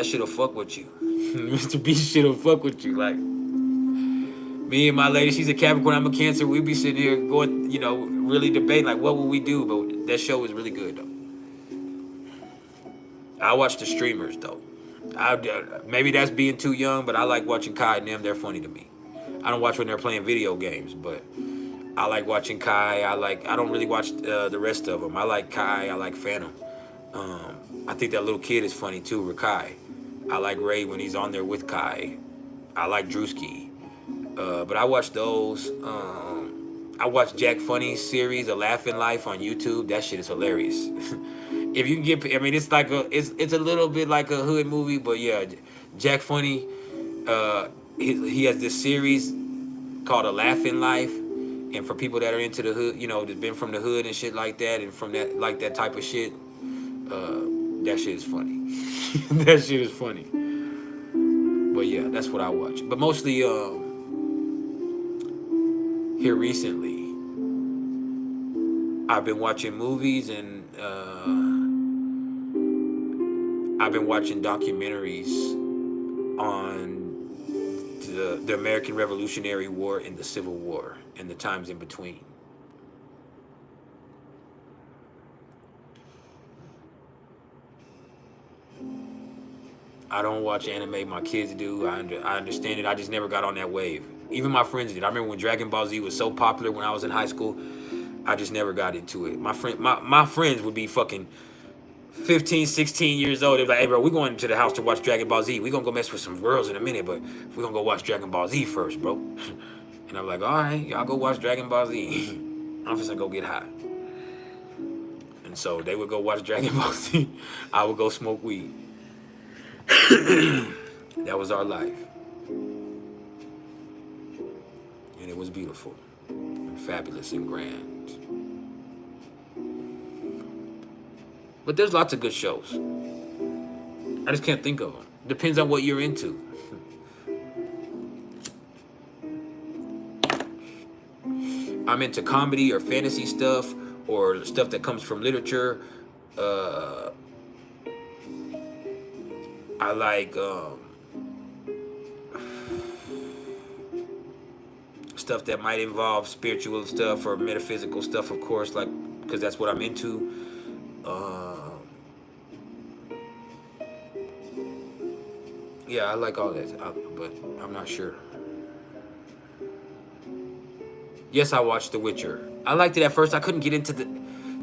should have fuck with you. Mr. Beast should have fuck with you. Like, me and my lady, she's a Capricorn, I'm a Cancer. We be sitting here going, you know, really debating, like, what will we do? But that show is really good, though. I watch the streamers, though. Maybe that's being too young, but I like watching Kai and them. They're funny to me. I don't watch when they're playing video games, but I like watching Kai. I don't really watch the rest of them. I like Kai. I like Phantom. I think that little kid is funny too, Rakai. I like Ray when he's on there with Kai. I like Drewski. But I watch those. I watch Jack Funny's series, A Laughing Life on YouTube. That shit is hilarious. If you can get, I mean, it's like it's a little bit like a hood movie, but yeah, Jack Funny, he has this series called A Laughing Life. And for people that are into the hood, you know, that's been from the hood and shit like that, and from that, like that type of shit, that shit is funny. That shit is funny. But yeah, that's what I watch. But mostly here recently, I've been watching movies and I've been watching documentaries on the American Revolutionary War and the Civil War and the times in between. I don't watch anime. My kids do. I understand it. I just never got on that wave. Even my friends did. I remember when Dragon Ball Z was so popular when I was in high school. I just never got into it. My friends would be fucking 15, 16 years old. They're like, hey, bro, we're going to the house to watch Dragon Ball Z. We're going to go mess with some girls in a minute, but we're going to go watch Dragon Ball Z first, bro. And I'm like, all right, y'all go watch Dragon Ball Z. I'm just going to go get high. And so they would go watch Dragon Ball Z. I would go smoke weed. That was our life. And it was beautiful and fabulous and grand. But there's lots of good shows. I just can't think of them. Depends on what you're into. I'm into comedy or fantasy stuff or stuff that comes from literature. I like stuff that might involve spiritual stuff or metaphysical stuff, of course, like, because that's what I'm into. Yeah, I like all that, but I'm not sure. Yes, I watched The Witcher. I liked it at first. I couldn't get into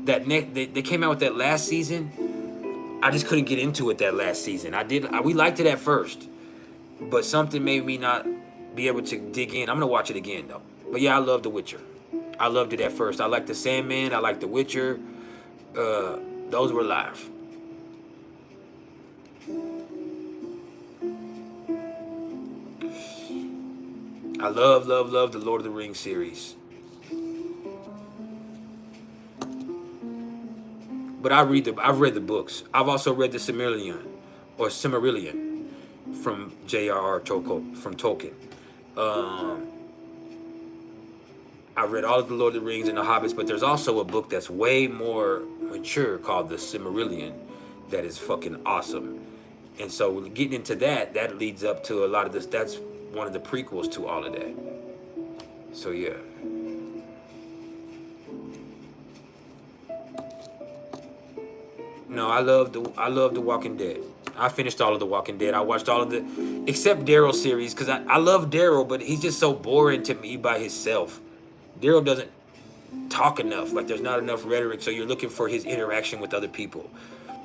they came out with that last season. I just couldn't get into it that last season. We liked it at first, but something made me not be able to dig in. I'm gonna watch it again though. But yeah, I love The Witcher. I loved it at first. I like The Sandman. I like The Witcher. Those were live. I love the Lord of the Rings series. But I've read the books. I've also read the Silmarillion from J.R.R. Tolkien. I read all of the Lord of the Rings and the Hobbits, but there's also a book that's way more mature called the Silmarillion that is fucking awesome. And so getting into that leads up to a lot of this. That's one of the prequels to all of that. So yeah. No, I love the Walking Dead. I finished all of the Walking Dead. I watched all of the, except Daryl series, because I love Daryl, but he's just so boring to me by himself. Daryl doesn't talk enough. Like there's not enough rhetoric, so you're looking for his interaction with other people.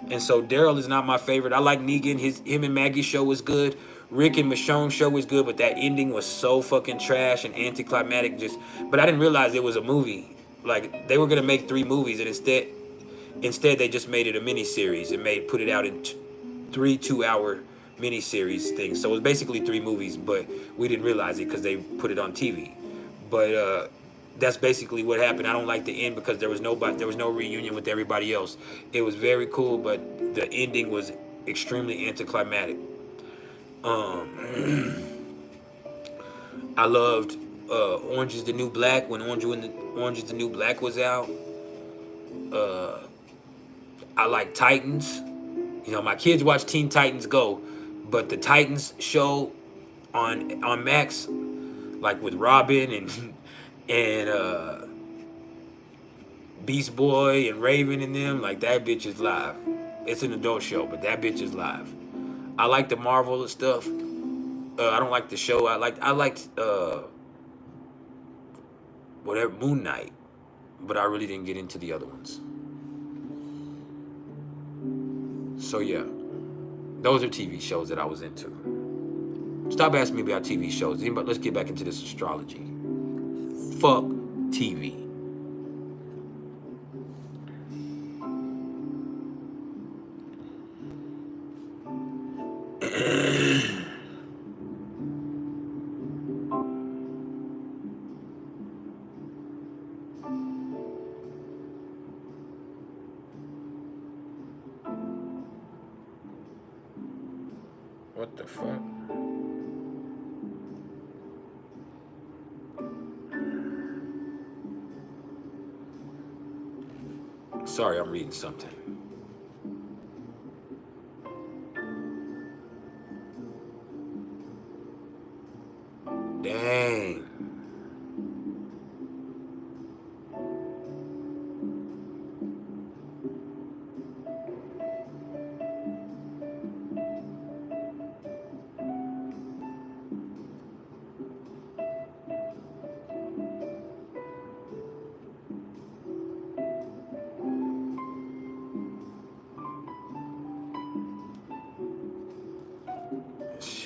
And so Daryl is not my favorite. I like Negan. Him and Maggie's show was good. Rick and Michonne's show was good, but that ending was so fucking trash and anticlimactic. But I didn't realize it was a movie. Like they were gonna make 3 movies, and instead they just made it a mini series and put it out in 3 2-hour mini series things. So it was basically 3 movies, but we didn't realize it because they put it on TV. But that's basically what happened. I don't like the end because there was no reunion with everybody else. It was very cool, but the ending was extremely anticlimactic. I loved Orange is the New Black when Orange is the New Black was out. I like Titans. You know, my kids watch Teen Titans Go, but the Titans show on Max, like with Robin and Beast Boy and Raven and them, like that bitch is live. It's an adult show, but that bitch is live. I like the Marvel stuff. I don't like the show. I liked whatever, Moon Knight, but I really didn't get into the other ones. So yeah, those are TV shows that I was into. Stop asking me about TV shows. Let's get back into this astrology. Fuck TV. What the fuck? Sorry, I'm reading something. Dang.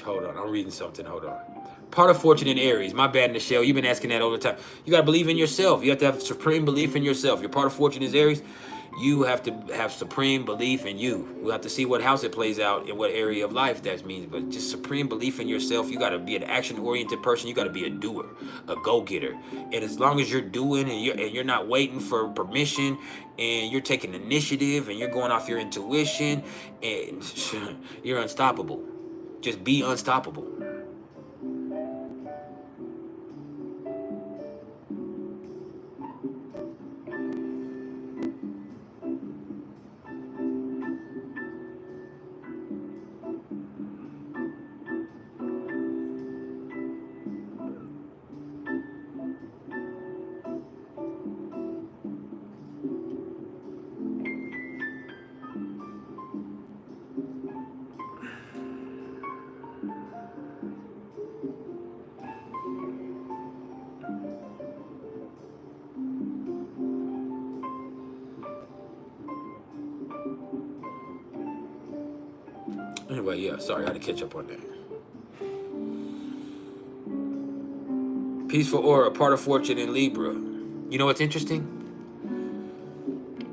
Hold on, I'm reading something. Hold on. Part of fortune in Aries. My bad, Nichelle. You've been asking that all the time. You got to believe in yourself. You have to have supreme belief in yourself. Your part of fortune is Aries. You have to have supreme belief in you. We'll have to see what house it plays out in what area of life that means. But just supreme belief in yourself. You got to be an action-oriented person. You got to be a doer, a go-getter. And as long as you're doing and you're not waiting for permission and you're taking initiative and you're going off your intuition, and you're unstoppable. Just be unstoppable. Anyway, yeah, sorry, I had to catch up on that. Peaceful aura, part of fortune in Libra. You know what's interesting?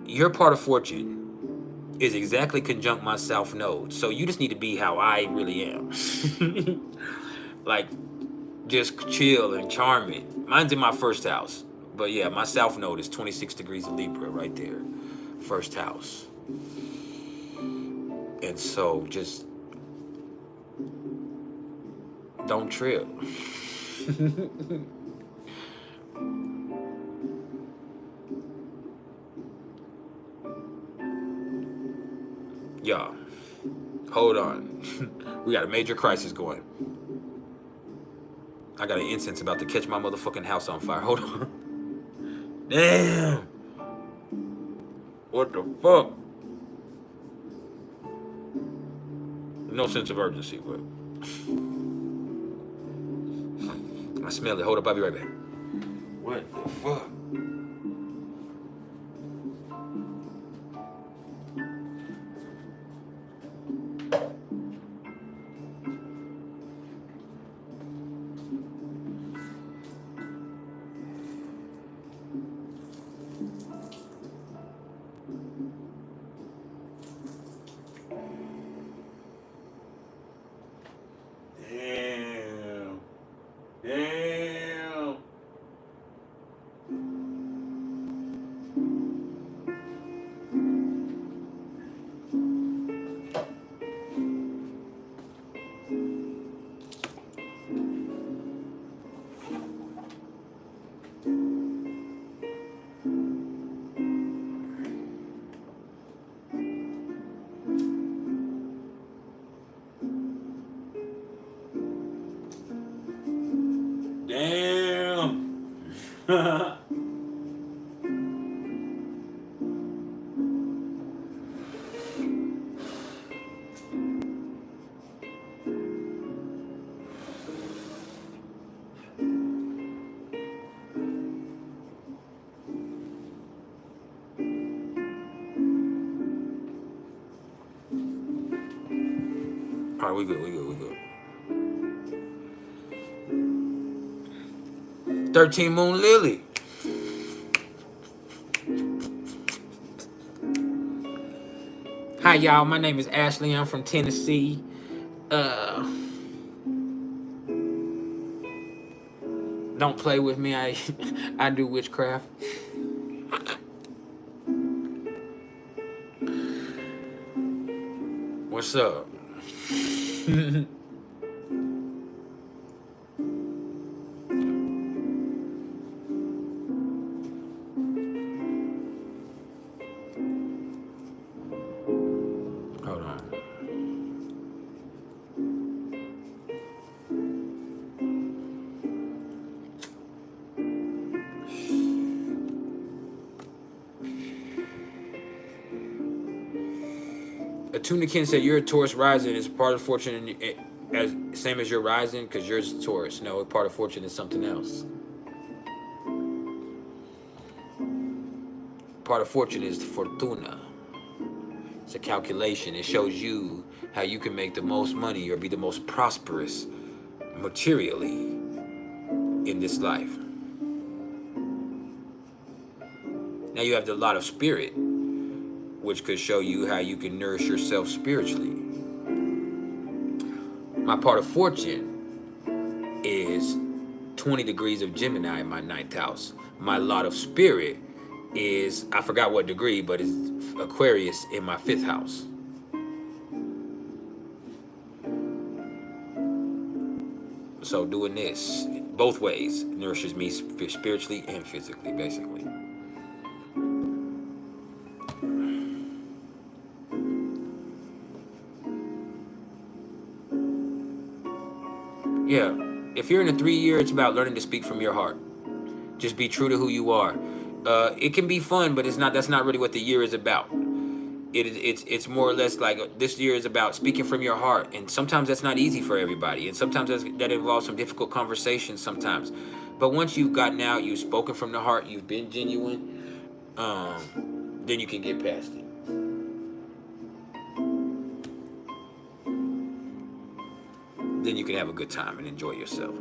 Your part of fortune is exactly conjunct my South Node. So you just need to be how I really am. Like, just chill and charming. Mine's in my first house. But yeah, my South Node is 26 degrees of Libra right there. First house. And so just don't trip. Y'all, hold on. We got a major crisis going. I got an incense about to catch my motherfucking house on fire. Hold on. Damn. What the fuck? No sense of urgency, but I smell it. Hold up, I'll be right back. What the fuck? Damn. All right, we good. 13 Moon Lily. Hi, y'all. My name is Ashley. I'm from Tennessee. Don't play with me. I do witchcraft. What's up? Hold on. Atunikin said you're a Taurus rising. It's part of fortune as same as your rising because yours is Taurus. No, part of fortune is something else. Part of fortune is fortuna. It's a calculation. It shows you how you can make the most money or be the most prosperous materially in this life. Now you have a lot of spirit, which could show you how you can nourish yourself spiritually. My part of fortune is 20 degrees of Gemini in my 9th house. My lot of spirit is, I forgot what degree, but it's Aquarius in my 5th house. So doing this both ways nourishes me spiritually and physically, basically. Yeah, if you're in a 3-year, it's about learning to speak from your heart. Just be true to who you are. It can be fun, but that's not really what the year is about. It's more or less like this year is about speaking from your heart, and sometimes that's not easy for everybody, and sometimes that involves some difficult conversations sometimes. But once you've gotten out, you've spoken from the heart, you've been genuine, then you can get past it. Then you can have a good time and enjoy yourself.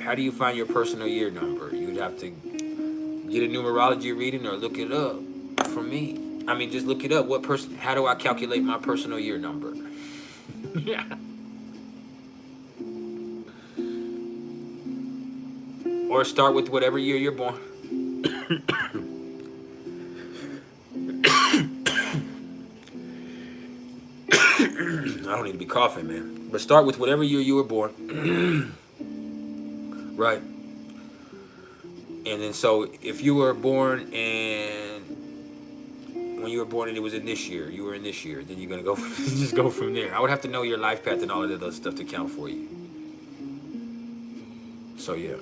How do you find your personal year number? You'd have to get a numerology reading or look it up. For me, I mean, just look it up. How do I calculate my personal year number? Yeah. Or start with whatever year you're born. I don't need to be coughing, man. But start with whatever year you were born. Right. And then so if you were born and when you were born and it was in this year, you were in this year, then you're going to go just go from there. I would have to know your life path and all of that other stuff to count for you. So yeah.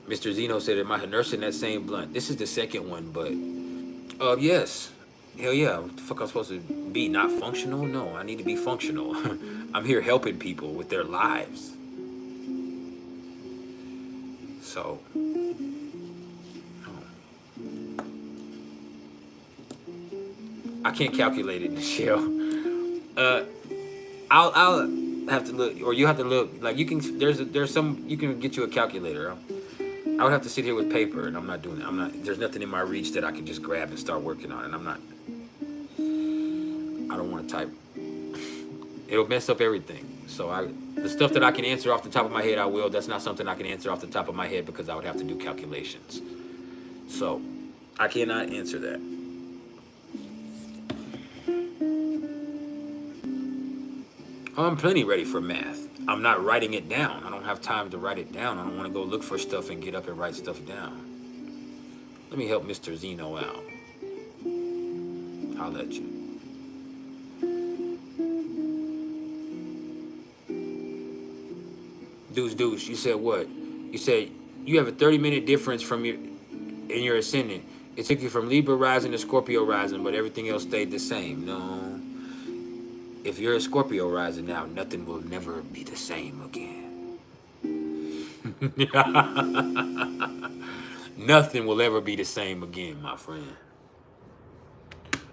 Mr. Zeno said, am I nursing that same blunt? This is the second one, but yes. Hell yeah. What the fuck I'm supposed to be? Not functional? No, I need to be functional. I'm here helping people with their lives. So I can't calculate it, Michelle. I'll have to look, or you have to look. Like you can, there's some you can get you a calculator. I would have to sit here with paper, and I'm not doing it. There's nothing in my reach that I can just grab and start working on, and I don't want to type. It'll mess up everything. So the stuff that I can answer off the top of my head, I will. That's not something I can answer off the top of my head because I would have to do calculations. So I cannot answer that. I'm plenty ready for math. I'm not writing it down. I don't have time to write it down. I don't want to go look for stuff and get up and write stuff down. Let me help Mr. Zeno out. I'll let you. Deuce, you said what? You said you have a 30-minute difference in your ascendant. It took you from Libra rising to Scorpio rising, but everything else stayed the same. No. If you're a Scorpio rising now, nothing will never be the same again. Nothing will ever be the same again, my friend.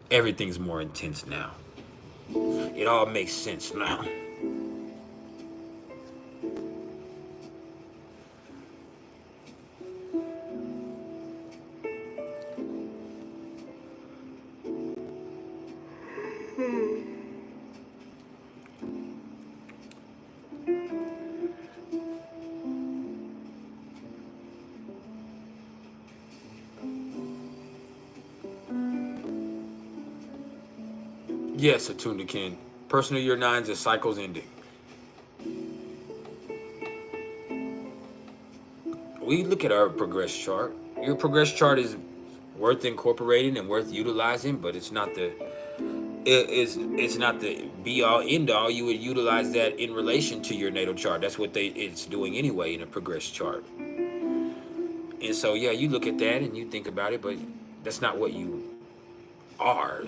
Everything's more intense now. It all makes sense now. Yes, SuMtHiN. Personal year 9s is cycles ending. We look at our progress chart. Your progress chart is worth incorporating and worth utilizing, but it's not the be all end all. You would utilize that in relation to your natal chart. That's what it's doing anyway in a progress chart. And so yeah, you look at that and you think about it, but that's not what you are.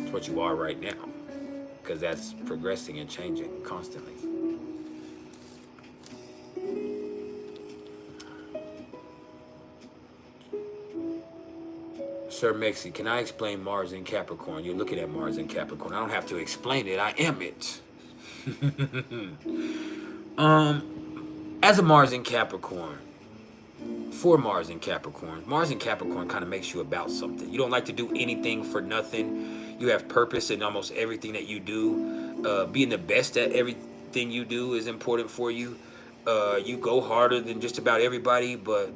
It's what you are right now, because that's progressing and changing constantly. Sir Mexi, can I explain Mars in Capricorn? You're looking at Mars in Capricorn. I don't have to explain it. I am it. As a Mars in Capricorn, for Mars in Capricorn kind of makes you about something. You don't like to do anything for nothing. You have purpose in almost everything that you do. Being the best at everything you do is important for you. You go harder than just about everybody, but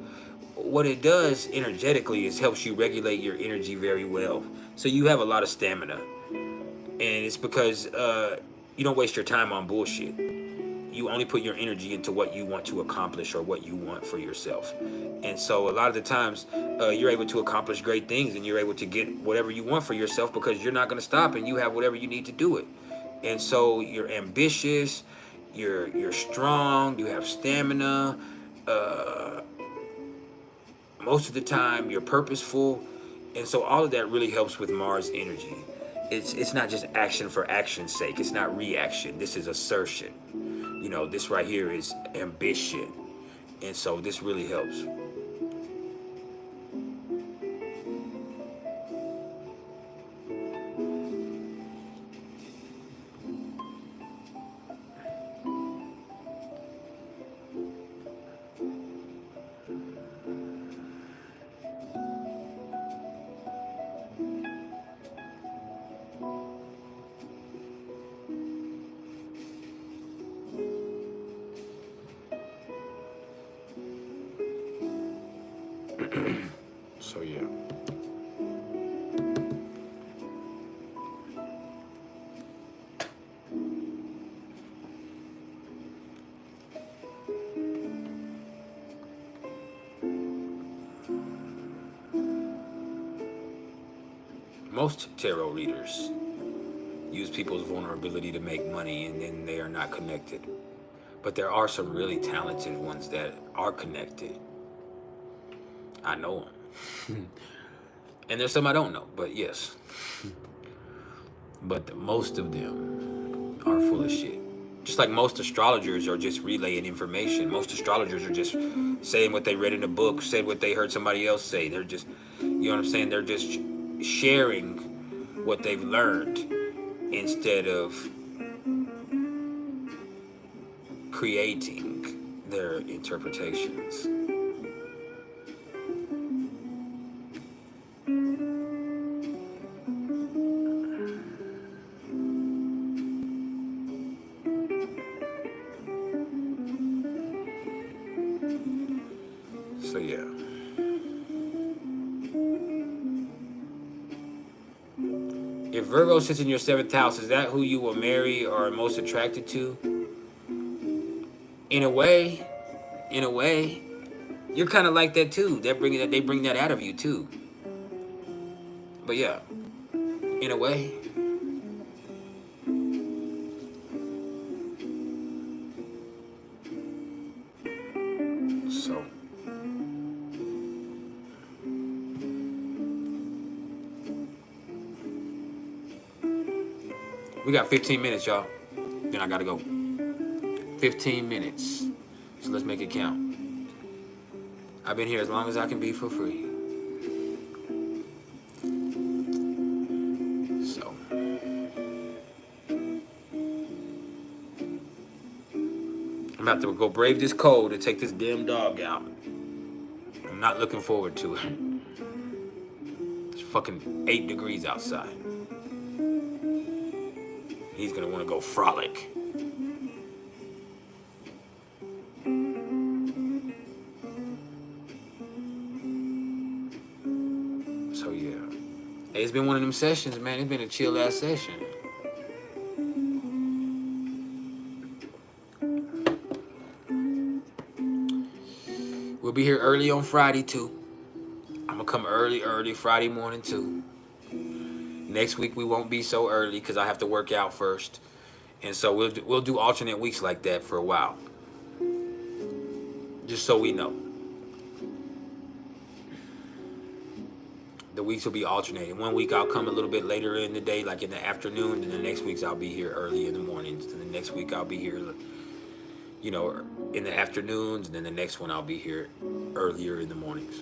what it does energetically is helps you regulate your energy very well. So you have a lot of stamina. And it's because you don't waste your time on bullshit. You only put your energy into what you want to accomplish or what you want for yourself. And so a lot of the times you're able to accomplish great things and you're able to get whatever you want for yourself because you're not going to stop and you have whatever you need to do it. And so you're ambitious, you're strong, you have stamina. Most of the time you're purposeful. And so all of that really helps with Mars energy. It's not just action for action's sake. It's not reaction. This is assertion. You know, this right here is ambition. And so this really helps. So yeah. Most tarot readers use people's vulnerability to make money, and then they are not connected. But there are some really talented ones that are connected. I know them. And there's some I don't know, but yes. But most of them are full of shit. Just like most astrologers are just relaying information. Most astrologers are just saying what they read in a book, saying what they heard somebody else say. They're just, you know what I'm saying? They're just sharing what they've learned instead of creating their interpretations. So yeah. If Virgo sits in your 7th house, is that who you will marry or are most attracted to? In a way, you're kind of like that too. They bring that out of you too. But yeah, in a way. So. We got 15 minutes, y'all. Then I gotta go. 15 minutes. So let's make it count. I've been here as long as I can be for free. So. I'm about to go brave this cold and take this damn dog out. I'm not looking forward to it. It's fucking 8 degrees outside. He's gonna want to go frolic. So yeah. Hey, it's been one of them sessions, man. It's been a chill ass session. We'll be here early on Friday too. I'm gonna come early Friday morning too. Next week we won't be so early because I have to work out first, and so we'll do alternate weeks like that for a while, just so we know. The weeks will be alternating. One week I'll come a little bit later in the day, like in the afternoon, and the next weeks I'll be here early in the mornings. And the next week I'll be here, you know, in the afternoons, and then the next one I'll be here earlier in the mornings.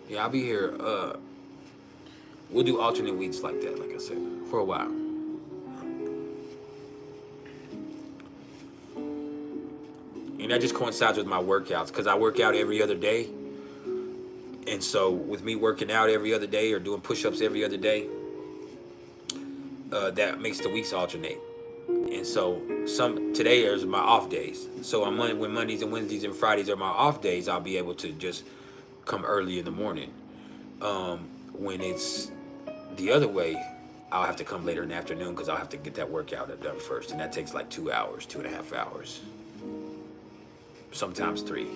Yeah, I'll be here. We'll do alternate weeks like that, like I said, for a while. And that just coincides with my workouts because I work out every other day. And so with me working out every other day or doing push-ups every other day, that makes the weeks alternate. And so today is my off days. So when Mondays and Wednesdays and Fridays are my off days, I'll be able to just come early in the morning. When it's the other way, I'll have to come later in the afternoon because I'll have to get that workout done first. And that takes like 2 hours, 2.5 hours. Sometimes 3.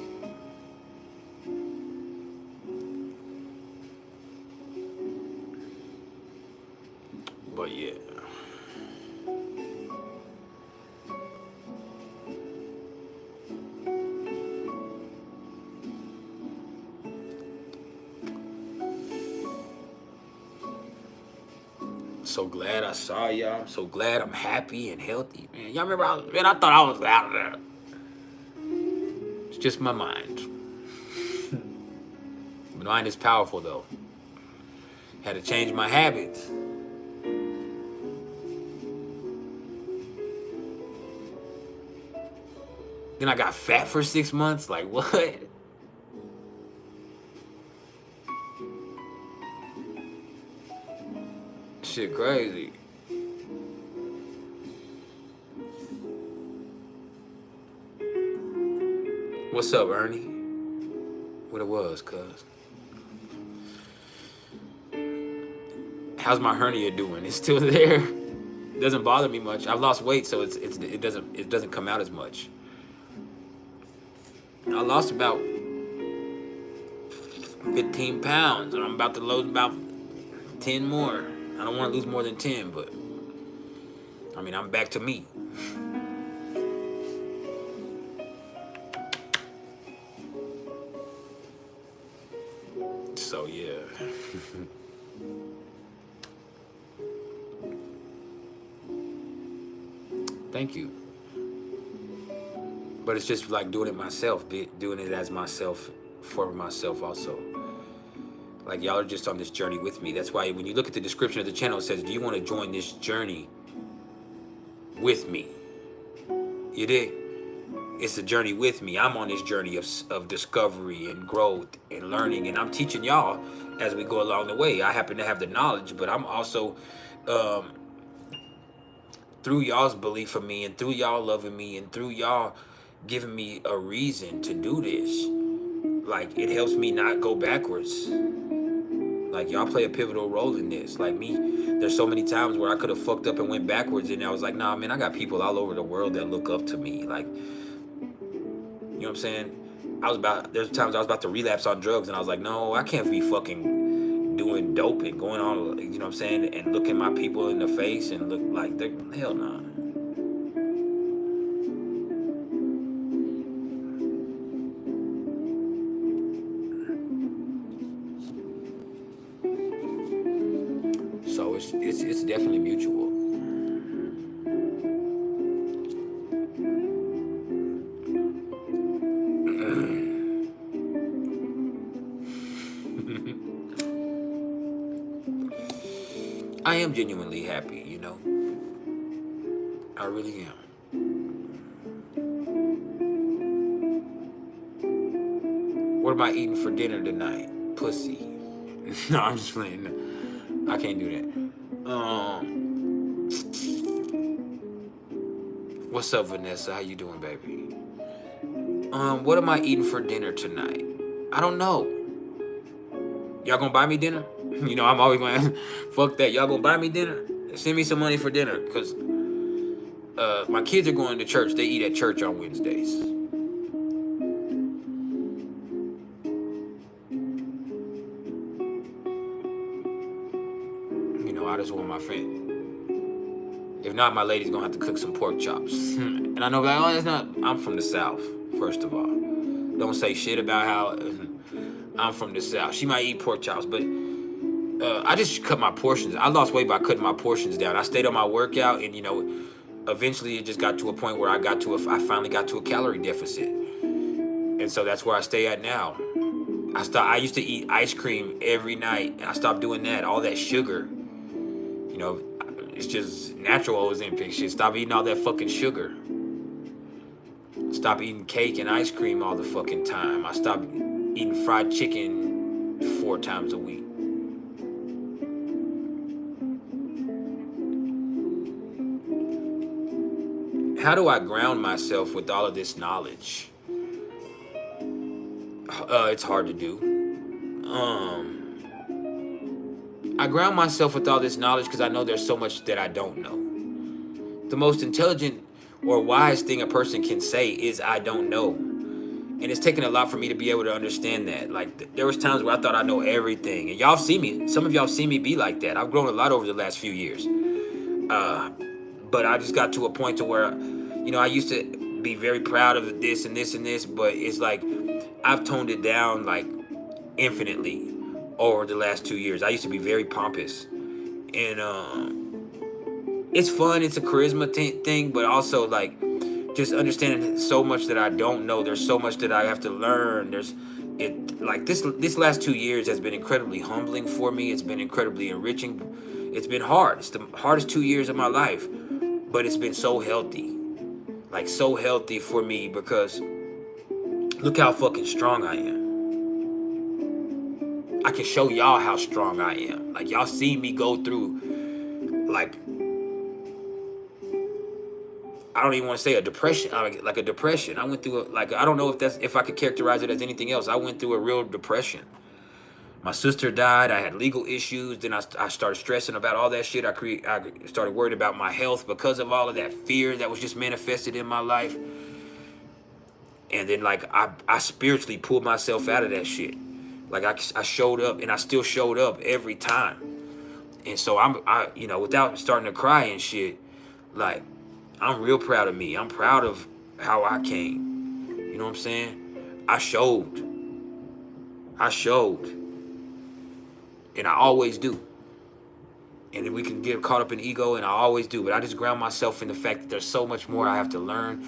But yeah. so glad I saw y'all. I'm so glad I'm happy and healthy. Man, y'all remember, I thought I was out of there. It's just my mind. My mind is powerful, though. Had to change my habits. Then I got fat for 6 months. Like, what? Shit crazy. What's up, Ernie? What it was, cuz. How's my hernia doing? It's still there. It doesn't bother me much. I've lost weight, so it doesn't come out as much. I lost about 15 pounds, and I'm about to lose about 10 more. I don't want to lose more than 10, but I mean, I'm back to me. So yeah. Thank you. But it's just like doing it myself, doing it as myself, for myself also. Like, y'all are just on this journey with me. That's why when you look at the description of the channel, it says, do you want to join this journey with me? You dig? It's a journey with me. I'm on this journey of discovery and growth and learning, and I'm teaching y'all as we go along the way. I happen to have the knowledge, but I'm also, through y'all's belief of me and through y'all loving me and through y'all giving me a reason to do this, like, it helps me not go backwards. Like, y'all play a pivotal role in this. Like me, there's so many times where I could have fucked up and went backwards, and I was like, nah, man, I got people all over the world that look up to me. Like, you know what I'm saying? There's times I was about to relapse on drugs, and I was like, no, I can't be fucking doing dope and going on, you know what I'm saying, and looking my people in the face and look like they're, hell nah. So it's definitely mutual. I am genuinely happy, you know. I really am. What am I eating for dinner tonight? Pussy. No, I'm just playing. I can't do that. What's up, Vanessa? How you doing, baby? What am I eating for dinner tonight? I don't know. Y'all gonna buy me dinner? You know, I'm always going, fuck that. Y'all gonna buy me dinner? Send me some money for dinner, because my kids are going to church. They eat at church on Wednesdays. You know, I just want my friend. If not, my lady's gonna have to cook some pork chops. And I know, like, oh, that's not, I'm from the South, first of all. Don't say shit about how I'm from the South. She might eat pork chops, but I just cut my portions. I lost weight by cutting my portions down. I stayed on my workout, and, you know, eventually it just got to a point where I finally got to a calorie deficit. And so that's where I stay at now. I used to eat ice cream every night, and I stopped doing that. All that sugar, you know, it's just natural Ozempic shit. Stop eating all that fucking sugar. Stop eating cake and ice cream all the fucking time. I stopped eating fried chicken 4 times a week. How do I ground myself with all of this knowledge? It's hard to do. I ground myself with all this knowledge because I know there's so much that I don't know. The most intelligent or wise thing a person can say is, I don't know. And it's taken a lot for me to be able to understand that. Like, there was times where I thought I know everything. And y'all see me. Some of y'all see me be like that. I've grown a lot over the last few years. But I just got to a point to where, you know, I used to be very proud of this and this and this. But it's like, I've toned it down, like, infinitely over the last 2 years. I used to be very pompous. And it's fun. It's a charisma thing, but also like just understanding so much that I don't know. There's so much that I have to learn. Like this last 2 years has been incredibly humbling for me. It's been incredibly enriching. It's been hard. It's the hardest 2 years of my life, but it's been so healthy. Like so healthy for me because look how fucking strong I am. I can show y'all how strong I am. Like y'all see me go through like I don't even want to say a depression, like a depression. I went through I don't know if I could characterize it as anything else. I went through a real depression. My sister died. I had legal issues. Then I started stressing about all that shit. I started worried about my health because of all of that fear that was just manifested in my life. And then like I spiritually pulled myself out of that shit. Like I showed up, and I still showed up every time. And so I without starting to cry and shit, like I'm real proud of me. I'm proud of how I came. You know what I'm saying? I showed. And I always do. And then we can get caught up in ego, and I always do. But I just ground myself in the fact that there's so much more I have to learn.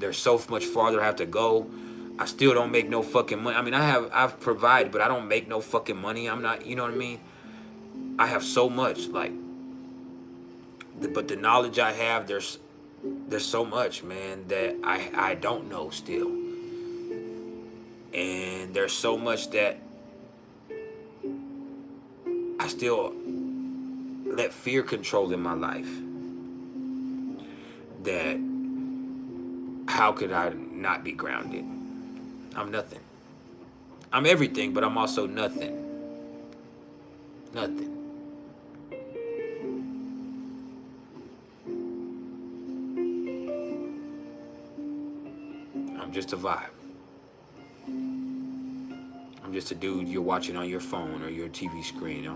There's so much farther I have to go. I still don't make no fucking money. I mean, I've provided, but I don't make no fucking money. I'm not, you know what I mean? I have so much, like, but the knowledge I have, there's so much, man, that I don't know still. And there's so much that I still let fear control in my life. That how could I not be grounded? I'm nothing. I'm everything, but I'm also nothing. Nothing. I'm just a vibe. I'm just a dude you're watching on your phone or your TV screen.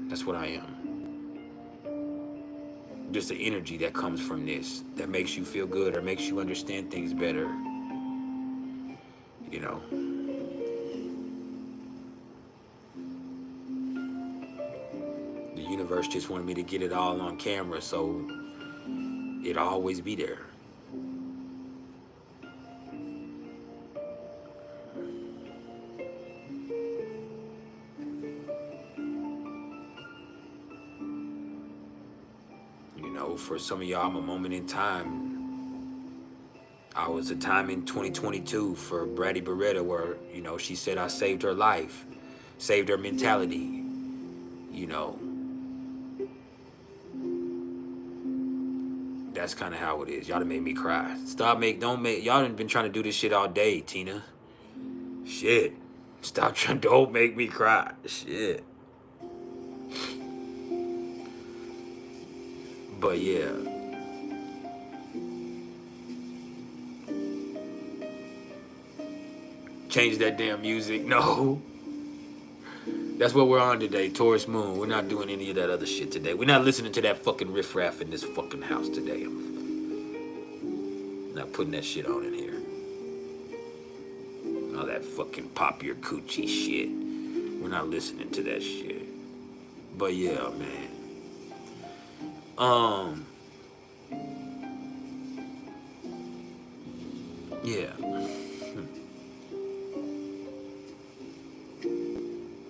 That's what I am. Just the energy that comes from this, that makes you feel good or makes you understand things better. You know. The universe just wanted me to get it all on camera, so it'll always be there. For some of y'all, I'm a moment in time. I was a time in 2022 for Bratty Beretta where, she said I saved her life, saved her mentality, That's kind of how it is. Y'all done made me cry. Y'all done been trying to do this shit all day, Tina. Shit. Don't make me cry. Shit. But yeah. Change that damn music. No. That's what we're on today, Taurus Moon. We're not doing any of that other shit today. We're not listening to that fucking riffraff in this fucking house today. I'm not putting that shit on in here. All that fucking pop your coochie shit. We're not listening to that shit. But yeah, man. Yeah.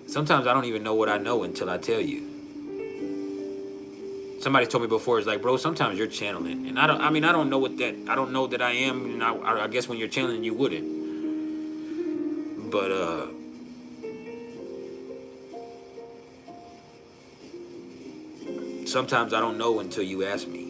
Sometimes I don't even know what I know until I tell you. Somebody told me before, it's like, bro, sometimes you're channeling. And I don't know I don't know that I am. And I guess when you're channeling, you wouldn't. But, sometimes I don't know until you ask me.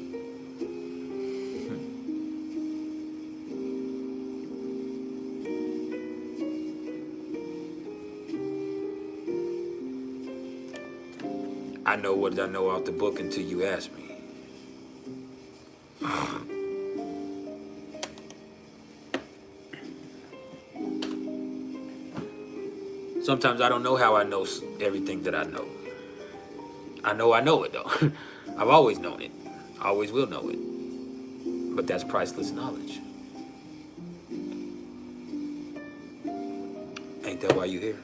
I know what I know out the book until you ask me. Sometimes I don't know how I know everything that I know. I know it though. I've always known it. I always will know it. But that's priceless knowledge. Ain't that why you here?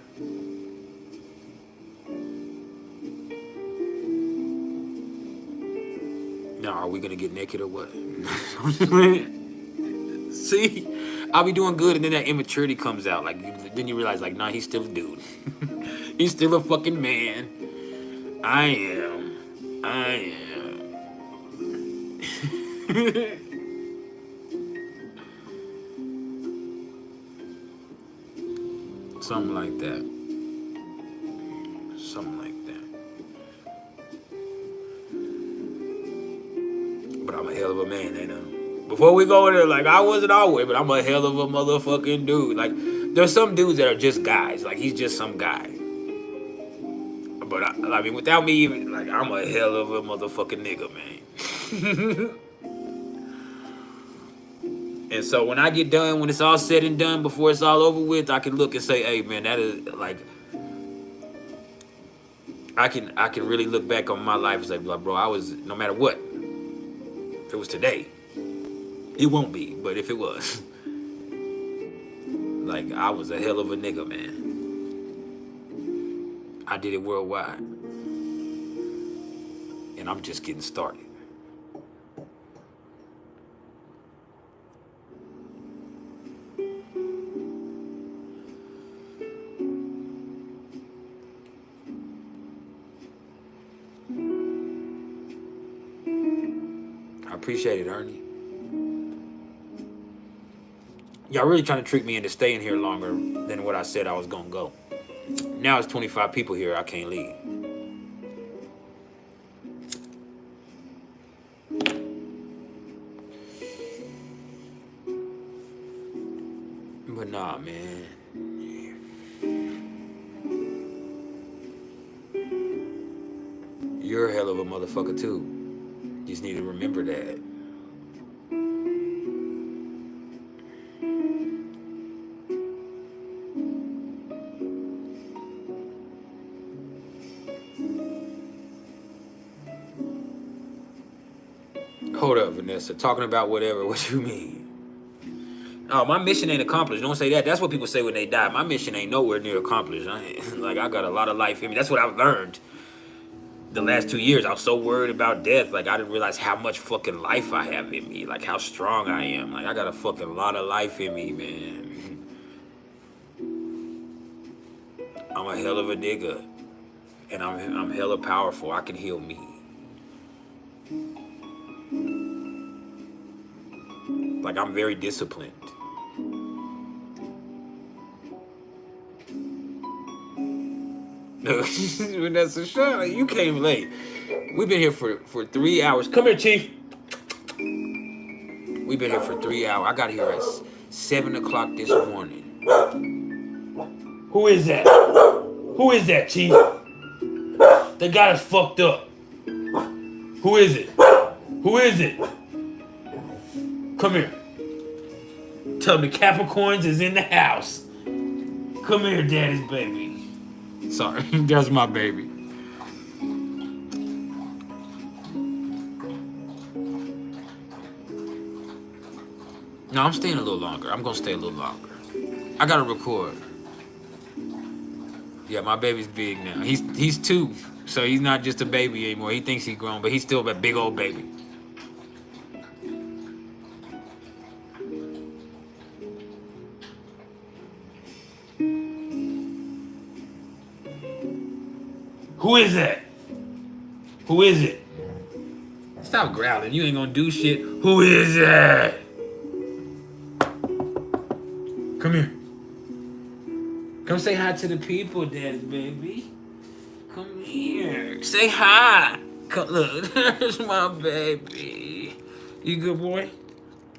No, we gonna get naked or what? See, I'll be doing good, and then that immaturity comes out. Like, then you realize, like, nah, he's still a dude. He's still a fucking man. I am. Something like that. Something like that. But I'm a hell of a man, ain't I? Before we go in there, like, I wasn't always, but I'm a hell of a motherfucking dude. Like, there's some dudes that are just guys. Like, he's just some guy. But, I mean, without me even, like, I'm a hell of a motherfucking nigga, man. And so when I get done, when it's all said and done, before it's all over with, I can look and say, hey, man, that is, like, I can really look back on my life and say, bro, I was, no matter what, if it was today, it won't be, but if it was, like, I was a hell of a nigga, man. I did it worldwide. And I'm just getting started. I appreciate it, Ernie. Y'all really trying to trick me into staying here longer than what I said I was gonna go. Now it's 25 people here, I can't leave. But nah, man. You're a hell of a motherfucker too. You just need to remember that. Hold up, Vanessa. Talking about whatever. What you mean? Oh, my mission ain't accomplished. Don't say that. That's what people say when they die. My mission ain't nowhere near accomplished. I got a lot of life in me. That's what I've learned. The last 2 years, I was so worried about death. Like, I didn't realize how much fucking life I have in me. Like, how strong I am. Like, I got a fucking lot of life in me, man. I'm a hell of a nigga. And I'm hella powerful. I can heal me. Like, I'm very disciplined. Vanessa, shut up. You came late. We've been here for 3 hours. Come here, Chief. We've been here for 3 hours. I got here at 7 o'clock this morning. Who is that? Who is that, Chief? They got us fucked up. Who is it? Who is it? Come here. Tell me Capricorns is in the house. Come here, daddy's baby. Sorry, that's my baby. No, I'm staying a little longer. I'm gonna stay a little longer. I gotta record. Yeah, my baby's big now. He's 2, so he's not just a baby anymore. He thinks he's grown, but he's still a big old baby. Who is that? Who is it? Stop growling. You ain't gonna do shit. Who is that? Come here. Come say hi to the people, daddy, baby. Come here. Say hi. Come, look, there's my baby. You good boy?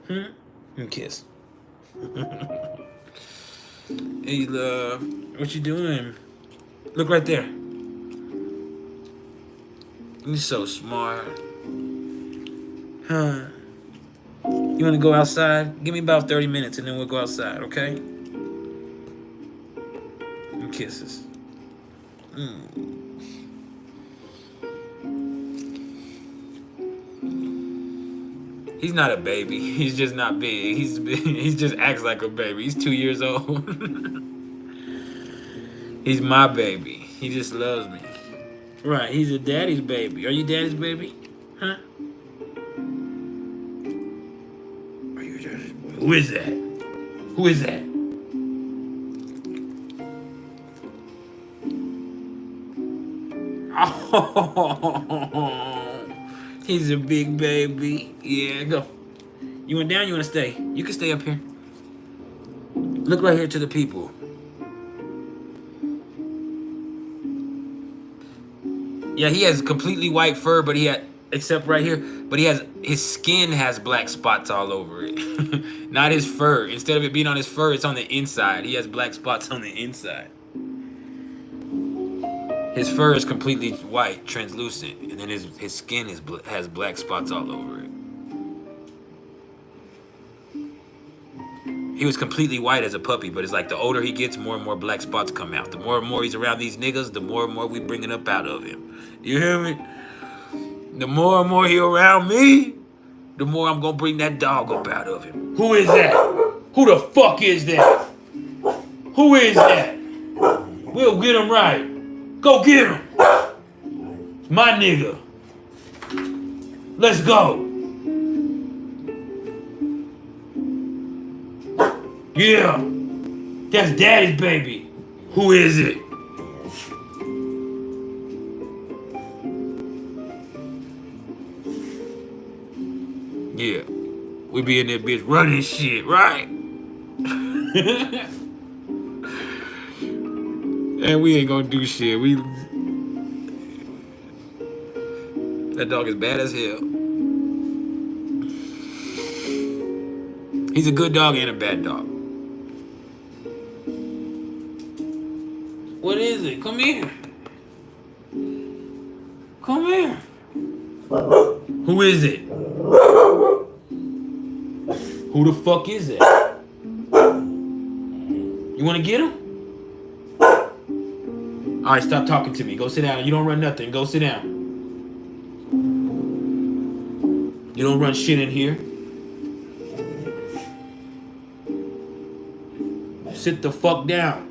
And kiss. Hey, love. What you doing? Look right there. You're so smart. Huh? You want to go outside? Give me about 30 minutes and then we'll go outside, okay? And kisses. He's not a baby. He's just not big. He just acts like a baby. He's 2 years old. He's my baby. He just loves me. Right, he's a daddy's baby. Are you daddy's baby? Huh? Who is that? Who is that? Oh, he's a big baby. Yeah, go. You went down, you want to stay? You can stay up here. Look right here to the people. Yeah, he has completely white fur, but he had, except right here, but he has, his skin has black spots all over it. Not his fur. Instead of it being on his fur, it's on the inside. He has black spots on the inside. His fur is completely white, translucent, and then his skin has black spots all over it. He was completely white as a puppy, but it's like the older he gets, more and more black spots come out. The more and more he's around these niggas, the more and more we bringing up out of him. You hear me? The more and more he around me, the more I'm gonna bring that dog up out of him. Who is that? Who the fuck is that? Who is that? We'll get him right. Go get him. It's my nigga. Let's go. Yeah. That's daddy's baby. Who is it? Yeah. We be in that bitch running shit, right? And we ain't gonna do shit. That dog is bad as hell. He's a good dog and a bad dog. What is it? Come here. Come here. Who is it? Who the fuck is it? You wanna get him? Alright, stop talking to me. Go sit down. You don't run nothing. Go sit down. You don't run shit in here. Sit the fuck down.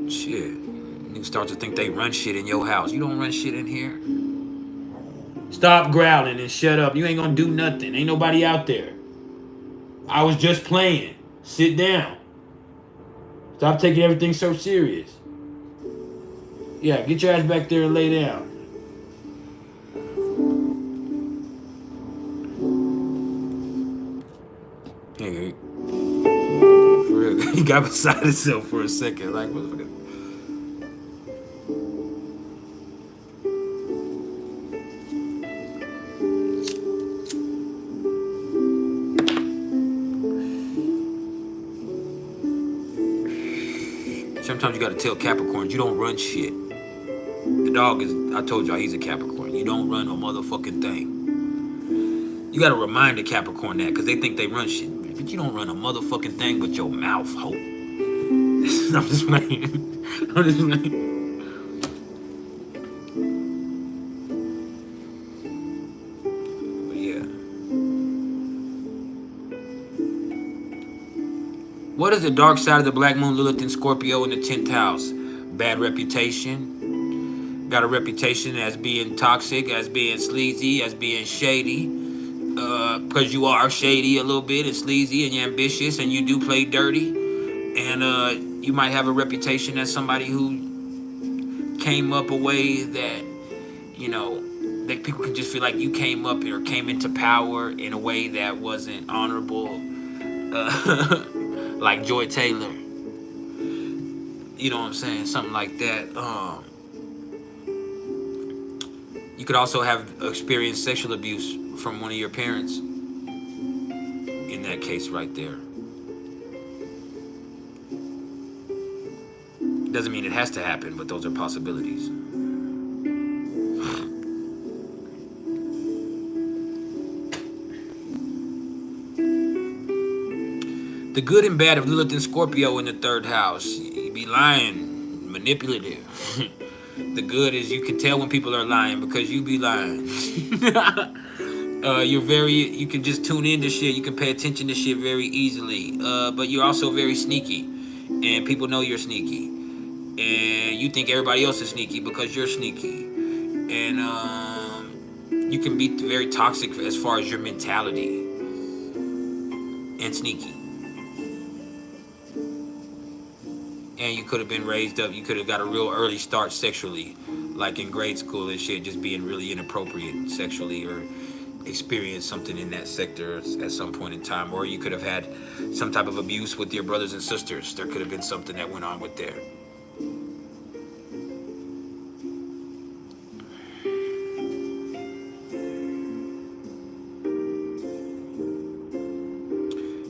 Shit. You start to think they run shit in your house. You don't run shit in here. Stop growling and shut up. You ain't gonna do nothing. Ain't nobody out there. I was just playing. Sit down. Stop taking everything so serious. Yeah, get your ass back there and lay down. Hey, for real, he got beside himself for a second. Like, motherfucker. Sometimes you gotta tell Capricorns, you don't run shit. The dog is, I told y'all, he's a Capricorn. You don't run a motherfucking thing. You gotta remind the Capricorn that, because they think they run shit. But you don't run a motherfucking thing with your mouth, hope. I'm just playing. I'm just playing. But yeah. What is the dark side of the black moon, Lilith and Scorpio in the 10th house? Bad reputation. Got a reputation as being toxic, as being sleazy, as being shady. Because you are shady a little bit and sleazy and you're ambitious and you do play dirty. And you might have a reputation as somebody who came up a way that, you know, that people can just feel like you came up or came into power in a way that wasn't honorable. Like Joy Taylor. You know what I'm saying? Something like that. You could also have experienced sexual abuse from one of your parents. In that case right there. Doesn't mean it has to happen, but those are possibilities. The good and bad of Lilith and Scorpio in the 3rd house. You be lying, manipulative. The good is you can tell when people are lying because you be lying. You can just tune into shit. You can pay attention to shit very easily. But you're also very sneaky. And people know you're sneaky. And you think everybody else is sneaky because you're sneaky. And You can be very toxic as far as your mentality and sneaky. And you could have been raised up, you could have got a real early start sexually, like in grade school and shit, just being really inappropriate sexually, or experience something in that sector at some point in time. Or you could have had some type of abuse with your brothers and sisters. There could have been something that went on with there.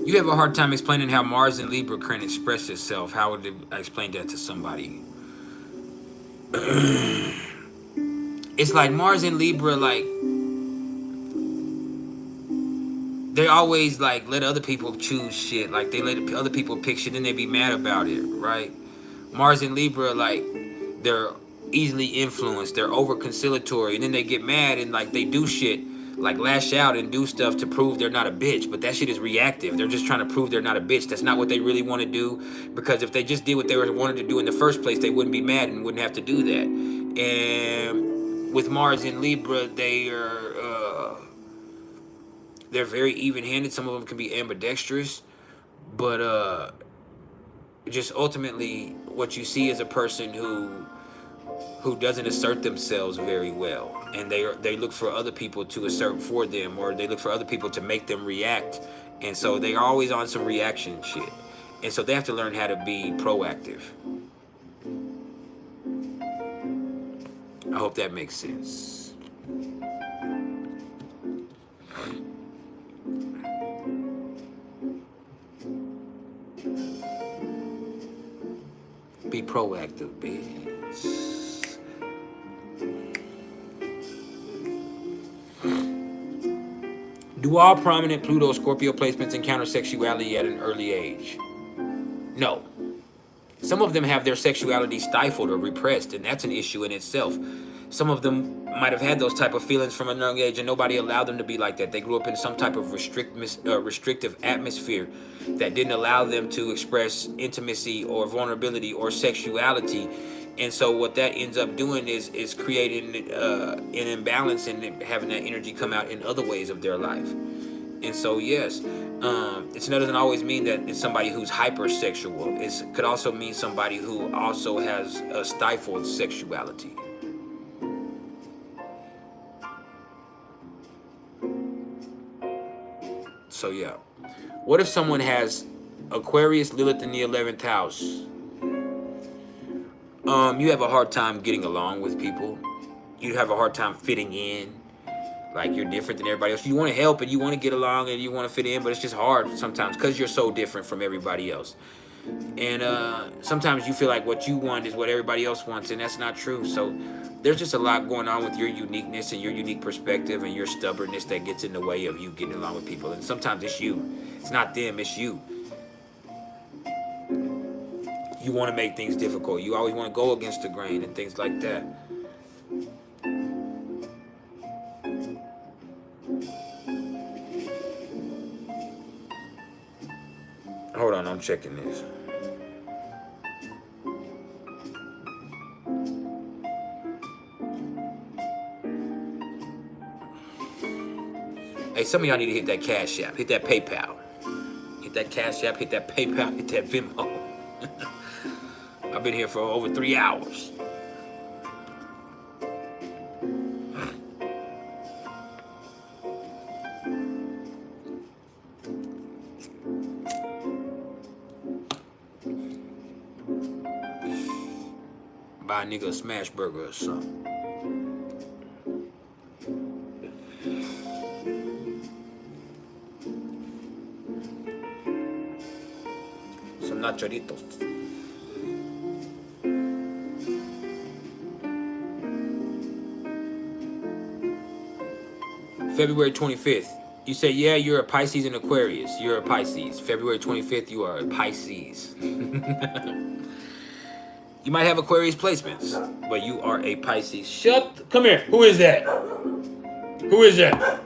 You have a hard time explaining how Mars in Libra can express itself. How would I explain that to somebody? It's like Mars in Libra, like, they always like let other people choose shit. Like they let other people pick shit, then they be mad about it, right? Mars in Libra, like, they're easily influenced, they're over conciliatory, and then they get mad and like they do shit, like lash out and do stuff to prove they're not a bitch. But that shit is reactive. They're just trying to prove they're not a bitch. That's not what they really want to do, because if they just did what they wanted to do in the first place, they wouldn't be mad and wouldn't have to do that. And with Mars in Libra, they're very even-handed. Some of them can be ambidextrous, but just ultimately what you see is a person who doesn't assert themselves very well, and they look for other people to assert for them, or they look for other people to make them react, and so they're always on some reaction shit, and so they have to learn how to be proactive. I hope that makes sense. Be proactive, bitch. Do all prominent Pluto Scorpio placements encounter sexuality at an early age? No. Some of them have their sexuality stifled or repressed, and that's an issue in itself. Some of them might have had those type of feelings from a young age, and nobody allowed them to be like that. They grew up in some type of restrictive atmosphere that didn't allow them to express intimacy or vulnerability or sexuality. And so what that ends up doing is creating an imbalance and having that energy come out in other ways of their life. And so, yes, it doesn't always mean that it's somebody who's hypersexual. It could also mean somebody who also has a stifled sexuality. So, yeah. What if someone has Aquarius, Lilith in the 11th house? You have a hard time getting along with people. You have a hard time fitting in. Like, you're different than everybody else. You want to help and you want to get along and you want to fit in, but it's just hard sometimes because you're so different from everybody else. And sometimes you feel like what you want is what everybody else wants, and that's not true. So there's just a lot going on with your uniqueness and your unique perspective and your stubbornness that gets in the way of you getting along with people. And sometimes it's you. It's not them, it's you. You want to make things difficult. You always want to go against the grain and things like that. Hold on, I'm checking this. Hey, some of y'all need to hit that CashApp, hit that PayPal. Hit that CashApp, hit that PayPal, hit that Venmo. I've been here for over 3 hours. Buy a nigga a smash burger or something. Some nachoritos. February 25th. You say, yeah, you're a Pisces and Aquarius. You're a Pisces. February 25th, you are a Pisces. You might have Aquarius placements, but you are a Pisces. Come here. Who is that? Who is that?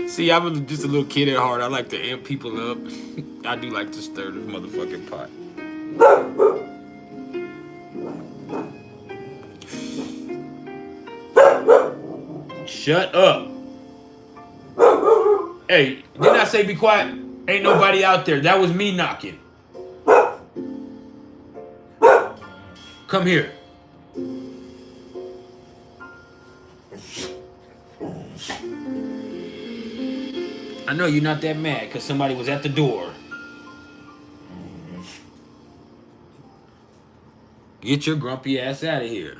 See, I'm just a little kid at heart. I like to amp people up. I do like to stir the motherfucking pot. Shut up. Hey, didn't I say be quiet? Ain't nobody out there. That was me knocking. Come here. I know you're not that mad because somebody was at the door. Get your grumpy ass out of here.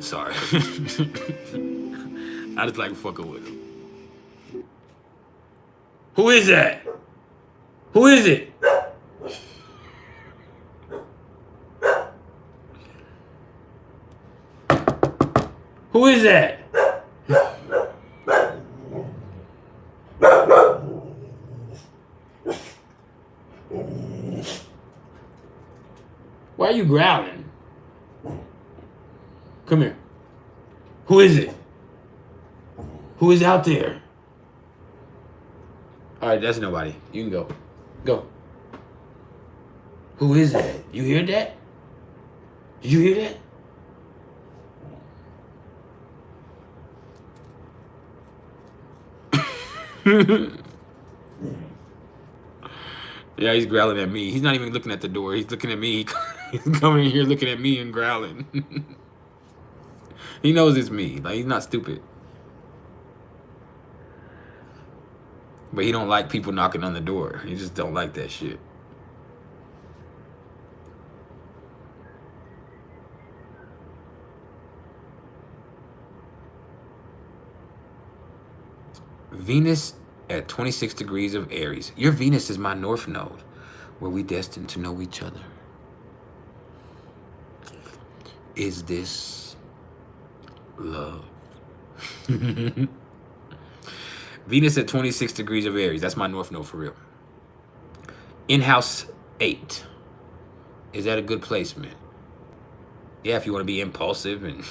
Sorry. I just like fucking with him. Who is that? Who is it? Who is that? Why are you growling? Come here. Who is it? Who is out there? All right, that's nobody. You can go. Go. Who is that? You hear that? Did you hear that? Yeah, he's growling at me. He's not even looking at the door. He's looking at me. He's coming in here looking at me and growling. He knows it's me. Like, he's not stupid. But he don't like people knocking on the door. He just don't like that shit. Venus at 26 degrees of Aries. Your Venus is my north node, where we destined to know each other. Is this love? Venus at 26 degrees of Aries. That's my north node for real. In house 8. Is that a good placement? Yeah, if you want to be impulsive and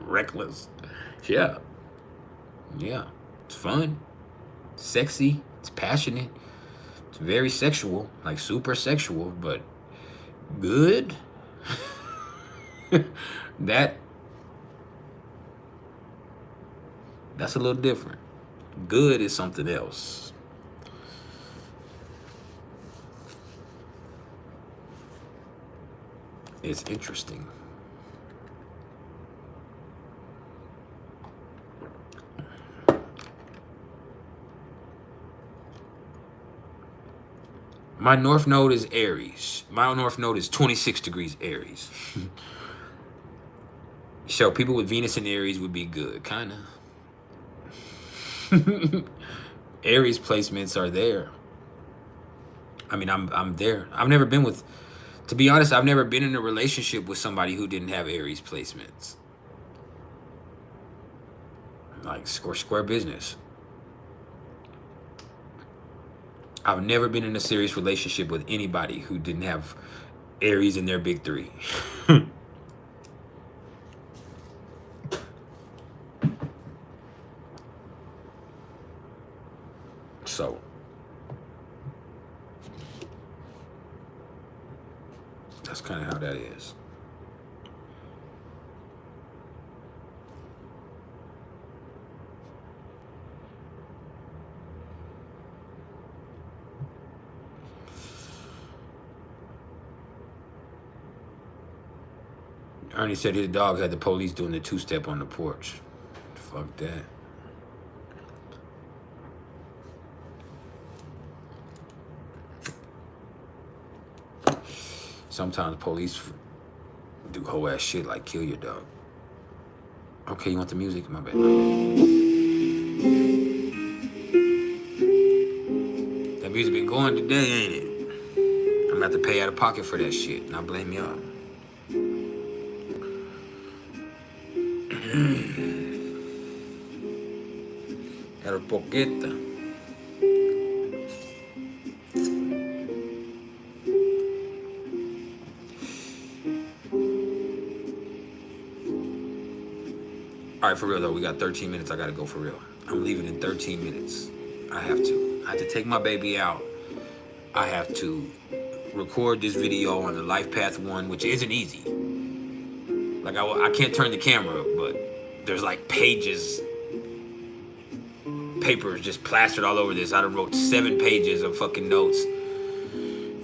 reckless. Yeah. Yeah. It's fun. Sexy. It's passionate. It's very sexual. Like super sexual, but good. That's a little different. Good is something else. It's interesting. My north node is Aries. My north node is 26 degrees Aries. So people with Venus in Aries would be good, kind of. Aries placements are there. I mean, I'm there. I've never been with, to be honest, I've never been in a relationship with somebody who didn't have Aries placements. Like square business. I've never been in a serious relationship with anybody who didn't have Aries in their big three. So, that's kind of how that is. Ernie said his dogs had the police doing the two-step on the porch. Fuck that. Sometimes police do whole ass shit like kill your dog. Okay, you want the music? My bad. That music been going today, ain't it? I'm gonna have to pay out of pocket for that shit, and I blame y'all. Era poqueta. All right, for real though, we got 13 minutes. I gotta go for real. I'm leaving in 13 minutes. I have to take my baby out I have to record this video on the Life Path 1, which isn't easy. Like, I can't turn the camera up, but there's like papers just plastered all over this. I done wrote 7 pages of fucking notes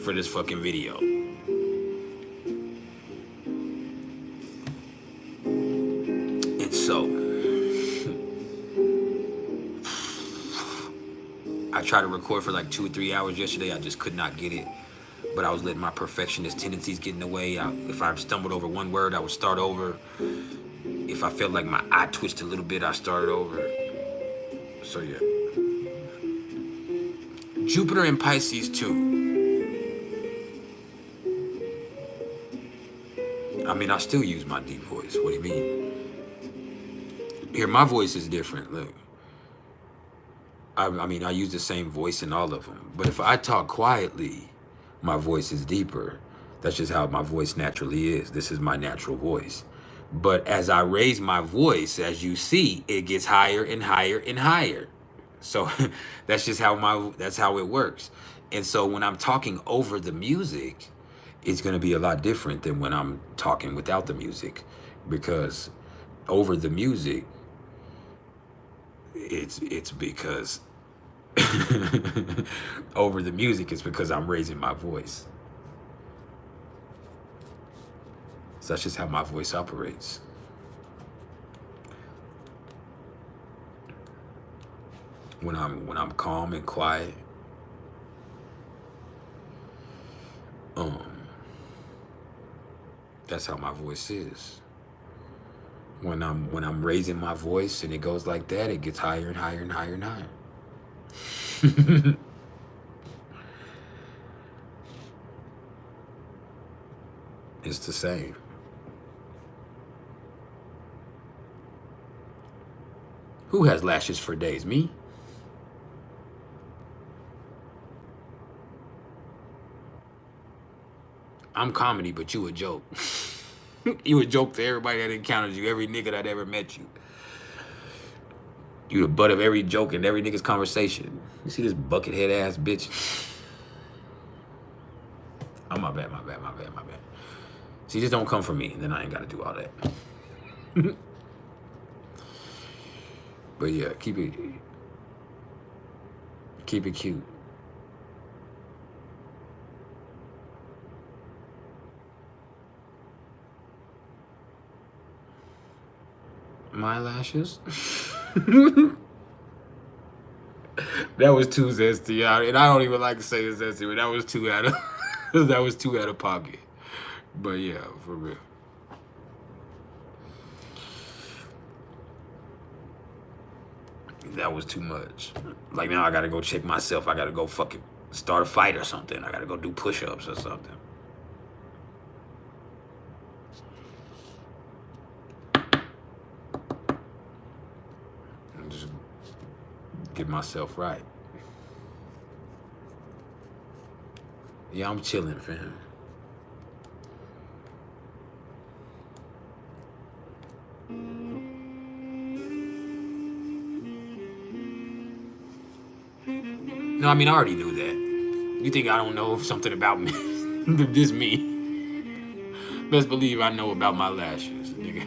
for this fucking video. And so, I tried to record for like 2 or 3 hours yesterday. I just could not get it. But I was letting my perfectionist tendencies get in the way. If I stumbled over one word, I would start over. If I felt like my eye twitched a little bit, I started over. So yeah. Jupiter in Pisces too. I mean, I still use my deep voice. What do you mean? Here, my voice is different. Look. I mean, I use the same voice in all of them. But if I talk quietly, my voice is deeper. That's just how my voice naturally is. This is my natural voice. But as I raise my voice, as you see, it gets higher and higher and higher. So that's just how that's how it works. And so when I'm talking over the music, it's going to be a lot different than when I'm talking without the music, because over the music, it's because over the music, it's because I'm raising my voice. So that's just how my voice operates. When I'm calm and quiet, that's how my voice is. When I'm raising my voice and it goes like that, it gets higher and higher and higher and higher. It's the same. Who has lashes for days? Me? I'm comedy, but you a joke. You a joke to everybody that encounters you, every nigga that ever met you. You the butt of every joke and every nigga's conversation. You see this buckethead ass bitch? Oh, my bad. See, just don't come for me, and then I ain't gotta do all that. But yeah, keep it cute. My lashes? That was too zesty, and I don't even like to say it's zesty, but that was too out of that was too out of pocket. But yeah, for real. That was too much. Like, now I gotta go check myself. I gotta go fucking start a fight or something. I gotta go do push-ups or something. And just get myself right. Yeah, I'm chilling, fam. No, I mean, I already knew that. You think I don't know something about me? This me. Best believe I know about my lashes, nigga.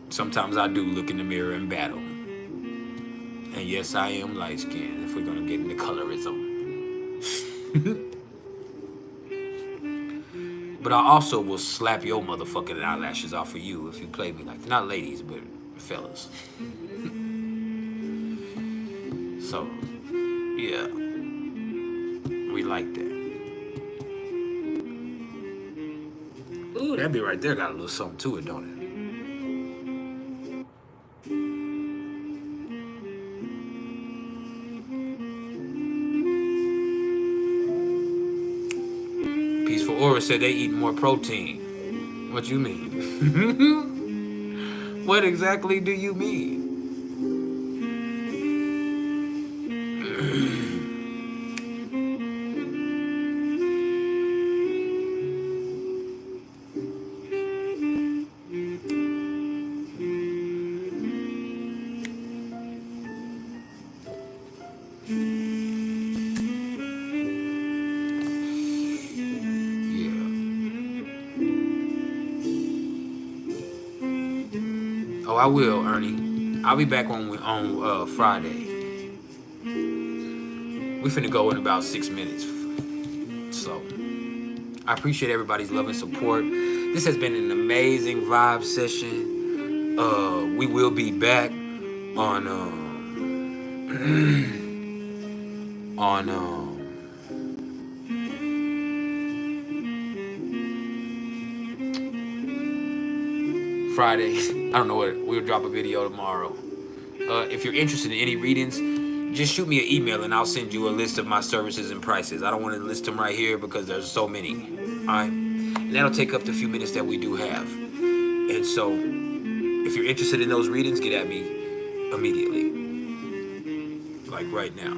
Sometimes I do look in the mirror and battle. And yes, I am light-skinned, if we're gonna get into colorism. But I also will slap your motherfucking eyelashes off of you if you play me like that. Not ladies, but fellas. So, yeah, we like that. Ooh, that bit right there got a little something to it, don't it? Peaceful Aura said they eat more protein. What you mean? What exactly do you mean? Oh, I will, Ernie. I'll be back on Friday. We finna go in about 6 minutes. So, I appreciate everybody's love and support. This has been an amazing vibe session. We will be back on on Friday. I don't know what. We'll drop a video tomorrow. If you're interested in any readings, just shoot me an email and I'll send you a list of my services and prices. I don't want to list them right here because there's so many. All right, and that'll take up the few minutes that we do have. And so, if you're interested in those readings, get at me immediately, like right now.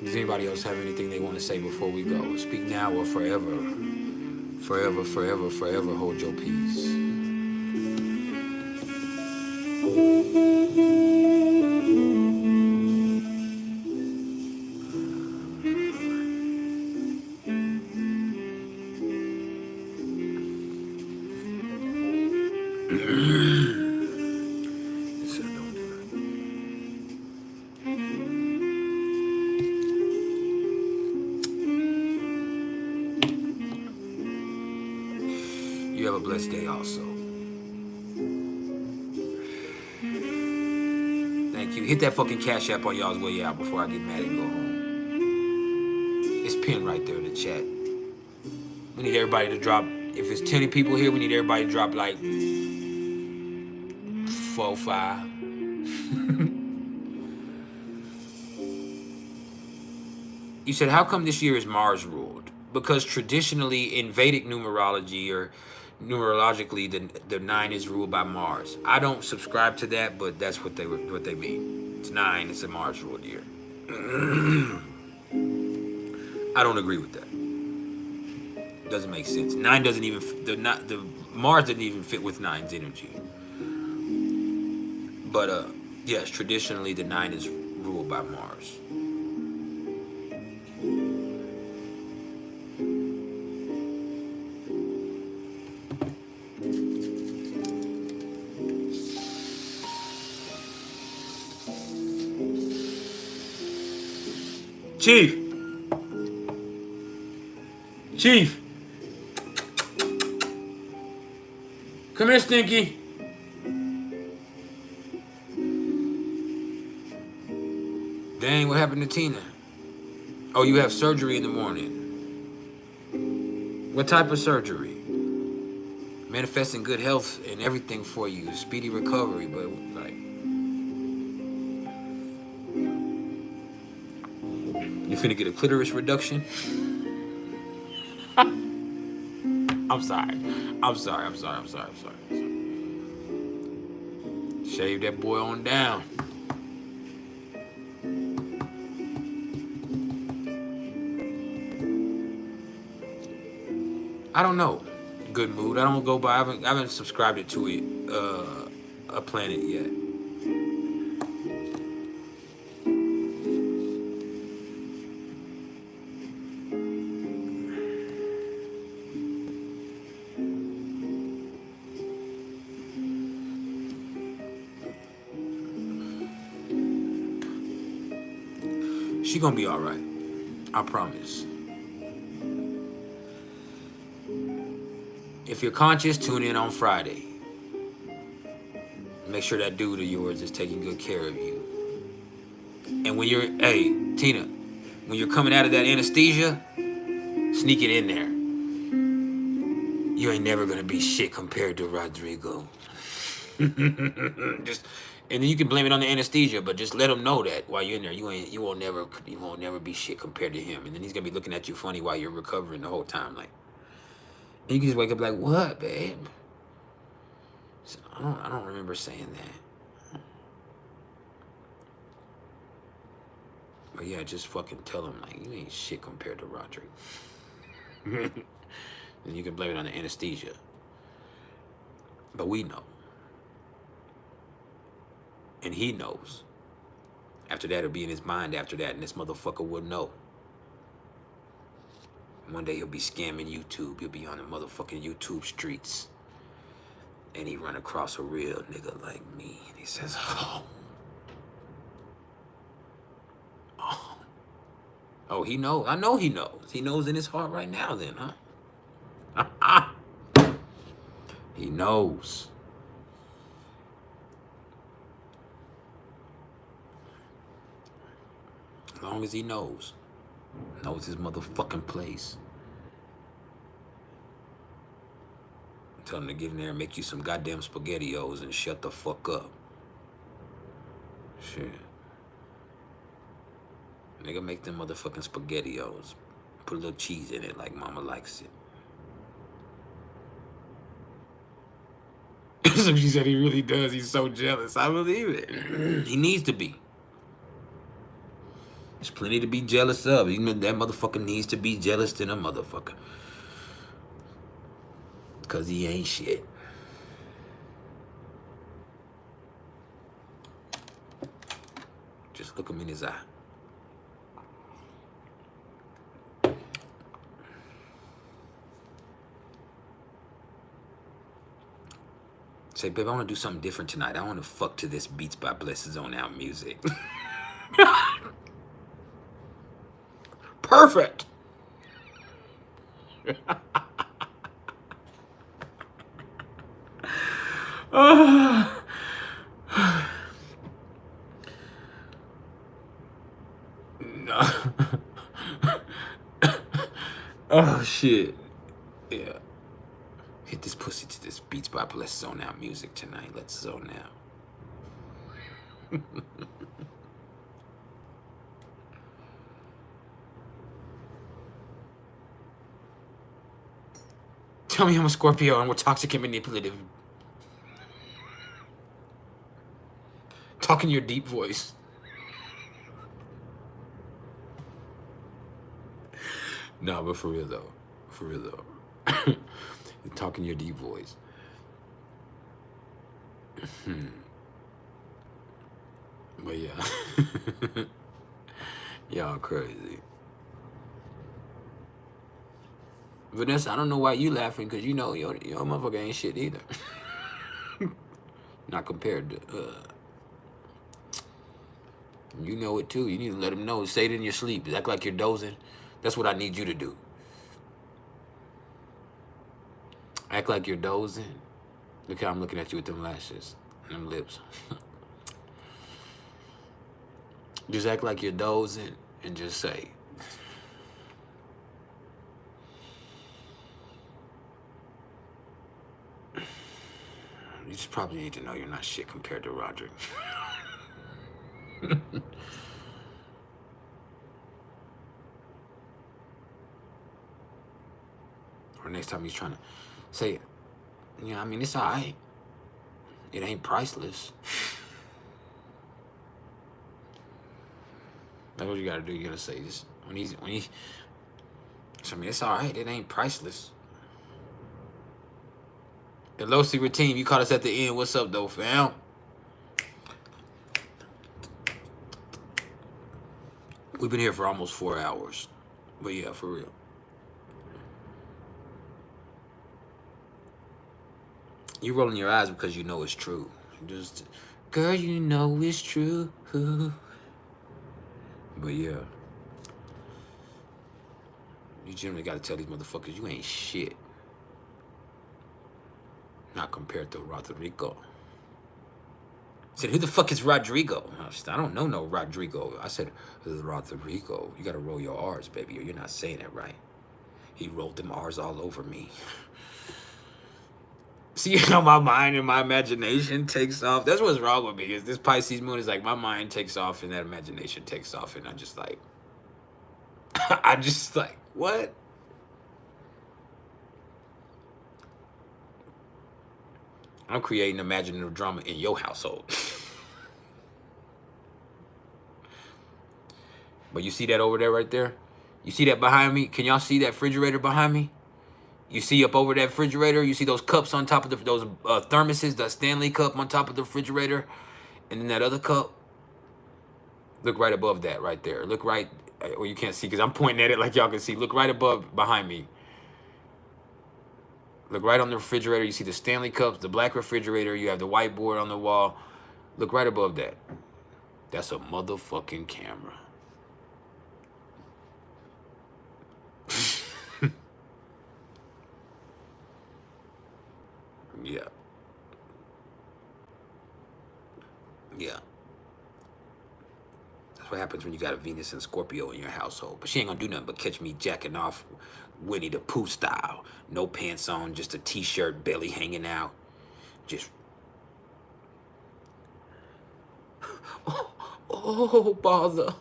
Does anybody else have anything they want to say before we go? Speak now or forever. Forever, forever, forever hold your peace. You have a blessed day also. Thank you. Hit that fucking Cash App on y'all's way out before I get mad and go home. It's pinned right there in the chat. We need everybody to drop, if it's 10 people here, we need everybody to drop like 4, 5. You said, how come this year is Mars ruled? Because traditionally in Vedic numerology or numerologically, the 9 is ruled by Mars. I don't subscribe to that, but that's what they mean. It's 9. It's a Mars ruled year. I don't agree with that. Doesn't make sense. 9 doesn't even the Mars doesn't even fit with 9's energy. But yes, traditionally the 9 is ruled by Mars. Chief. Come here, Stinky. Dang, what happened to Tina? Oh, you have surgery in the morning. What type of surgery? Manifesting good health and everything for you. Speedy recovery, but like... You finna get a clitoris reduction? I'm sorry. Shave that boy on down. I don't know. Good mood. I don't go by. I haven't subscribed it to a planet yet. She gonna be all right. I promise. If you're conscious, tune in on Friday. Make sure that dude of yours is taking good care of you. And when you're, hey, Tina, when you're coming out of that anesthesia, sneak it in there. You ain't never gonna be shit compared to Rodrigo. And then you can blame it on the anesthesia, but just let him know that while you're in there, you won't never be shit compared to him. And then he's gonna be looking at you funny while you're recovering the whole time, like. And you can just wake up like, what, babe? So, I don't remember saying that. But yeah, just fucking tell him like, you ain't shit compared to Rodrigo. And you can blame it on the anesthesia. But we know. And he knows. After that, it'll be in his mind after that, and this motherfucker will know. One day he'll be scamming YouTube. He'll be on the motherfucking YouTube streets. And he run across a real nigga like me. And he says, oh. Oh. Oh, he knows. I know he knows. He knows in his heart right now then, huh? He knows. As long as he knows his motherfucking place. Tell him to get in there and make you some goddamn SpaghettiOs and shut the fuck up. Shit. Nigga, make them motherfucking SpaghettiOs. Put a little cheese in it like mama likes it. So she said he really does. He's so jealous. I believe it. He needs to be. There's plenty to be jealous of. Even that motherfucker needs to be jealous than a motherfucker. Because he ain't shit. Just look him in his eye. Say, babe, I want to do something different tonight. I want to fuck to this Beats by Blesses on Out music. Perfect. No. Oh shit. Yeah. Hit this pussy to this Beats by Blesses Zone Out music tonight. Let's zone out. Tell me I'm a Scorpio and we're toxic and manipulative. Talk in your deep voice. No, but for real though. For real though. Talk in your deep voice. But yeah. Y'all crazy. Vanessa, I don't know why you laughing, because you know your motherfucker ain't shit either. Not compared to you know it too. You need to let him know. Say it in your sleep. Act like you're dozing. That's what I need you to do. Act like you're dozing. Look how I'm looking at you with them lashes and them lips. Just act like you're dozing and just say, you just probably need to know you're not shit compared to Roderick. Or next time he's trying to say, yeah, I mean, it's all right. It ain't priceless. That's what you gotta do. You gotta say this when he. So I mean, it's all right. It ain't priceless. The Low Secret Team, you caught us at the end. What's up, though, fam? We've been here for almost 4 hours. But yeah, for real. You rolling your eyes because you know it's true. Just, girl, you know it's true. But yeah. You generally gotta tell these motherfuckers you ain't shit. Not compared to Rodrigo. I said, who the fuck is Rodrigo? I don't know no Rodrigo. I said, Rodrigo. You gotta roll your R's, baby, or you're not saying it right. He rolled them R's all over me. See how my mind and my imagination takes off? That's what's wrong with me, is this Pisces moon is like my mind takes off and that imagination takes off, and I just like, what? I'm creating imaginative drama in your household. But you see that over there right there? You see that behind me? Can y'all see that refrigerator behind me? You see up over that refrigerator? You see those cups on top of those thermoses, the Stanley cup on top of the refrigerator? And then that other cup, look right above that right there. Look right, or you can't see because I'm pointing at it like y'all can see. Look right above, behind me. Look right on the refrigerator. You see the Stanley cups, the black refrigerator. You have the whiteboard on the wall. Look right above that. That's a motherfucking camera. Yeah. Yeah. That's what happens when you got a Venus and Scorpio in your household. But she ain't gonna do nothing but catch me jacking off Winnie the Pooh style. No pants on, just a t-shirt, belly hanging out. Just... Oh, bother.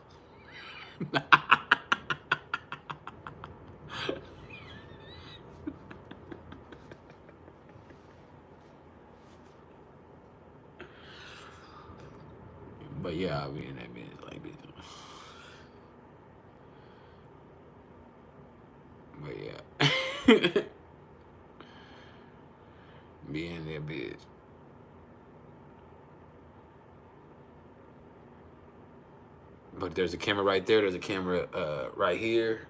But yeah, I mean, it's like this. But yeah. Be in there, bitch. But there's a camera right there. There's a camera right here.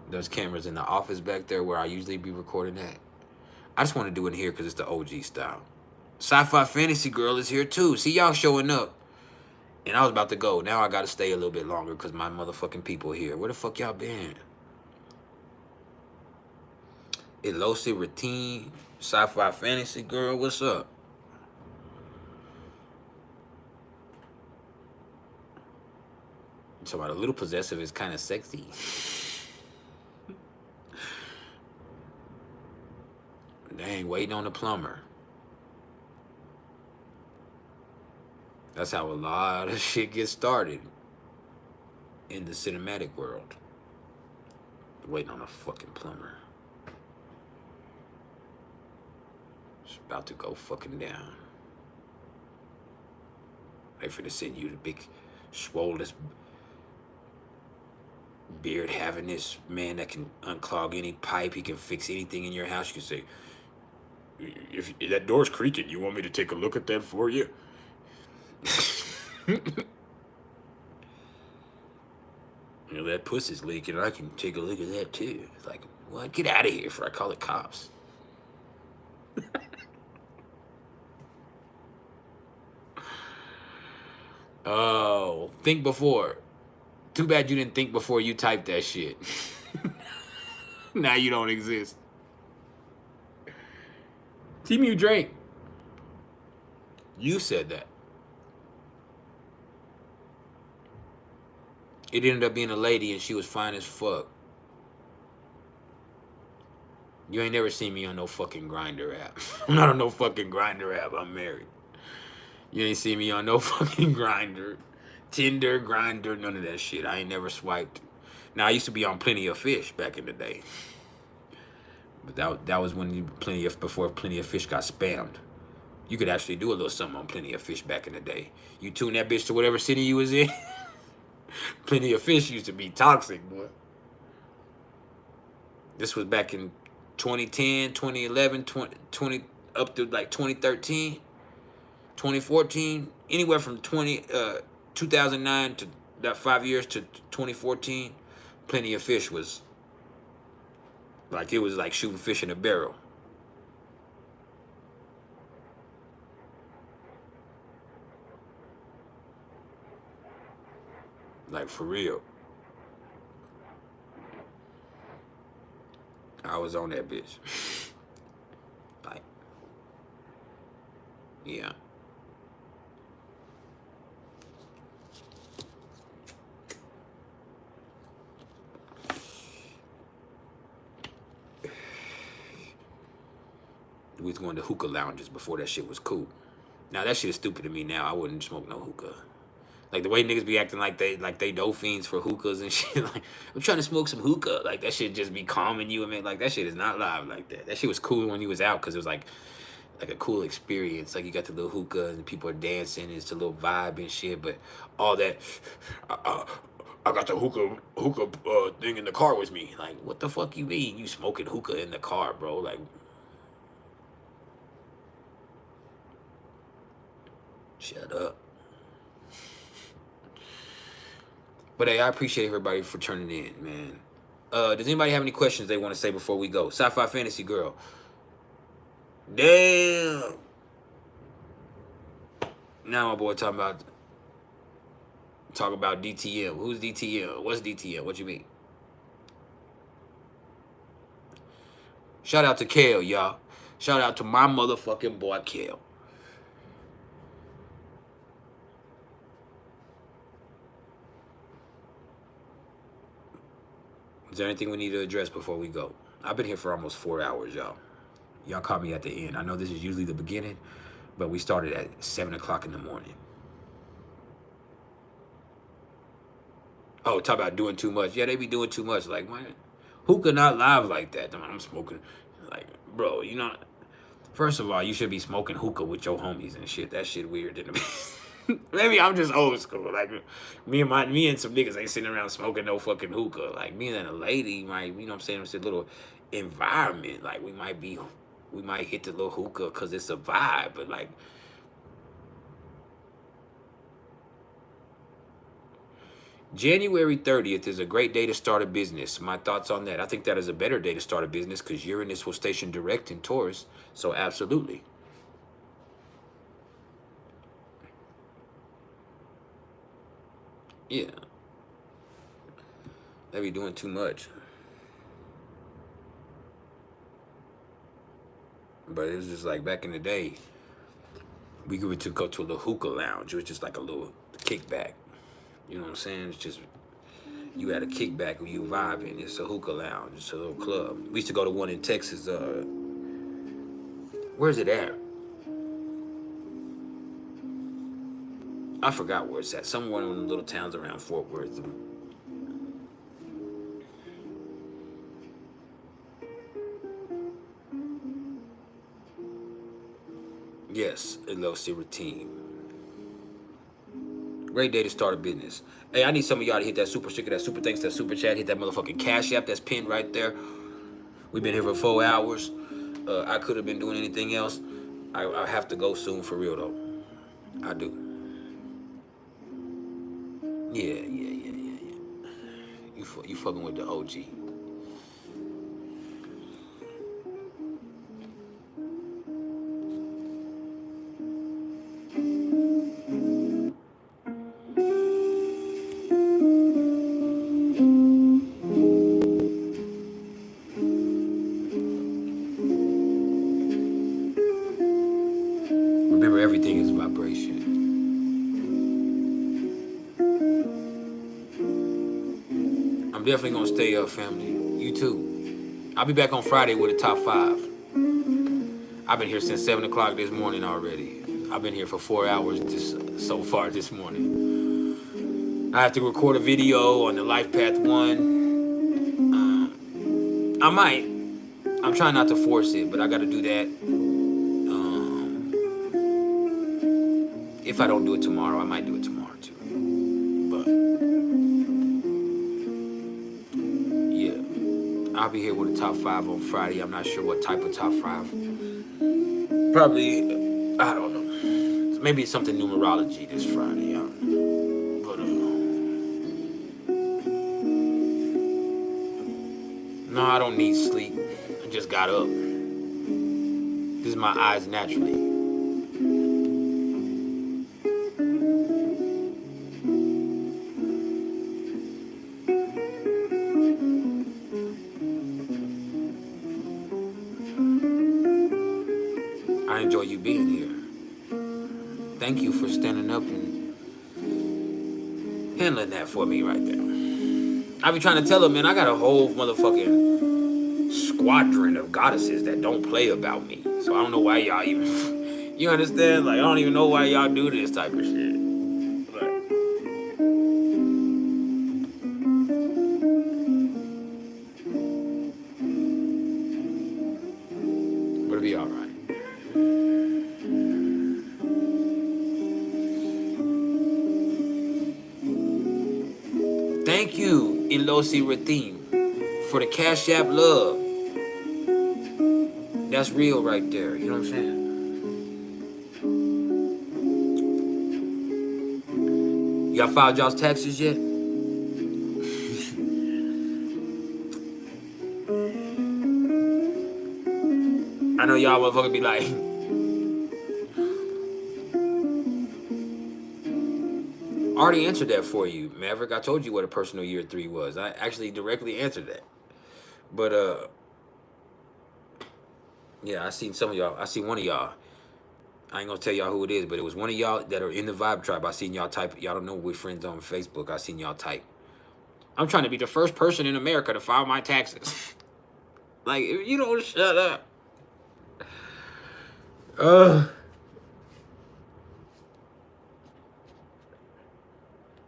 There's cameras in the office back there where I usually be recording at. I just want to do it here because it's the OG style. Sci-Fi Fantasy Girl is here too. See y'all showing up. And I was about to go. Now I got to stay a little bit longer because my motherfucking people here. Where the fuck y'all been? Elosi Routine, Sci-Fi Fantasy Girl, what's up? So a little possessive is kind of sexy. Dang, waiting on the plumber. That's how a lot of shit gets started in the cinematic world. Waiting on a fucking plumber. It's about to go fucking down. They finna send you the big, swollen beard having this man that can unclog any pipe. He can fix anything in your house. You can say, if that door's creaking, you want me to take a look at that for you? You know, that pussy's leaking. I can take a look at that too. It's like, what? Get out of here before I call the cops. Oh, think before. Too bad you didn't think before you typed that shit. Now you don't exist. Team you drink. You said that. It ended up being a lady and she was fine as fuck. You ain't never seen me on no fucking Grinder app. I'm not on no fucking Grinder app. I'm married. You ain't seen me on no fucking Grinder, Tinder, Grinder, none of that shit. I ain't never swiped. Now, I used to be on Plenty of Fish back in the day. But that was when before Plenty of Fish got spammed. You could actually do a little something on Plenty of Fish back in the day. You tune that bitch to whatever city you was in. Plenty of Fish used to be toxic, boy. This was back in 2010, 2011, 20 up to like 2013, 2014, anywhere from 2009 to that 5 years to 2014. Plenty of Fish was like, it was like shooting fish in a barrel. Like, for real. I was on that bitch. Like, yeah. We was going to hookah lounges before that shit was cool. Now that shit is stupid to me now. I wouldn't smoke no hookah. Like the way niggas be acting like they dope fiends for hookahs and shit. Like, I'm trying to smoke some hookah. Like that shit just be calming you. I mean, like that shit is not live like that. That shit was cool when you was out because it was like a cool experience. Like you got the little hookah and people are dancing. It's a little vibe and shit. But all that, I got the hookah thing in the car with me. Like, what the fuck you mean? You smoking hookah in the car, bro? Like, Shut up. But hey, I appreciate everybody for turning in, man. Does anybody have any questions they want to say before we go? Sci-Fi Fantasy Girl. Damn. Now my boy talk about DTM. Who's DTM? What's DTM? What you mean? Shout out to Kale, y'all. Shout out to my motherfucking boy Kale. Is there anything we need to address before we go? I've been here for almost 4 hours, y'all. Y'all caught me at the end. I know this is usually the beginning, but we started at 7 o'clock in the morning. Oh, talk about doing too much. Yeah, they be doing too much. Like, man, who could not live like that? I'm smoking. Like, bro, you know, first of all, you should be smoking hookah with your homies and shit. That shit weird to me. Maybe I'm just old school. Like, me and some niggas ain't sitting around smoking no fucking hookah. Like, me and a lady might, you know what I'm saying, it's a little environment. Like, we might hit the little hookah because it's a vibe. But, like, January 30th is a great day to start a business. My thoughts on that. I think that is a better day to start a business because Uranus will station direct in Taurus. So, absolutely. Yeah. They be doing too much. But it was just like back in the day, we could go to a little hookah lounge. It was just like a little kickback. You know what I'm saying? It's just, you had a kickback when you vibing. It's a hookah lounge. It's a little club. We used to go to one in Texas. Where's it at? I forgot where it's at. Somewhere in the little towns around Fort Worth. Yes, LLC routine. Great day to start a business. Hey, I need some of y'all to hit that super sticker, that super thanks, that super chat, hit that motherfucking Cash App that's pinned right there. We've been here for 4 hours. I could have been doing anything else. I have to go soon for real though. I do. Yeah. You fucking with the OG. Remember, everything is vibration. I'm definitely gonna stay up, family. You too. I'll be back on Friday with a top 5. I've been here since 7 o'clock this morning already. I've been here for 4 hours so far this morning. I have to record a video on the Life Path 1. I might. I'm trying not to force it, but I gotta do that. If I don't do it tomorrow, I might do it tomorrow too. But yeah, I'll be here with a top 5 on Friday. I'm not sure what type of top 5. Probably, I don't know. Maybe it's something numerology this Friday. But no, I don't need sleep. I just got up. This is my eyes naturally. I enjoy you being here. Thank you for standing up and handling that for me right there. I be trying to tell them, man, I got a whole motherfucking squadron of goddesses that don't play about me. So I don't know why y'all even, you understand? Like, I don't even know why y'all do this type of shit. But it'll be all right. Thank you, Ilosi Rathim, for the Cash App love. That's real right there. You know what I'm saying? Y'all filed y'all's taxes yet? I know y'all motherfuckers be like, I already answered that for you, Maverick. I told you what a personal year 3 was. I actually directly answered that. But yeah, I seen some of y'all. I seen one of y'all. I ain't gonna tell y'all who it is, but it was one of y'all that are in the Vibe tribe. I seen y'all type. Y'all don't know we're friends on Facebook. I seen y'all type. I'm trying to be the first person in America to file my taxes. Like, if you don't shut up.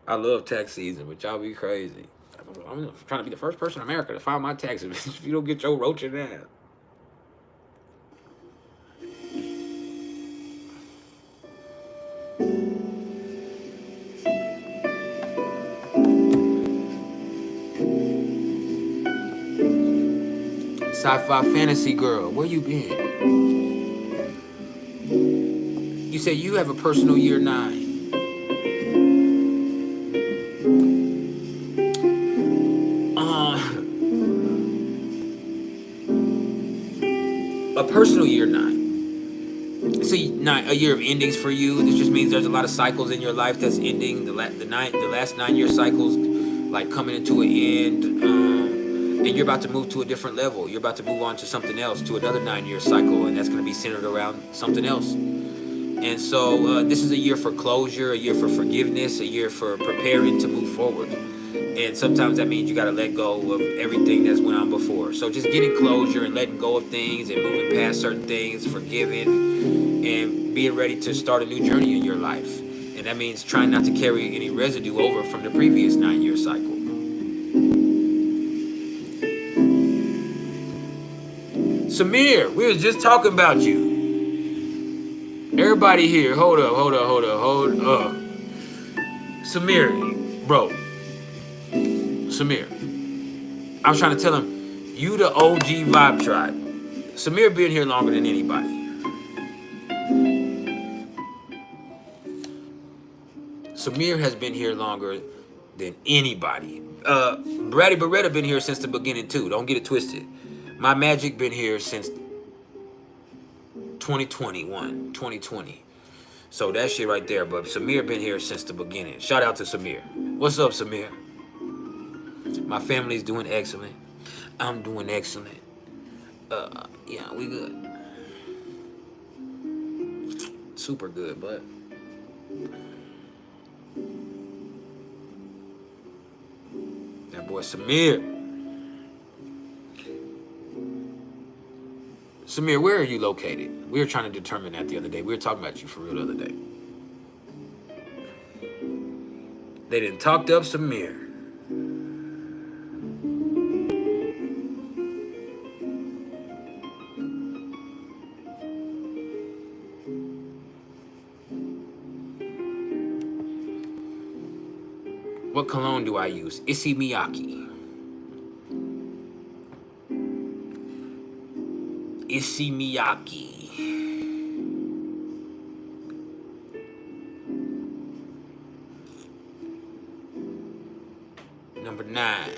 I love tax season, but y'all be crazy. I'm trying to be the first person in America to file my taxes. If you don't get your roach in there. Sci-fi fantasy girl, where you been? You said you have a personal year 9. A personal year 9. It's a year of endings for you. This just means there's a lot of cycles in your life that's ending. The last 9-year cycles, like coming into an end. And you're about to move to a different level. You're about to move on to something else, to another 9-year cycle, and that's going to be centered around something else. And so this is a year for closure, a year for forgiveness, a year for preparing to move forward. And sometimes that means you got to let go of everything that's went on before. So just getting closure and letting go of things and moving past certain things, forgiving, and being ready to start a new journey in your life. And that means trying not to carry any residue over from the previous 9-year cycle. Samir, we was just talking about you. Everybody here, hold up. Samir, bro. Samir. I was trying to tell him, you the OG Vibe tribe. Samir been here longer than anybody. Samir has been here longer than anybody. Brady Beretta been here since the beginning too. Don't get it twisted. My Magic been here since 2020. So that shit right there. But Samir been here since the beginning. Shout out to Samir. What's up, Samir? My family's doing excellent. I'm doing excellent. Yeah, we good. Super good, but that boy Samir. Samir, where are you located? We were trying to determine that the other day. We were talking about you for real the other day. They didn't talk up Samir. What cologne do I use? Issey Miyake. Issey Miyake. Number 9.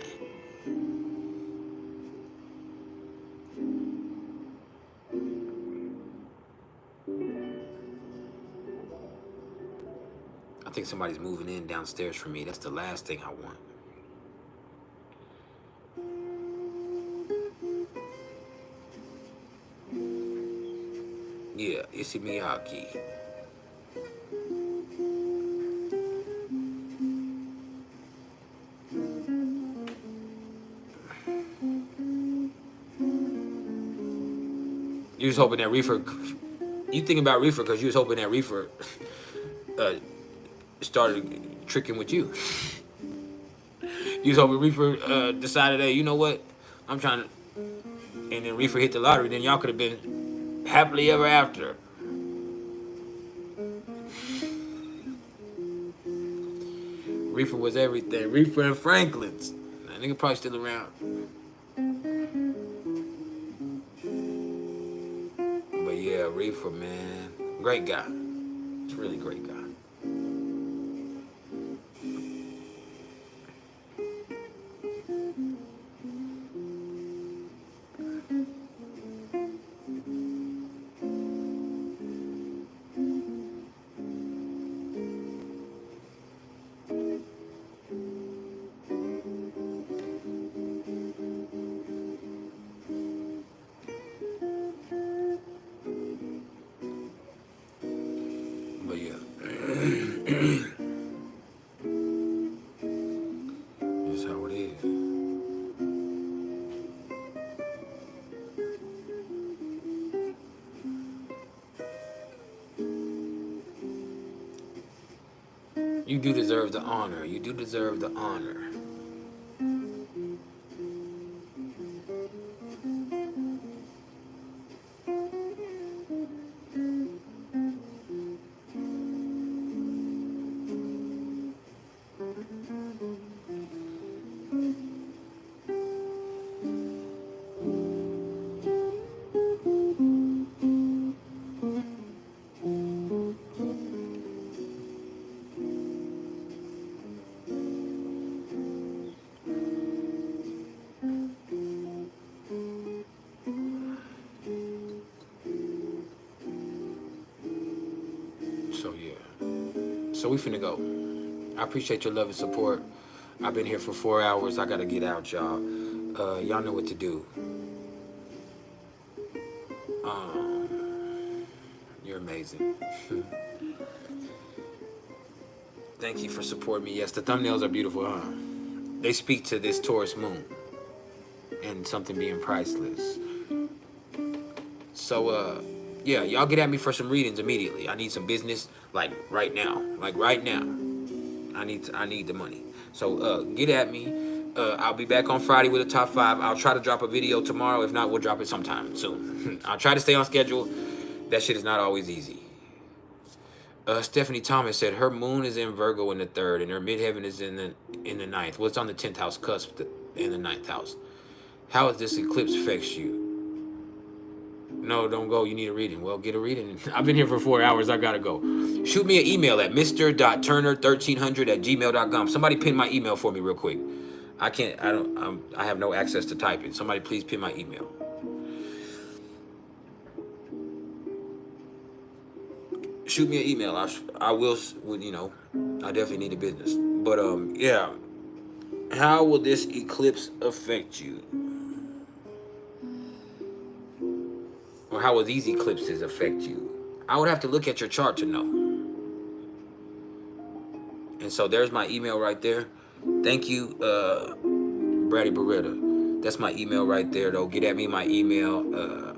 I think somebody's moving in downstairs for me. That's the last thing I want. Yeah, Issey Miyake. You was hoping that Reefer, you think about Reefer because you was hoping that Reefer started tricking with you. You was hoping Reefer decided, hey, you know what? I'm trying to, and then Reefer hit the lottery, then y'all could have been happily ever after. Reefer was everything. Reefer and Franklin's. That nigga probably still around. But yeah, Reefer, man. Great guy. It's a really great guy. You do deserve the honor. You do deserve the honor. So yeah. So we finna go. I appreciate your love and support. I've been here for 4 hours. I gotta get out, y'all. Y'all know what to do. You're amazing. Thank you for supporting me. Yes, the thumbnails are beautiful, huh? They speak to this Taurus moon and something being priceless. So, yeah, y'all get at me for some readings immediately. I need some business, like right now. Like right now. I need the money. So, get at me. I'll be back on Friday with a top 5. I'll try to drop a video tomorrow. If not, we'll drop it sometime soon. I'll try to stay on schedule. That shit is not always easy. Stephanie Thomas said her moon is in Virgo in the 3rd and her midheaven is in the 9th. Well, it's on the 10th house cusp in the 9th house. How does this eclipse affects you? No, don't go. You need a reading. Well, get a reading. I've been here for 4 hours. I gotta go. Shoot me an email at mr.turner1300@gmail.com. Somebody pin my email for me real quick. I have no access to type it. Somebody please pin my email. Shoot me an email. I will, you know, I definitely need a business. But, yeah. How will this eclipse affect you? Or how will these eclipses affect you? I would have to look at your chart to know. And so there's my email right there. Thank you, Brady Beretta. That's my email right there, though. Get at me my email.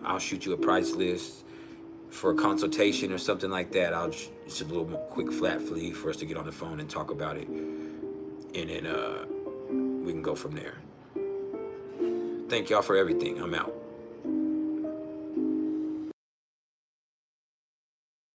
I'll shoot you a price list for a consultation or something like that. It's a little quick flat fee for us to get on the phone and talk about it. And then we can go from there. Thank y'all for everything. I'm out.